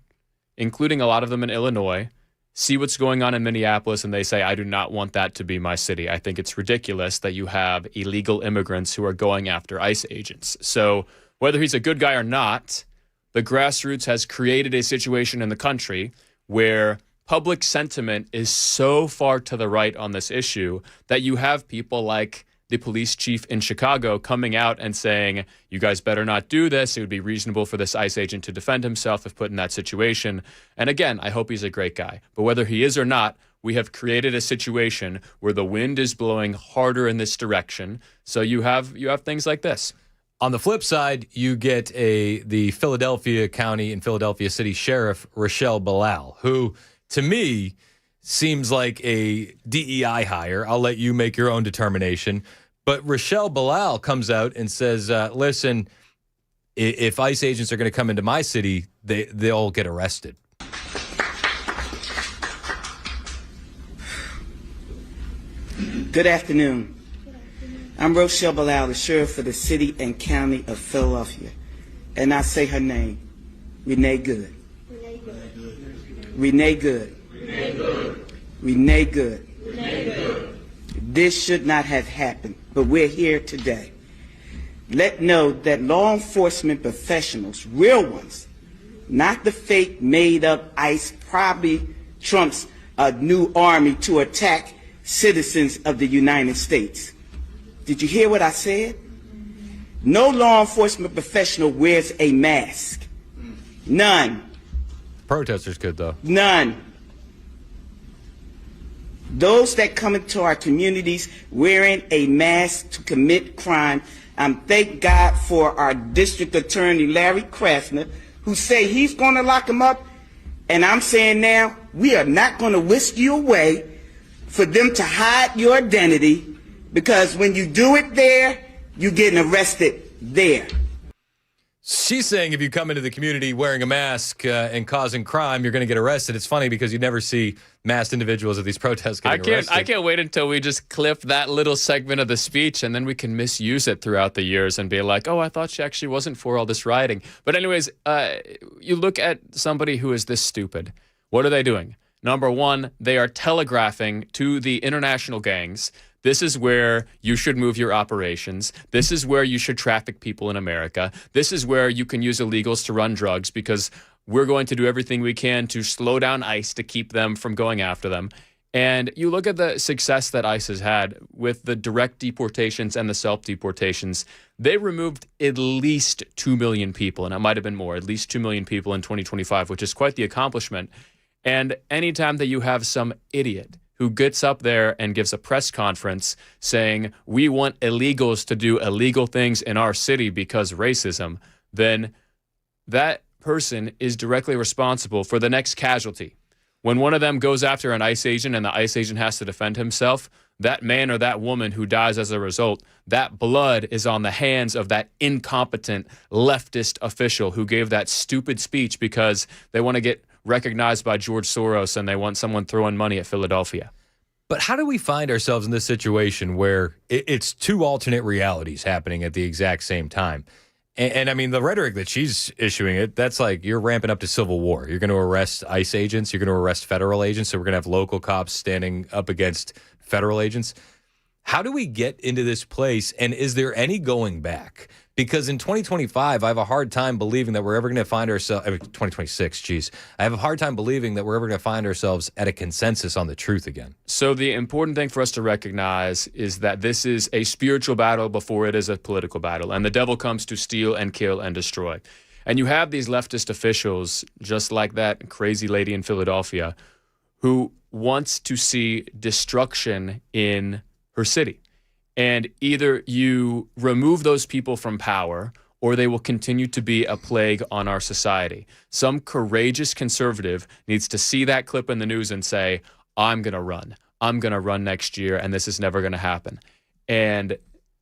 including a lot of them in Illinois, see what's going on in Minneapolis and they say, I do not want that to be my city. I think it's ridiculous that you have illegal immigrants who are going after ICE agents. So whether he's a good guy or not, the grassroots has created a situation in the country where public sentiment is so far to the right on this issue that you have people like the police chief in Chicago coming out and saying, you guys better not do this. It would be reasonable for this ICE agent to defend himself if put in that situation. And again, I hope he's a great guy. But whether he is or not, we have created a situation where the wind is blowing harder in this direction. So you have things like this. On the flip side, you get the Philadelphia County and Philadelphia City Sheriff, Rochelle Bilal, who, to me, seems like a DEI hire. I'll let you make your own determination. But Rochelle Bilal comes out and says, listen, if ICE agents are going to come into my city, they'll get arrested. Good afternoon. I'm Rochelle Bilal, the sheriff for the city and county of Philadelphia. And I say her name, Renee Good. Renee Good. Renee Good. This should not have happened, but we're here today. Let know that law enforcement professionals, real ones, not the fake made up ICE, probably Trump's new army to attack citizens of the United States. Did you hear what I said? No law enforcement professional wears a mask. None. Protesters could, though. None. Those that come into our communities wearing a mask to commit crime, thank God for our district attorney, Larry Krasner, who say he's going to lock them up. And I'm saying now, we are not going to whisk you away for them to hide your identity, because when you do it there, you're getting arrested there. She's saying if you come into the community wearing a mask and causing crime, you're going to get arrested. It's funny because you never see masked individuals at these protests getting arrested. I can't wait until we just clip that little segment of the speech and then we can misuse it throughout the years and be like, oh, I thought she actually wasn't for all this rioting. But anyways, you look at somebody who is this stupid. What are they doing? Number one, they are telegraphing to the international gangs This is where you should move your operations. This is where you should traffic people in America. This is where you can use illegals to run drugs because we're going to do everything we can to slow down ICE to keep them from going after them. And you look at the success that ICE has had with the direct deportations and the self-deportations. They removed at least 2 million people, and it might have been more, at least 2 million people in 2025, which is quite the accomplishment. And anytime that you have some idiot who gets up there and gives a press conference saying, we want illegals to do illegal things in our city because racism, then that person is directly responsible for the next casualty. When one of them goes after an ICE agent and the ICE agent has to defend himself, that man or that woman who dies as a result, that blood is on the hands of that incompetent leftist official who gave that stupid speech because they want to get recognized by George Soros and they want someone throwing money at Philadelphia. But how do we find ourselves in this situation where it's two alternate realities happening at the exact same time? And I mean, the rhetoric that she's issuing, that's like you're ramping up to civil war. You're going to arrest ICE agents. You're going to arrest federal agents. So we're going to have local cops standing up against federal agents. How do we get into this place? And is there any going back? Because in 2025, I have a hard time believing that we're ever going to find ourselves, 2026, geez. I have a hard time believing that we're ever going to find ourselves at a consensus on the truth again. So the important thing for us to recognize is that this is a spiritual battle before it is a political battle. And the devil comes to steal and kill and destroy. And you have these leftist officials, just like that crazy lady in Philadelphia, who wants to see destruction in her city. And either you remove those people from power or they will continue to be a plague on our society. Some courageous conservative needs to see that clip in the news and say, I'm going to run. I'm going to run next year, and this is never going to happen. And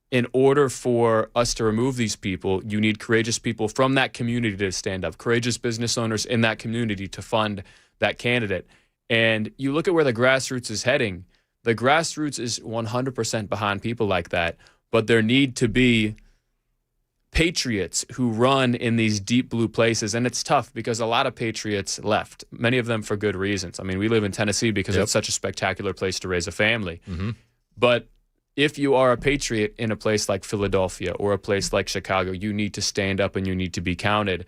in order for us to remove these people, you need courageous people from that community to stand up, courageous business owners in that community to fund that candidate. And you look at where the grassroots is heading. The grassroots is 100% behind people like that, but there need to be patriots who run in these deep blue places, and it's tough because a lot of patriots left, many of them for good reasons. I mean, we live in Tennessee because it's such a spectacular place to raise a family. Mm-hmm. But if you are a patriot in a place like Philadelphia or a place like Chicago, you need to stand up and you need to be counted.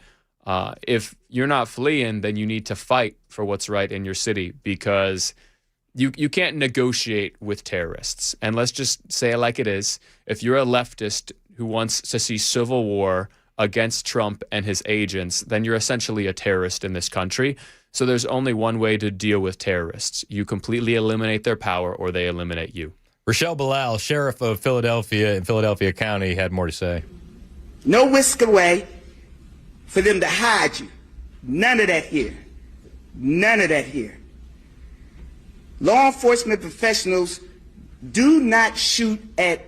If you're not fleeing, then you need to fight for what's right in your city because you can't negotiate with terrorists. And let's just say it like it is. If you're a leftist who wants to see civil war against Trump and his agents, then you're essentially a terrorist in this country. So there's only one way to deal with terrorists. You completely eliminate their power or they eliminate you. Rochelle Bilal, sheriff of Philadelphia in Philadelphia County, had more to say. No whisk away for them to hide you. None of that here. None of that here. Law enforcement professionals do not shoot at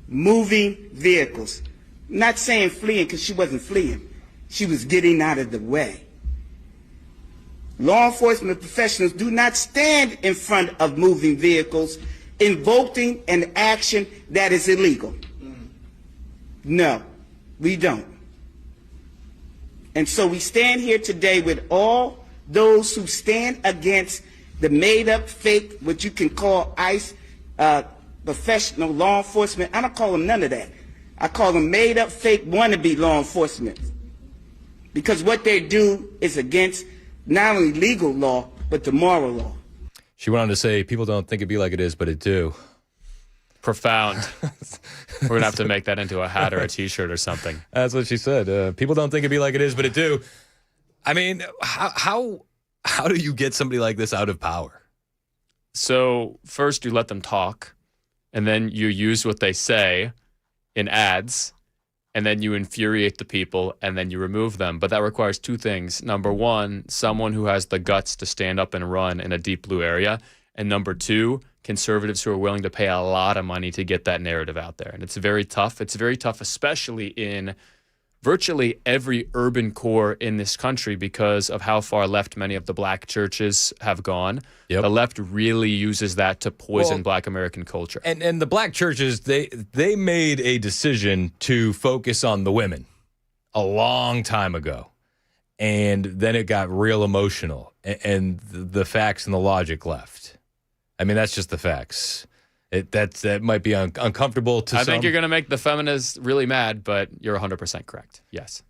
moving vehicles. I'm not saying fleeing because she wasn't fleeing. She was getting out of the way. Law enforcement professionals do not stand in front of moving vehicles invoking an action that is illegal. No, we don't. And so we stand here today with all those who stand against the made-up, fake, what you can call ICE, professional law enforcement. I don't call them none of that. I call them made-up, fake, wannabe law enforcement. Because what they do is against not only legal law, but the moral law. She went on to say, people don't think it be like it is, but it do. Profound. We're going to have to make that into a hat or a T-shirt or something. That's what she said. People don't think it be like it is, but it do. I mean, how do you get somebody like this out of power? So first you let them talk, and then you use what they say in ads, and then you infuriate the people, and then you remove them. But that requires two things. Number one, someone who has the guts to stand up and run in a deep blue area. And number two, conservatives who are willing to pay a lot of money to get that narrative out there. And it's very tough. It's very tough, especially in virtually every urban core in this country because of how far left many of the black churches have gone. Yep. The left really uses that to poison black American culture. And the black churches, they made a decision to focus on the women a long time ago. And then it got real emotional and the facts and the logic left. I mean, that's just the facts. That might be uncomfortable to some. I think you're going to make the feminists really mad, but you're 100% correct. Yes.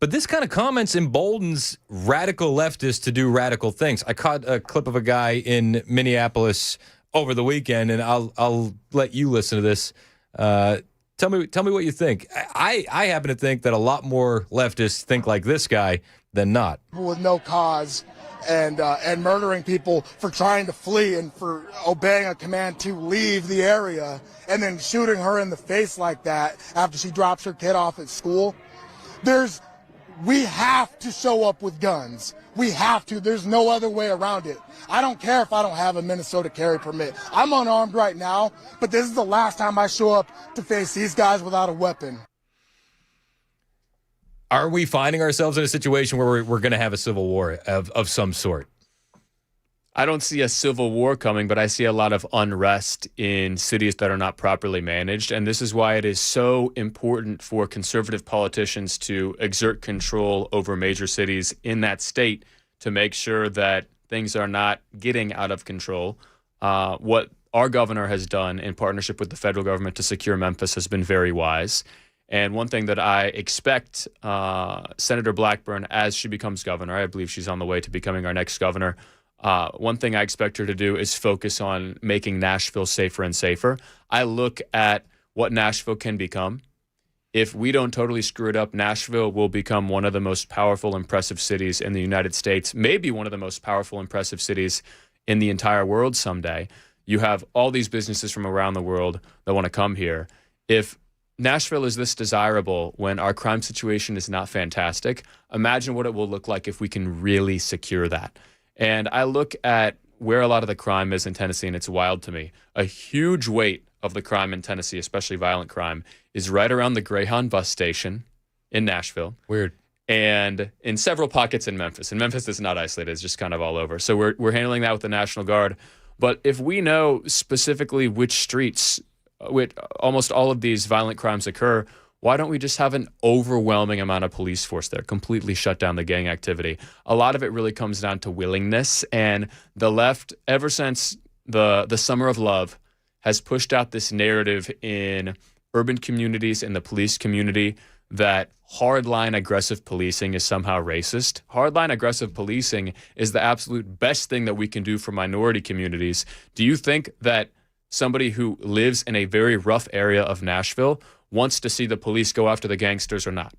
But this kind of comments emboldens radical leftists to do radical things. I caught a clip of a guy in Minneapolis over the weekend, and I'll let you listen to this. Tell me what you think. I happen to think that a lot more leftists think like this guy than not. With no cause and murdering people for trying to flee and for obeying a command to leave the area and then shooting her in the face like that after she drops her kid off at school. We have to show up with guns. We have to. There's no other way around it. I don't care if I don't have a Minnesota carry permit. I'm unarmed right now, but this is the last time I show up to face these guys without a weapon. Are we finding ourselves in a situation where we're going to have a civil war of some sort? I don't see a civil war coming, but I see a lot of unrest in cities that are not properly managed. And this is why it is so important for conservative politicians to exert control over major cities in that state to make sure that things are not getting out of control. What our governor has done in partnership with the federal government to secure Memphis has been very wise. And one thing that I expect Senator Blackburn, as she becomes governor, I believe she's on the way to becoming our next governor, one thing I expect her to do is focus on making Nashville safer and safer. I look at what Nashville can become. If we don't totally screw it up, Nashville will become one of the most powerful, impressive cities in the United States, maybe one of the most powerful, impressive cities in the entire world someday. You have all these businesses from around the world that want to come here. If Nashville is this desirable when our crime situation is not fantastic, imagine what it will look like if we can really secure that. And I look at where a lot of the crime is in Tennessee, and it's wild to me. A huge weight of the crime in Tennessee, especially violent crime, is right around the Greyhound bus station in Nashville. Weird. And in several pockets in Memphis. And Memphis is not isolated. It's just kind of all over. So we're handling that with the National Guard. But if we know specifically which streets, which almost all of these violent crimes occur, why don't we just have an overwhelming amount of police force there, completely shut down the gang activity? A lot of it really comes down to willingness. And the left, ever since the Summer of Love, has pushed out this narrative in urban communities, in the police community, that hardline aggressive policing is somehow racist. Hardline aggressive policing is the absolute best thing that we can do for minority communities. Do you think that somebody who lives in a very rough area of Nashville wants to see the police go after the gangsters or not?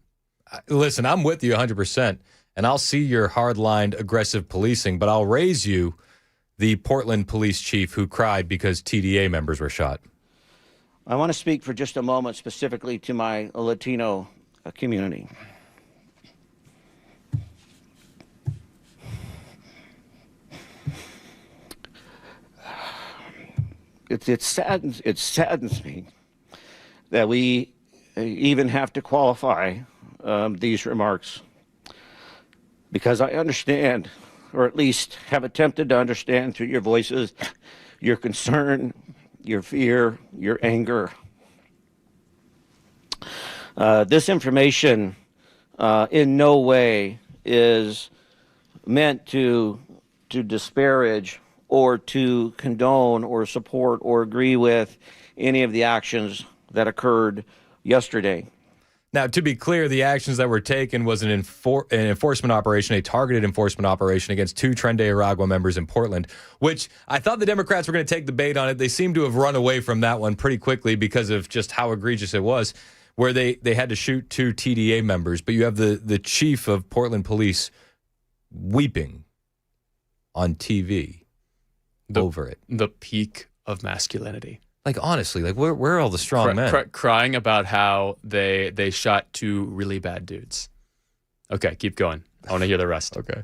Listen, I'm with you 100%, and I'll see your hardline aggressive policing, but I'll raise you the Portland police chief who cried because TDA members were shot. I want to speak for just a moment specifically to my Latino community. It saddens me that we even have to qualify these remarks, because I understand, or at least have attempted to understand through your voices, your concern, your fear, your anger. This information in no way is meant to disparage or to condone or support or agree with any of the actions that occurred yesterday. Now, to be clear, the actions that were taken was an enforcement operation, a targeted enforcement operation against 2 Tren de Aragua members in Portland, which I thought the Democrats were going to take the bait on it. They seem to have run away from that one pretty quickly because of just how egregious it was, where they had to shoot 2 TDA members. But you have the chief of Portland police weeping on TV over it. The peak of masculinity. Like, honestly, like where are all the strong men? Crying about how they shot 2 really bad dudes. Okay, keep going. I want to hear the rest. Okay.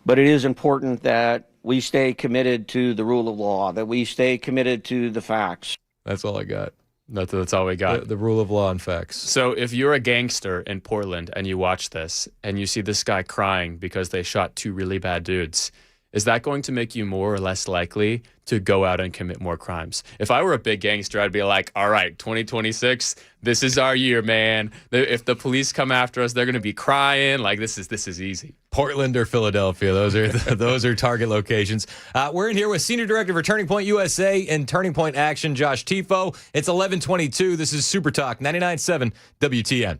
But it is important that we stay committed to the rule of law, that we stay committed to the facts. That's all I got. That's all we got. The rule of law and facts. So if you're a gangster in Portland and you watch this and you see this guy crying because they shot 2 really bad dudes, is that going to make you more or less likely to go out and commit more crimes? If I were a big gangster, I'd be like, all right, 2026, this is our year, man. If the police come after us, they're going to be crying. Like, this is easy. Portland or Philadelphia. Those are target locations. We're in here with Senior Director for Turning Point USA and Turning Point Action, Josh Tifo. It's 11:22. This is Super Talk 99.7 WTN.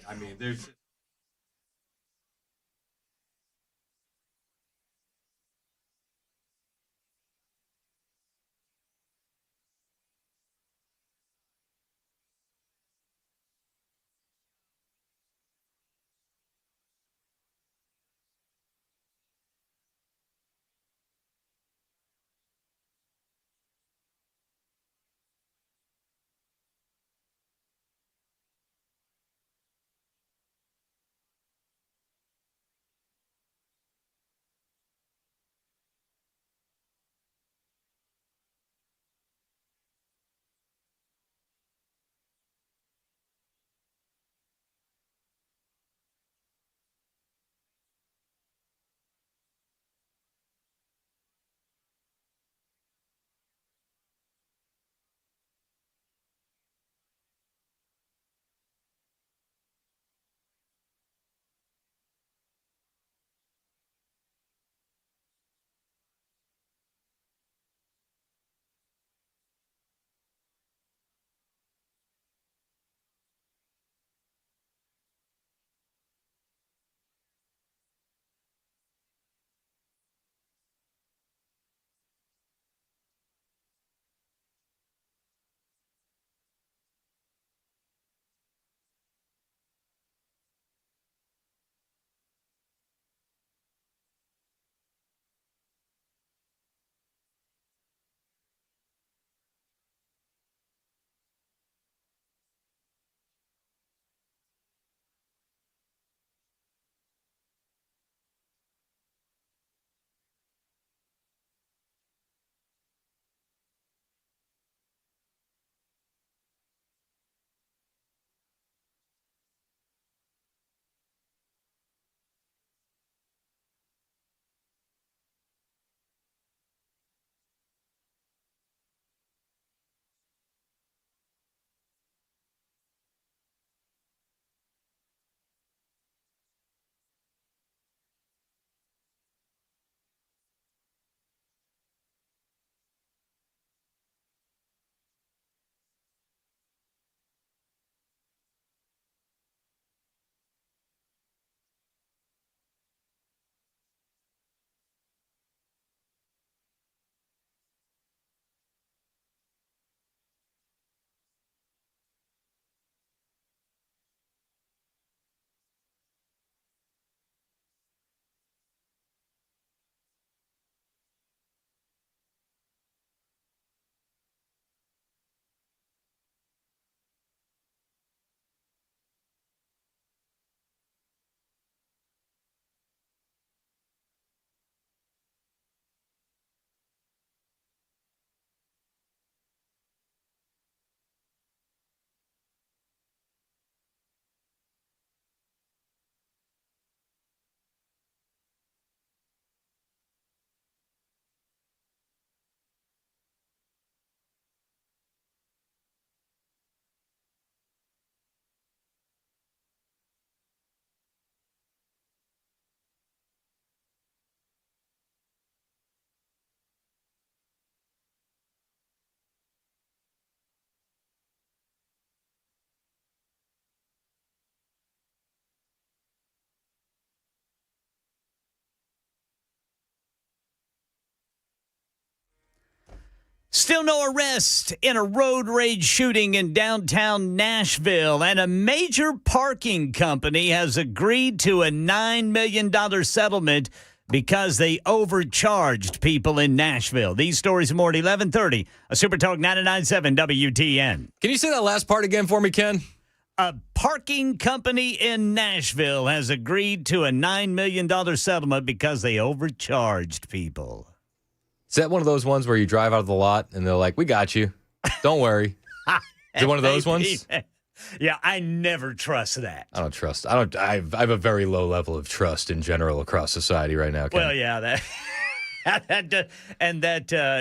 I mean, there's... Still no arrest in a road rage shooting in downtown Nashville, and a major parking company has agreed to a $9 million settlement because they overcharged people in Nashville. These stories more at 11:30. A Super Talk 99.7 WTN. Can you say that last part again for me, Ken? A parking company in Nashville has agreed to a $9 million settlement because they overcharged people. Is that one of those ones where you drive out of the lot and they're like, we got you. Don't worry. Is it one of those ones? Yeah, I never trust that. I don't trust. I have a very low level of trust in general across society right now, Ken. Well, yeah, that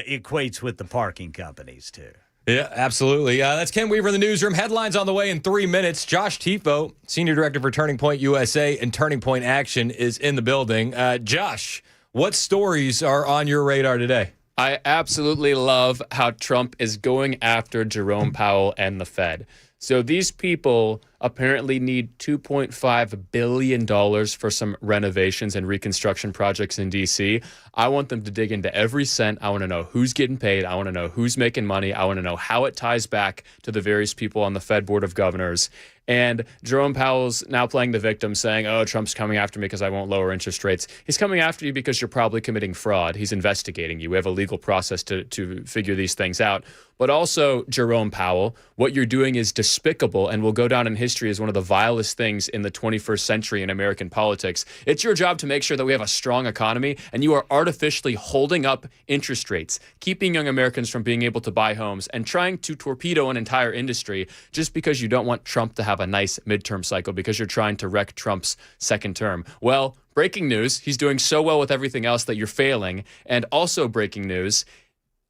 equates with the parking companies too. Yeah, absolutely. That's Ken Weaver in the newsroom. Headlines on the way in 3 minutes. Josh Tifo, Senior Director for Turning Point USA and Turning Point Action, is in the building. Josh, what stories are on your radar today? I absolutely love how Trump is going after Jerome Powell and the Fed. So these people apparently need $2.5 billion for some renovations and reconstruction projects in D.C. I want them to dig into every cent. I want to know who's getting paid. I want to know who's making money. I want to know how it ties back to the various people on the Fed Board of Governors. And Jerome Powell's now playing the victim, saying, oh, Trump's coming after me because I won't lower interest rates. He's coming after you because you're probably committing fraud. He's investigating you. We have a legal process to figure these things out. But also, Jerome Powell, what you're doing is despicable and will go down in history as one of the vilest things in the 21st century in American politics. It's your job to make sure that we have a strong economy, and you are artificially holding up interest rates, keeping young Americans from being able to buy homes, and trying to torpedo an entire industry just because you don't want Trump to have a nice midterm cycle, because you're trying to wreck Trump's second term. Well, breaking news, he's doing so well with everything else that you're failing. And also breaking news,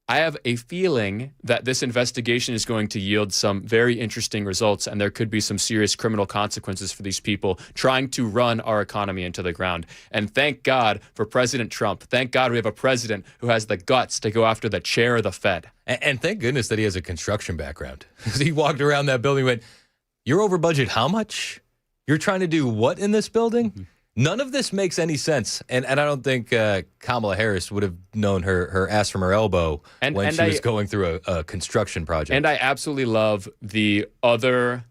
I have a feeling that this investigation is going to yield some very interesting results, and there could be some serious criminal consequences for these people trying to run our economy into the ground. And thank God for President Trump. Thank God we have a president who has the guts to go after the chair of the Fed. And thank goodness that he has a construction background. He walked around that building and went, you're over budget how much? You're trying to do what in this building? Mm-hmm. None of this makes any sense, and I don't think Kamala Harris would have known her ass from her elbow when she was going through a construction project. And I absolutely love the other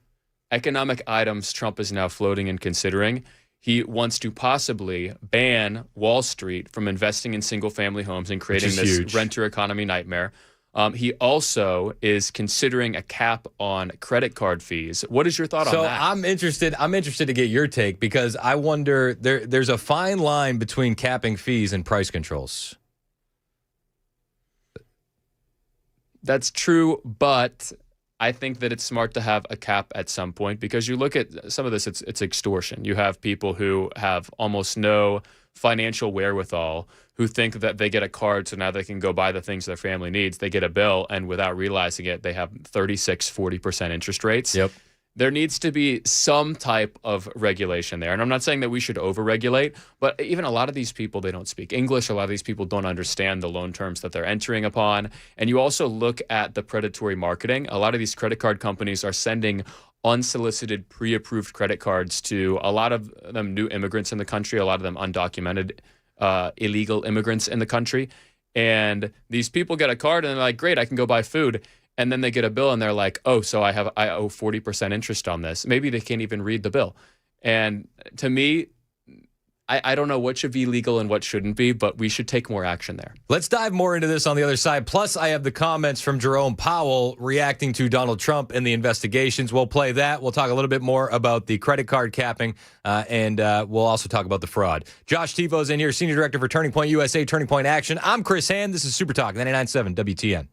economic items Trump is now floating and considering. He wants to possibly ban Wall Street from investing in single-family homes and creating this huge renter economy nightmare. He also is considering a cap on credit card fees. What is your thought on that? So I'm interested to get your take, because I wonder, there's a fine line between capping fees and price controls. That's true, but I think that it's smart to have a cap at some point, because you look at some of this, it's extortion. You have people who have almost no financial wherewithal, who think that they get a card so now they can go buy the things their family needs. They get a bill, and without realizing it, they have 40% interest rates. Yep. There needs to be some type of regulation there. And I'm not saying that we should overregulate, but even a lot of these people, they don't speak English. A lot of these people don't understand the loan terms that they're entering upon. And you also look at the predatory marketing. A lot of these credit card companies are sending unsolicited, pre-approved credit cards to a lot of them new immigrants in the country, a lot of them undocumented illegal immigrants in the country. And these people get a card and they're like, great, I can go buy food. And then they get a bill and they're like, oh, so I owe 40% interest on this. Maybe they can't even read the bill. And to me, I don't know what should be legal and what shouldn't be, but we should take more action there. Let's dive more into this on the other side. Plus, I have the comments from Jerome Powell reacting to Donald Trump and the investigations. We'll play that. We'll talk a little bit more about the credit card capping, and we'll also talk about the fraud. Josh Tifo's in here, Senior Director for Turning Point USA, Turning Point Action. I'm Chris Hand. This is Super Talk 99.7 WTN.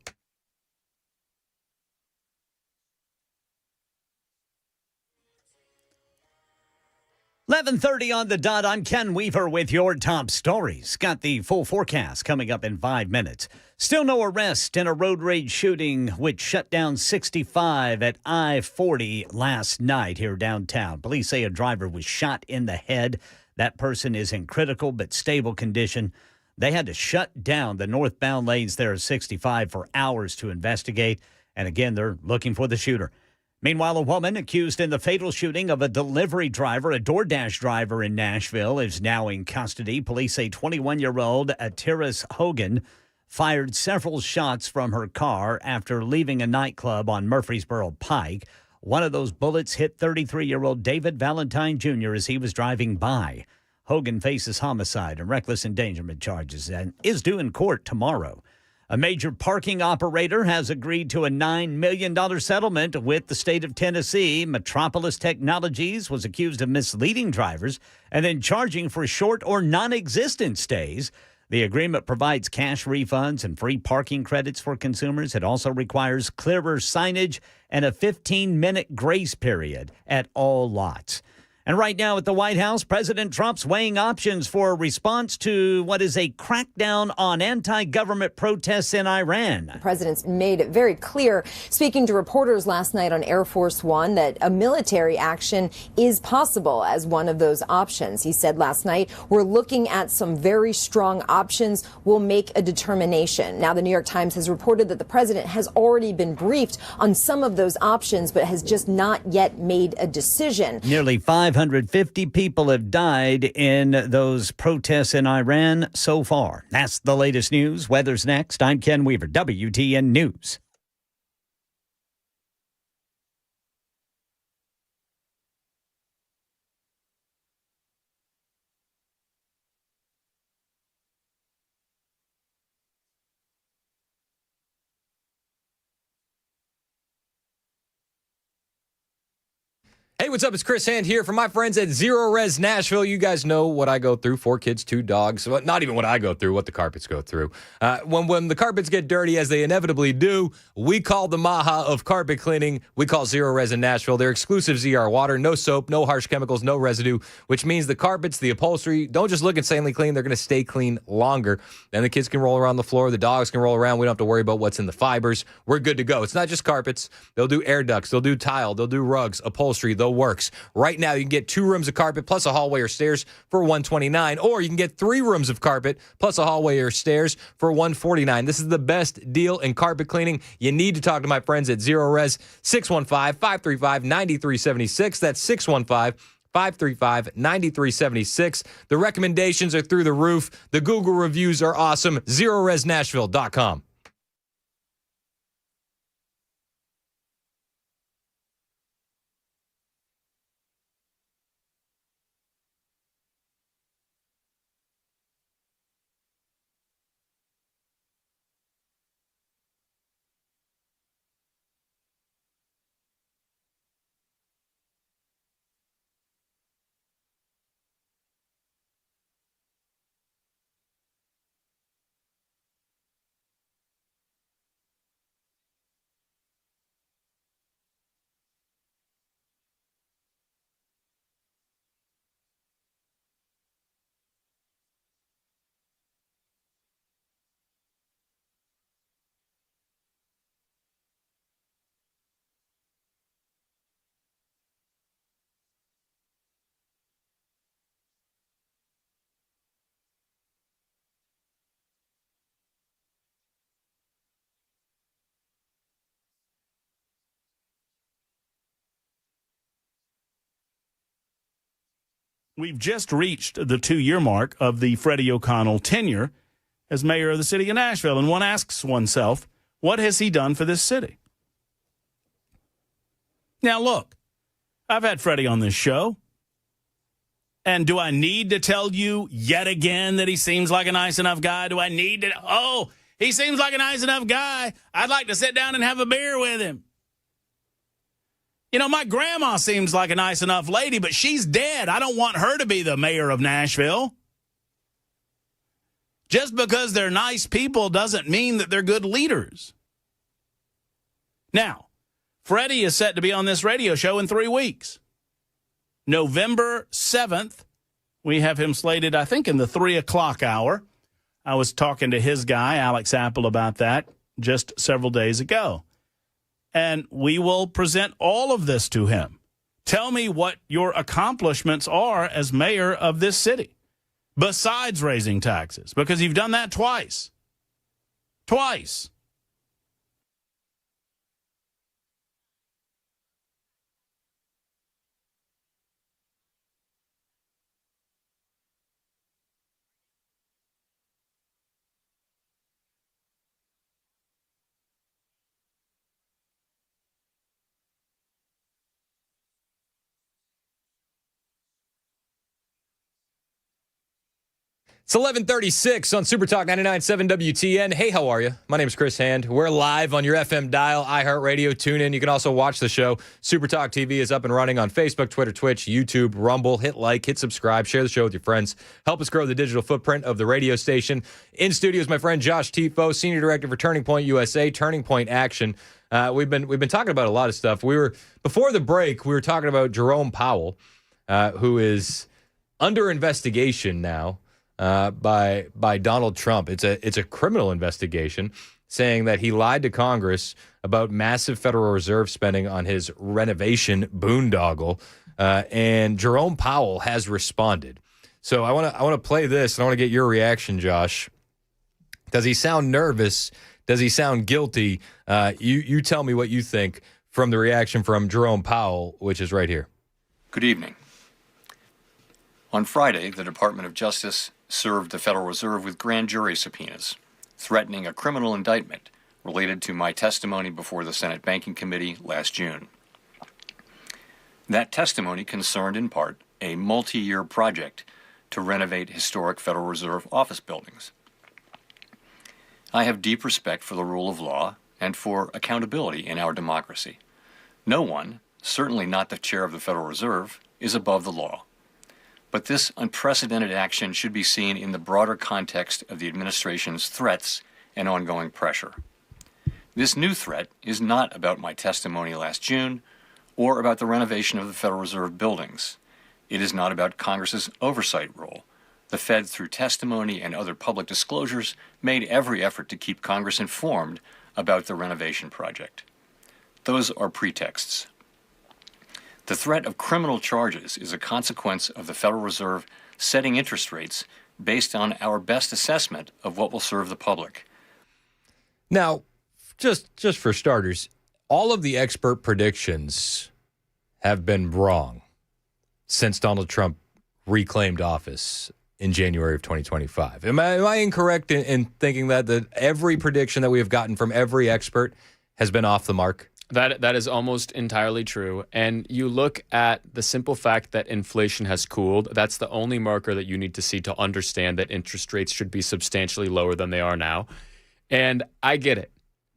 .30 on the dot. I'm Ken Weaver with your top stories. Got the full forecast coming up in 5 minutes. Still no arrest in a road rage shooting which shut down 65 at I-40 last night here downtown. Police say a driver was shot in the head. That person is in critical but stable condition. They had to shut down the northbound lanes there at 65 for hours to investigate. And again, they're looking for the shooter. Meanwhile, a woman accused in the fatal shooting of a delivery driver, a DoorDash driver in Nashville, is now in custody. Police say 21-year-old Atiris Hogan fired several shots from her car after leaving a nightclub on Murfreesboro Pike. One of those bullets hit 33-year-old David Valentine Jr. as he was driving by. Hogan faces homicide and reckless endangerment charges and is due in court tomorrow. A major parking operator has agreed to a $9 million settlement with the state of Tennessee. Metropolis Technologies was accused of misleading drivers and then charging for short or non-existent stays. The agreement provides cash refunds and free parking credits for consumers. It also requires clearer signage and a 15-minute grace period at all lots. And right now at the White House, President Trump's weighing options for a response to what is a crackdown on anti-government protests in Iran. The president's made it very clear, speaking to reporters last night on Air Force One, that a military action is possible as one of those options. He said last night, we're looking at some very strong options. We'll make a determination. Now, the New York Times has reported that the president has already been briefed on some of those options, but has just not yet made a decision. Nearly 550 people have died in those protests in Iran so far. That's the latest news. Weather's next. I'm Ken Weaver, WTN News. Hey, what's up? It's Chris Hand here from my friends at Zero Res Nashville. You guys know what I go through. 4 kids, 2 dogs. Well, not even what I go through, what the carpets go through. When the carpets get dirty, as they inevitably do, we call the Maha of carpet cleaning. We call Zero Res in Nashville. They're exclusive ZR water, no soap, no harsh chemicals, no residue, which means the carpets, the upholstery, don't just look insanely clean. They're going to stay clean longer. Then the kids can roll around the floor. The dogs can roll around. We don't have to worry about what's in the fibers. We're good to go. It's not just carpets. They'll do air ducts. They'll do tile. They'll do rugs, upholstery, the works. Right now, you can get 2 rooms of carpet plus a hallway or stairs for $129, or you can get 3 rooms of carpet plus a hallway or stairs for $149. This is the best deal in carpet cleaning. You need to talk to my friends at Zero Res, 615-535-9376. That's 615-535-9376. The recommendations are through the roof. The Google reviews are awesome. ZeroResNashville.com. We've just reached the 2-year mark of the Freddie O'Connell tenure as mayor of the city of Nashville, and one asks oneself, what has he done for this city? Now, look, I've had Freddie on this show, and do I need to tell you yet again that he seems like a nice enough guy? Do I need to? Oh, he seems like a nice enough guy. I'd like to sit down and have a beer with him. You know, my grandma seems like a nice enough lady, but she's dead. I don't want her to be the mayor of Nashville. Just because they're nice people doesn't mean that they're good leaders. Now, Freddie is set to be on this radio show in 3 weeks. November 7th, we have him slated, I think, in the 3 o'clock hour. I was talking to his guy, Alex Apple, about that just several days ago. And we will present all of this to him. Tell me what your accomplishments are as mayor of this city, besides raising taxes, because you've done that twice. Twice. It's 11:36 on Super Talk 99.7 WTN. Hey, how are you? My name is Chris Hand. We're live on your FM dial, iHeartRadio, TuneIn. You can also watch the show. Super Talk TV is up and running on Facebook, Twitter, Twitch, YouTube, Rumble. Hit like, hit subscribe, share the show with your friends. Help us grow the digital footprint of the radio station. In studio is my friend Josh Tifo, Senior Director for Turning Point USA, Turning Point Action. We've been talking about a lot of stuff. Before the break, we were talking about Jerome Powell, who is under investigation now. By Donald Trump. It's a criminal investigation saying that he lied to Congress about massive Federal Reserve spending on his renovation boondoggle. And Jerome Powell has responded. So I want to play this, and I want to get your reaction, Josh. Does he sound nervous? Does he sound guilty? You tell me what you think from the reaction from Jerome Powell, which is right here. Good evening. On Friday, the Department of Justice served the Federal Reserve with grand jury subpoenas, threatening a criminal indictment related to my testimony before the Senate Banking Committee last June. That testimony concerned in part a multi-year project to renovate historic Federal Reserve office buildings. I have deep respect for the rule of law and for accountability in our democracy. No one, certainly not the chair of the Federal Reserve, is above the law. But this unprecedented action should be seen in the broader context of the administration's threats and ongoing pressure. This new threat is not about my testimony last June or about the renovation of the Federal Reserve buildings. It is not about Congress's oversight role. The Fed, through testimony and other public disclosures, made every effort to keep Congress informed about the renovation project. Those are pretexts. The threat of criminal charges is a consequence of the Federal Reserve setting interest rates based on our best assessment of what will serve the public. Now, just for starters, all of the expert predictions have been wrong since Donald Trump reclaimed office in January of 2025. Am I incorrect in thinking that every prediction that we have gotten from every expert has been off the mark? That is almost entirely true. And you look at the simple fact that inflation has cooled. That's the only marker that you need to see to understand that interest rates should be substantially lower than they are now. And I get it.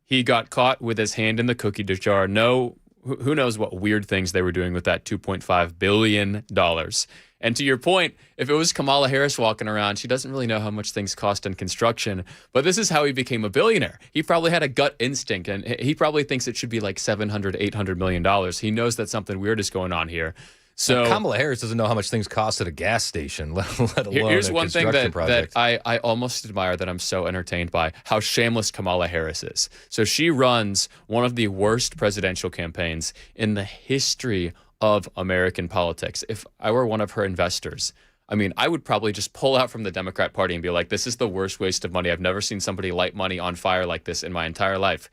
He got caught with his hand in the cookie jar. No, who knows what weird things they were doing with that $2.5 billion. And to your point, if it was Kamala Harris walking around, she doesn't really know how much things cost in construction. But this is how he became a billionaire. He probably had a gut instinct, and he probably thinks it should be like $700, $800 million. He knows that something weird is going on here. So Kamala Harris doesn't know how much things cost at a gas station, let alone here's a one thing construction that project. I almost admire, that I'm so entertained by, how shameless Kamala Harris is. So she runs one of the worst presidential campaigns in the history of American politics. If I were one of her investors, I mean, I would probably just pull out from the Democrat Party and be like, this is the worst waste of money. I've never seen somebody light money on fire like this in my entire life.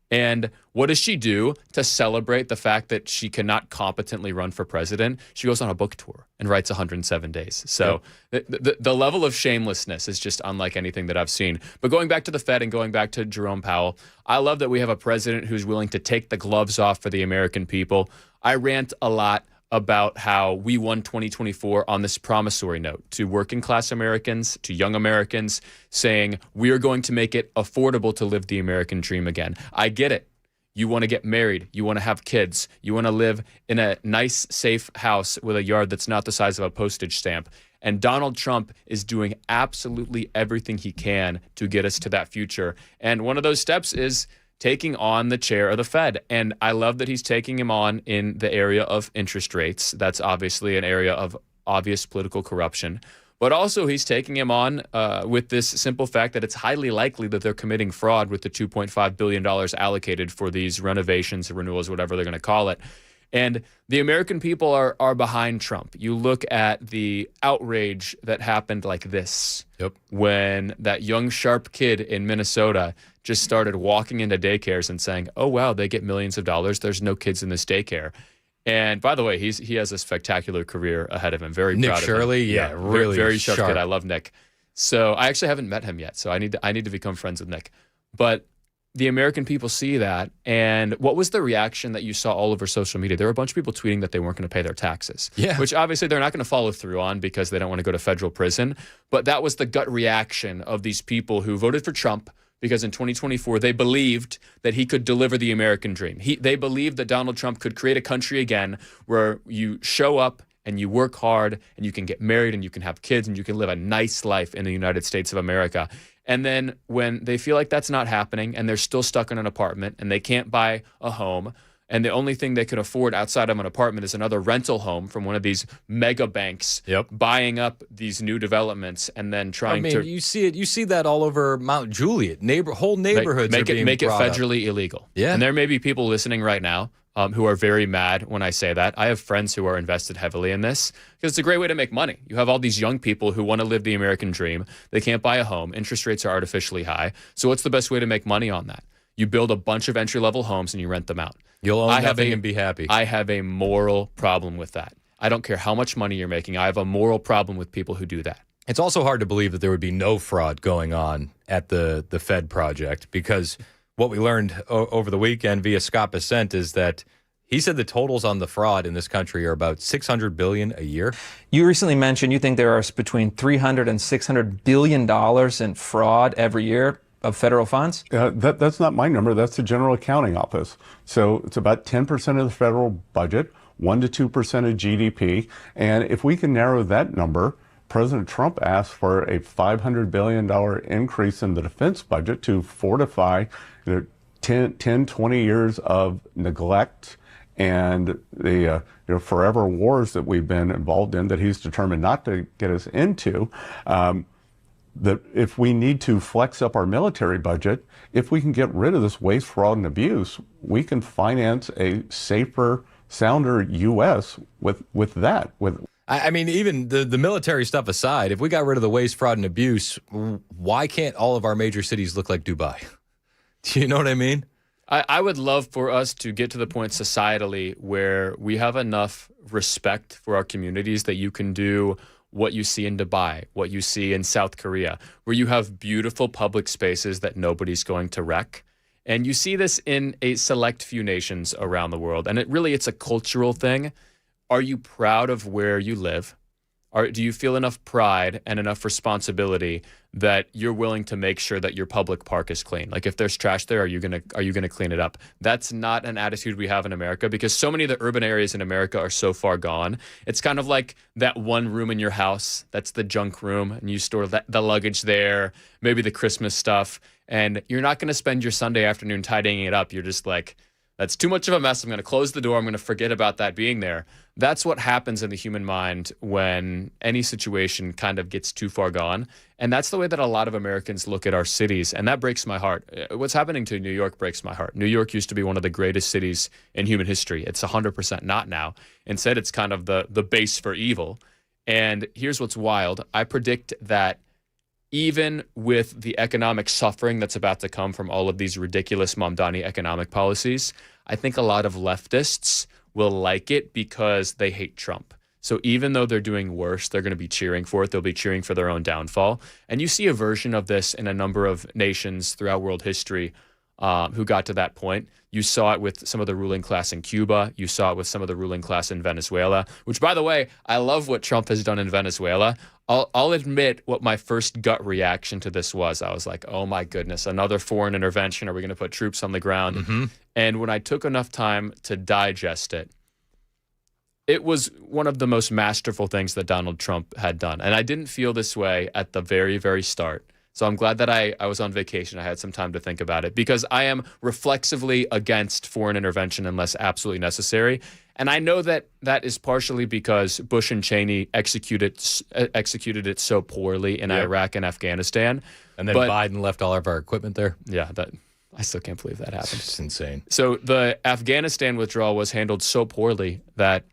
And what does she do to celebrate the fact that she cannot competently run for president? She goes on a book tour and writes 107 days. So the level of shamelessness is just unlike anything that I've seen. But going back to the Fed and going back to Jerome Powell, I love that we have a president who's willing to take the gloves off for the American people. I rant a lot about how we won 2024 on this promissory note to working class Americans, to young Americans, saying we are going to make it affordable to live the American dream again. I get it. You want to get married. You want to have kids. You want to live in a nice, safe house with a yard that's not the size of a postage stamp. And Donald Trump is doing absolutely everything he can to get us to that future. And one of those steps is taking on the chair of the Fed. And I love that he's taking him on in the area of interest rates. That's obviously an area of obvious political corruption. But also he's taking him on with this simple fact that it's highly likely that they're committing fraud with the $2.5 billion allocated for these renovations, renewals, whatever they're going to call it. And the American people are behind Trump. You look at the outrage that happened like this when that young, sharp kid in Minnesota just started walking into daycares and saying, oh, wow, they get millions of dollars. There's no kids in this daycare. And by the way, he has a spectacular career ahead of him. Very Nick proud of him. Shirley, yeah, really very sharp sharp kid. I love Nick. So I actually haven't met him yet. So I need to become friends with Nick. But the American people see that. And what was the reaction that you saw all over social media? There were a bunch of people tweeting that they weren't going to pay their taxes, which obviously they're not going to follow through on because they don't want to go to federal prison. But that was the gut reaction of these people who voted for Trump because in 2024, they believed that he could deliver the American dream. They believed that Donald Trump could create a country again where you show up and you work hard and you can get married and you can have kids and you can live a nice life in the United States of America. And then when they feel like that's not happening and they're still stuck in an apartment and they can't buy a home, and the only thing they could afford outside of an apartment is another rental home from one of these mega banks, buying up these new developments and then trying to. You see that all over Mount Juliet. Whole neighborhoods make it federally up. Illegal. Yeah, and there may be people listening right now who are very mad when I say that. I have friends who are invested heavily in this because it's a great way to make money. You have all these young people who want to live the American dream. They can't buy a home. Interest rates are artificially high. So what's the best way to make money on that? You build a bunch of entry-level homes and you rent them out. You'll own nothing and be happy. I have a moral problem with that. I don't care how much money you're making. I have a moral problem with people who do that. It's also hard to believe that there would be no fraud going on at the Fed project, because what we learned over the weekend via Scott Bessent is that he said the totals on the fraud in this country are about $600 billion a year. You recently mentioned you think there are between $300 and $600 billion in fraud every year of federal funds? That's not my number. That's the General Accounting Office. So it's about 10% of the federal budget, 1% to 2% of GDP. And if we can narrow that number, President Trump asked for a $500 billion increase in the defense budget to fortify 10, 20 years of neglect and the forever wars that we've been involved in that he's determined not to get us into. That if we need to flex up our military budget, if we can get rid of this waste, fraud, and abuse, we can finance a safer, sounder U.S. with that. I mean, even the military stuff aside, if we got rid of the waste, fraud, and abuse, why can't all of our major cities look like Dubai? Do you know what I mean? I would love for us to get to the point societally where we have enough respect for our communities that you can do what you see in Dubai, what you see in South Korea, where you have beautiful public spaces that nobody's going to wreck. And you see this in a select few nations around the world. And it's a cultural thing. Are you proud of where you live? Do you feel enough pride and enough responsibility that you're willing to make sure that your public park is clean? Like if there's trash there, are you gonna clean it up? That's not an attitude we have in America because so many of the urban areas in America are so far gone. It's kind of like that one room in your house that's the junk room, and you store the luggage there, maybe the Christmas stuff, and you're not gonna spend your Sunday afternoon tidying it up. You're just like, that's too much of a mess. I'm going to close the door. I'm going to forget about that being there. That's what happens in the human mind when any situation kind of gets too far gone. And that's the way that a lot of Americans look at our cities. And that breaks my heart. What's happening to New York breaks my heart. New York used to be one of the greatest cities in human history. It's 100% not now. Instead, it's kind of the base for evil. And here's what's wild. I predict that even with the economic suffering that's about to come from all of these ridiculous Mamdani economic policies, I think a lot of leftists will like it because they hate Trump. So even though they're doing worse, they're going to be cheering for it. They'll be cheering for their own downfall. And you see a version of this in a number of nations throughout world history who got to that point. You saw it with some of the ruling class in Cuba. You saw it with some of the ruling class in Venezuela, which, by the way, I love what Trump has done in Venezuela. I'll admit what my first gut reaction to this was. I was like, oh, my goodness, another foreign intervention. Are we going to put troops on the ground? Mm-hmm. And when I took enough time to digest it, it was one of the most masterful things that Donald Trump had done. And I didn't feel this way at the very, very start. So I'm glad that I was on vacation. I had some time to think about it because I am reflexively against foreign intervention unless absolutely necessary. And I know that is partially because Bush and Cheney executed it so poorly in Iraq and Afghanistan. And then Biden left all of our equipment there. Yeah, I still can't believe that happened. It's insane. So the Afghanistan withdrawal was handled so poorly that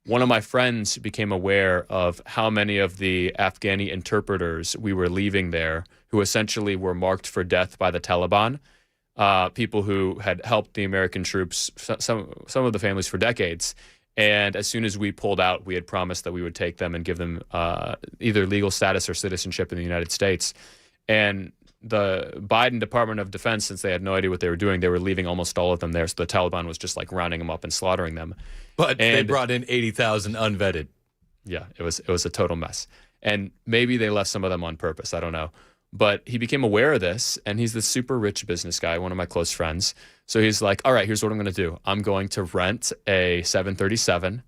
one of my friends became aware of how many of the Afghani interpreters we were leaving there who essentially were marked for death by the Taliban, people who had helped the American troops, some of the families for decades. And as soon as we pulled out, we had promised that we would take them and give them either legal status or citizenship in the United States. And the Biden Department of Defense, since they had no idea what they were doing, they were leaving almost all of them there. So the Taliban was just like rounding them up and slaughtering them. But they brought in 80,000 unvetted. Yeah, it was a total mess. And maybe they left some of them on purpose. I don't know. But he became aware of this, and he's this super rich business guy, one of my close friends. So he's like, all right, here's what I'm going to do. I'm going to rent a 737,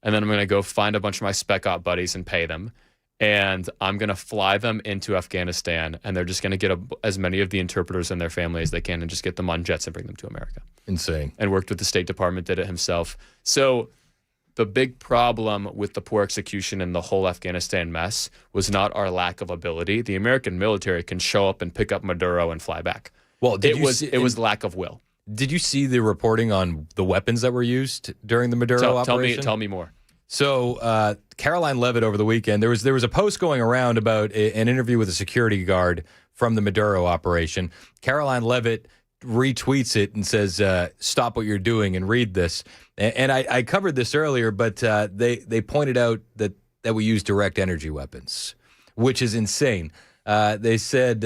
and then I'm going to go find a bunch of my spec op buddies and pay them. And I'm going to fly them into Afghanistan, and they're just going to get as many of the interpreters and their family as they can and just get them on jets and bring them to America. Insane. And worked with the State Department, did it himself. So the big problem with the poor execution and the whole Afghanistan mess was not our lack of ability. The American military can show up and pick up Maduro and fly back. Well, it was lack of will. Did you see the reporting on the weapons that were used during the Maduro operation? Tell me more. So Caroline Leavitt over the weekend, there was a post going around about an interview with a security guard from the Maduro operation. Caroline Leavitt retweets it and says, stop what you're doing and read this. And I covered this earlier, but they pointed out that we use direct energy weapons, which is insane. They said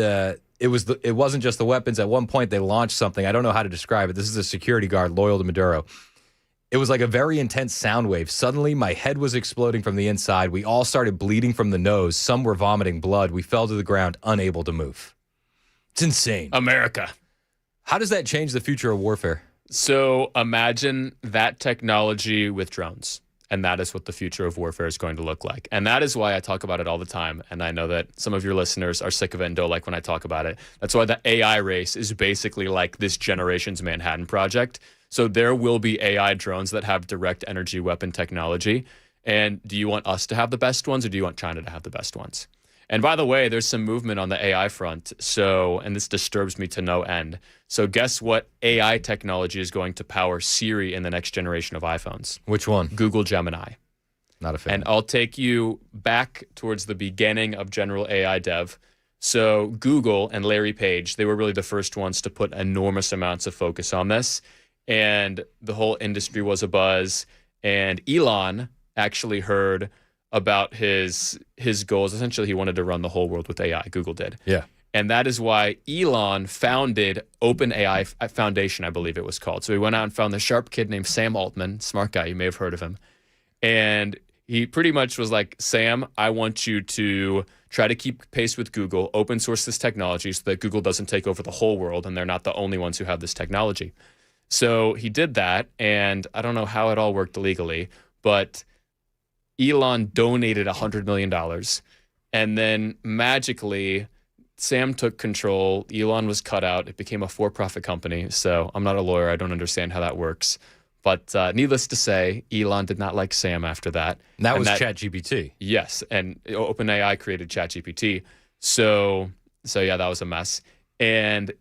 it wasn't just the weapons. At one point, they launched something. I don't know how to describe it. This is a security guard loyal to Maduro. It was like a very intense sound wave. Suddenly, my head was exploding from the inside. We all started bleeding from the nose. Some were vomiting blood. We fell to the ground, unable to move. It's insane. America. How does that change the future of warfare? So imagine that technology with drones. And that is what the future of warfare is going to look like. And that is why I talk about it all the time. And I know that some of your listeners are sick of it and don't like when I talk about it. That's why the AI race is basically like this generation's Manhattan Project. So there will be AI drones that have direct energy weapon technology. And do you want us to have the best ones, or do you want China to have the best ones? And by the way, there's some movement on the AI front. So, and this disturbs me to no end. So guess what AI technology is going to power Siri in the next generation of iPhones? Which one? Google Gemini. Not a fan. And I'll take you back towards the beginning of general AI dev. So Google and Larry Page, they were really the first ones to put enormous amounts of focus on this. And the whole industry was abuzz. And Elon actually heard about his goals. Essentially, he wanted to run the whole world with AI. Google did. Yeah. And that is why Elon founded OpenAI Foundation, I believe it was called. So he went out and found this sharp kid named Sam Altman, smart guy, you may have heard of him. And he pretty much was like, Sam, I want you to try to keep pace with Google, open source this technology so that Google doesn't take over the whole world and they're not the only ones who have this technology. So he did that, and I don't know how it all worked legally, but Elon donated $100 million, and then magically Sam took control. Elon was cut out. It became a for-profit company. So I'm not a lawyer. I don't understand how that works. But needless to say, Elon did not like Sam after that. And that was ChatGPT. Yes, and OpenAI created ChatGPT. So yeah, that was a mess. And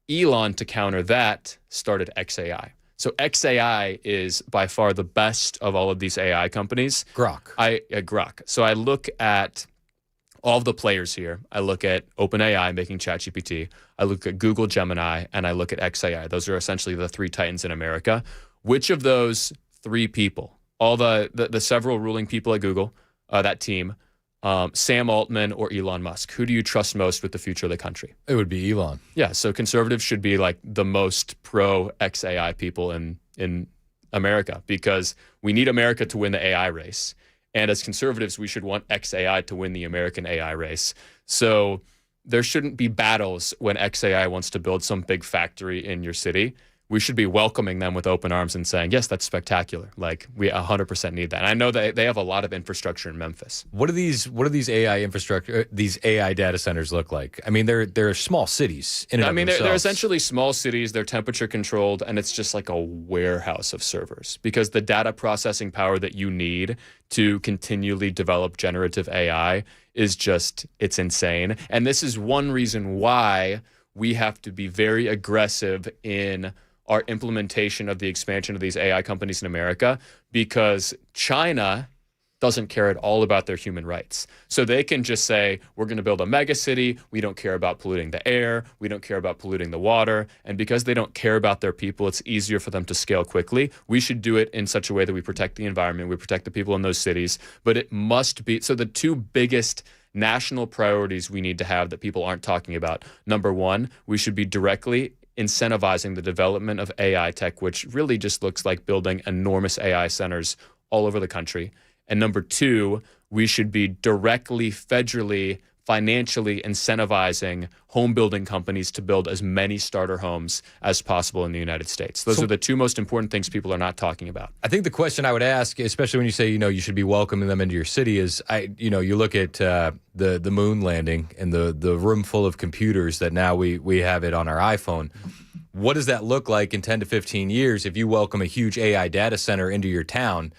Elon, to counter that, started XAI. So XAI is by far the best of all of these AI companies. Grok. Grok. So I look at all of the players here. I look at OpenAI making ChatGPT. I look at Google Gemini, and I look at XAI. Those are essentially the three titans in America. Which of those three people, all the several ruling people at Google, that team, Sam Altman or Elon Musk, who do you trust most with the future of the country? It would be Elon. Yeah, so conservatives should be like the most pro XAI people in America, because we need America to win the AI race. And as conservatives, we should want XAI to win the American AI race. So there shouldn't be battles when XAI wants to build some big factory in your city. We should be welcoming them with open arms and saying, yes, that's spectacular. Like, we 100% need that. And I know that they have a lot of infrastructure in Memphis. What do these AI infrastructure, these AI data centers look like? I mean, they're small cities in and of themselves. They're essentially small cities. They're temperature controlled, and it's just like a warehouse of servers, because the data processing power that you need to continually develop generative AI is just, it's insane. And this is one reason why we have to be very aggressive in our implementation of the expansion of these AI companies in America, because China doesn't care at all about their human rights. So they can just say, we're going to build a mega city. We don't care about polluting the air. We don't care about polluting the water. And because they don't care about their people, it's easier for them to scale quickly. We should do it in such a way that we protect the environment, we protect the people in those cities. But it must be, so the two biggest national priorities we need to have that people aren't talking about. Number one, we should be directly incentivizing the development of AI tech, which really just looks like building enormous AI centers all over the country. And number two, we should be directly, federally, financially incentivizing home building companies to build as many starter homes as possible in the United States. Those are the two most important things people are not talking about. I think the question I would ask, especially when you say, you should be welcoming them into your city, is, you look at the moon landing and the room full of computers that now we have it on our iPhone. What does that look like in 10 to 15 years if you welcome a huge AI data center into your town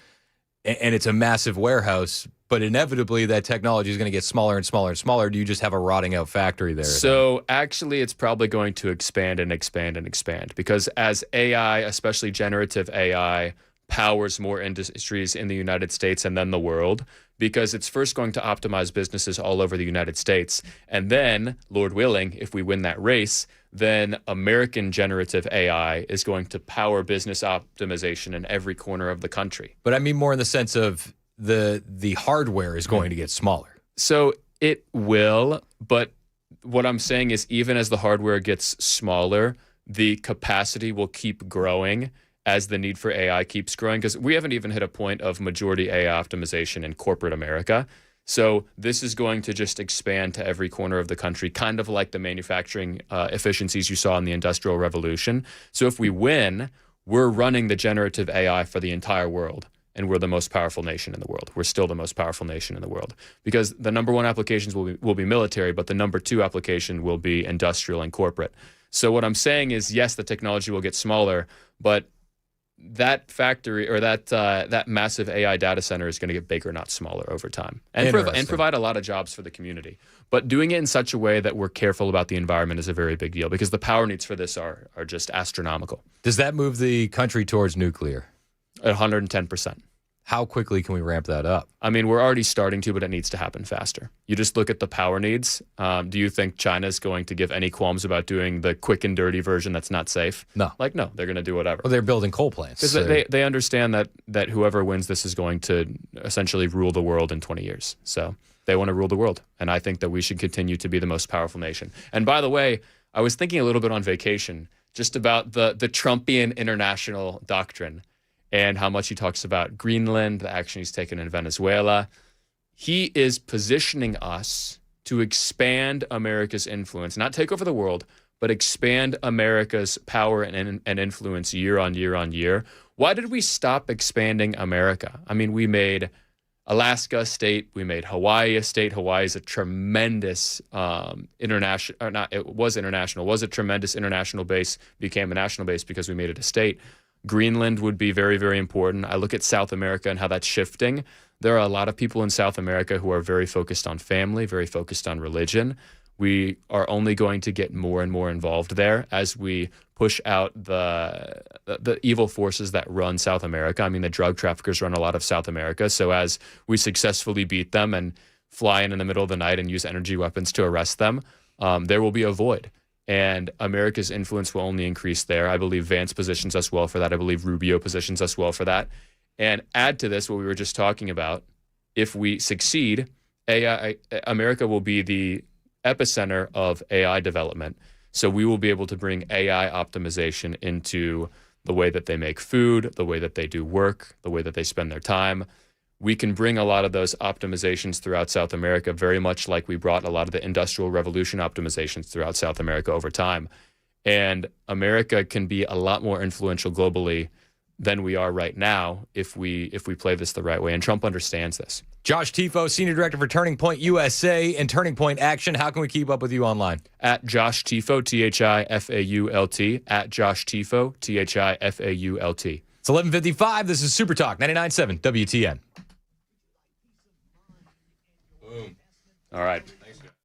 and it's a massive warehouse, but inevitably that technology is going to get smaller and smaller and smaller? Do you just have a rotting out factory there? So actually, it's probably going to expand and expand and expand, because as AI, especially generative AI, powers more industries in the United States and then the world, because it's first going to optimize businesses all over the United States. And then, Lord willing, if we win that race, then American generative AI is going to power business optimization in every corner of the country. But I mean more in the sense of the hardware is going to get smaller. So it will, but what I'm saying is even as the hardware gets smaller, the capacity will keep growing as the need for AI keeps growing, because we haven't even hit a point of majority AI optimization in corporate America. So this is going to just expand to every corner of the country, kind of like the manufacturing efficiencies you saw in the Industrial Revolution. So if we win, we're running the generative AI for the entire world, and we're the most powerful nation in the world. We're still the most powerful nation in the world, because the number one applications will be military, but the number two application will be industrial and corporate. So what I'm saying is, yes, the technology will get smaller, but that factory or that massive AI data center is going to get bigger, not smaller, over time, and provide a lot of jobs for the community. But doing it in such a way that we're careful about the environment is a very big deal, because the power needs for this are just astronomical. Does that move the country towards nuclear? 110%. How quickly can we ramp that up? I mean, we're already starting to, but it needs to happen faster. You just look at the power needs. Do you think China's going to give any qualms about doing the quick and dirty version that's not safe? No. No, they're going to do whatever. Well, they're building coal plants. Because they understand that whoever wins this is going to essentially rule the world in 20 years. So they want to rule the world. And I think that we should continue to be the most powerful nation. And by the way, I was thinking a little bit on vacation just about the Trumpian international doctrine, and how much he talks about Greenland, the action he's taken in Venezuela. He is positioning us to expand America's influence, not take over the world, but expand America's power and influence year on year on year. Why did we stop expanding America? I mean, we made Alaska a state, we made Hawaii a state. Hawaii is a tremendous international, or not, it was international, was a tremendous international base, became a national base because we made it a state. Greenland would be very, very important. I look at South America and how that's shifting. There are a lot of people in South America who are very focused on family, very focused on religion. We are only going to get more and more involved there as we push out the evil forces that run South America. I mean, the drug traffickers run a lot of South America. So as we successfully beat them and fly in the middle of the night and use energy weapons to arrest them, there will be a void. And America's influence will only increase there. I believe Vance positions us well for that. I believe Rubio positions us well for that. And add to this what we were just talking about. If we succeed, America will be the epicenter of AI development. So we will be able to bring AI optimization into the way that they make food, the way that they do work, the way that they spend their time. We can bring a lot of those optimizations throughout South America, very much like we brought a lot of the Industrial Revolution optimizations throughout South America over time. And America can be a lot more influential globally than we are right now if we play this the right way. And Trump understands this. Josh Tifo, Senior Director for Turning Point USA and Turning Point Action. How can we keep up with you online? At Josh Tifo, THIFAULT. At Josh Tifo, THIFAULT. It's 11:55. This is Super Talk 99.7 WTN. All right.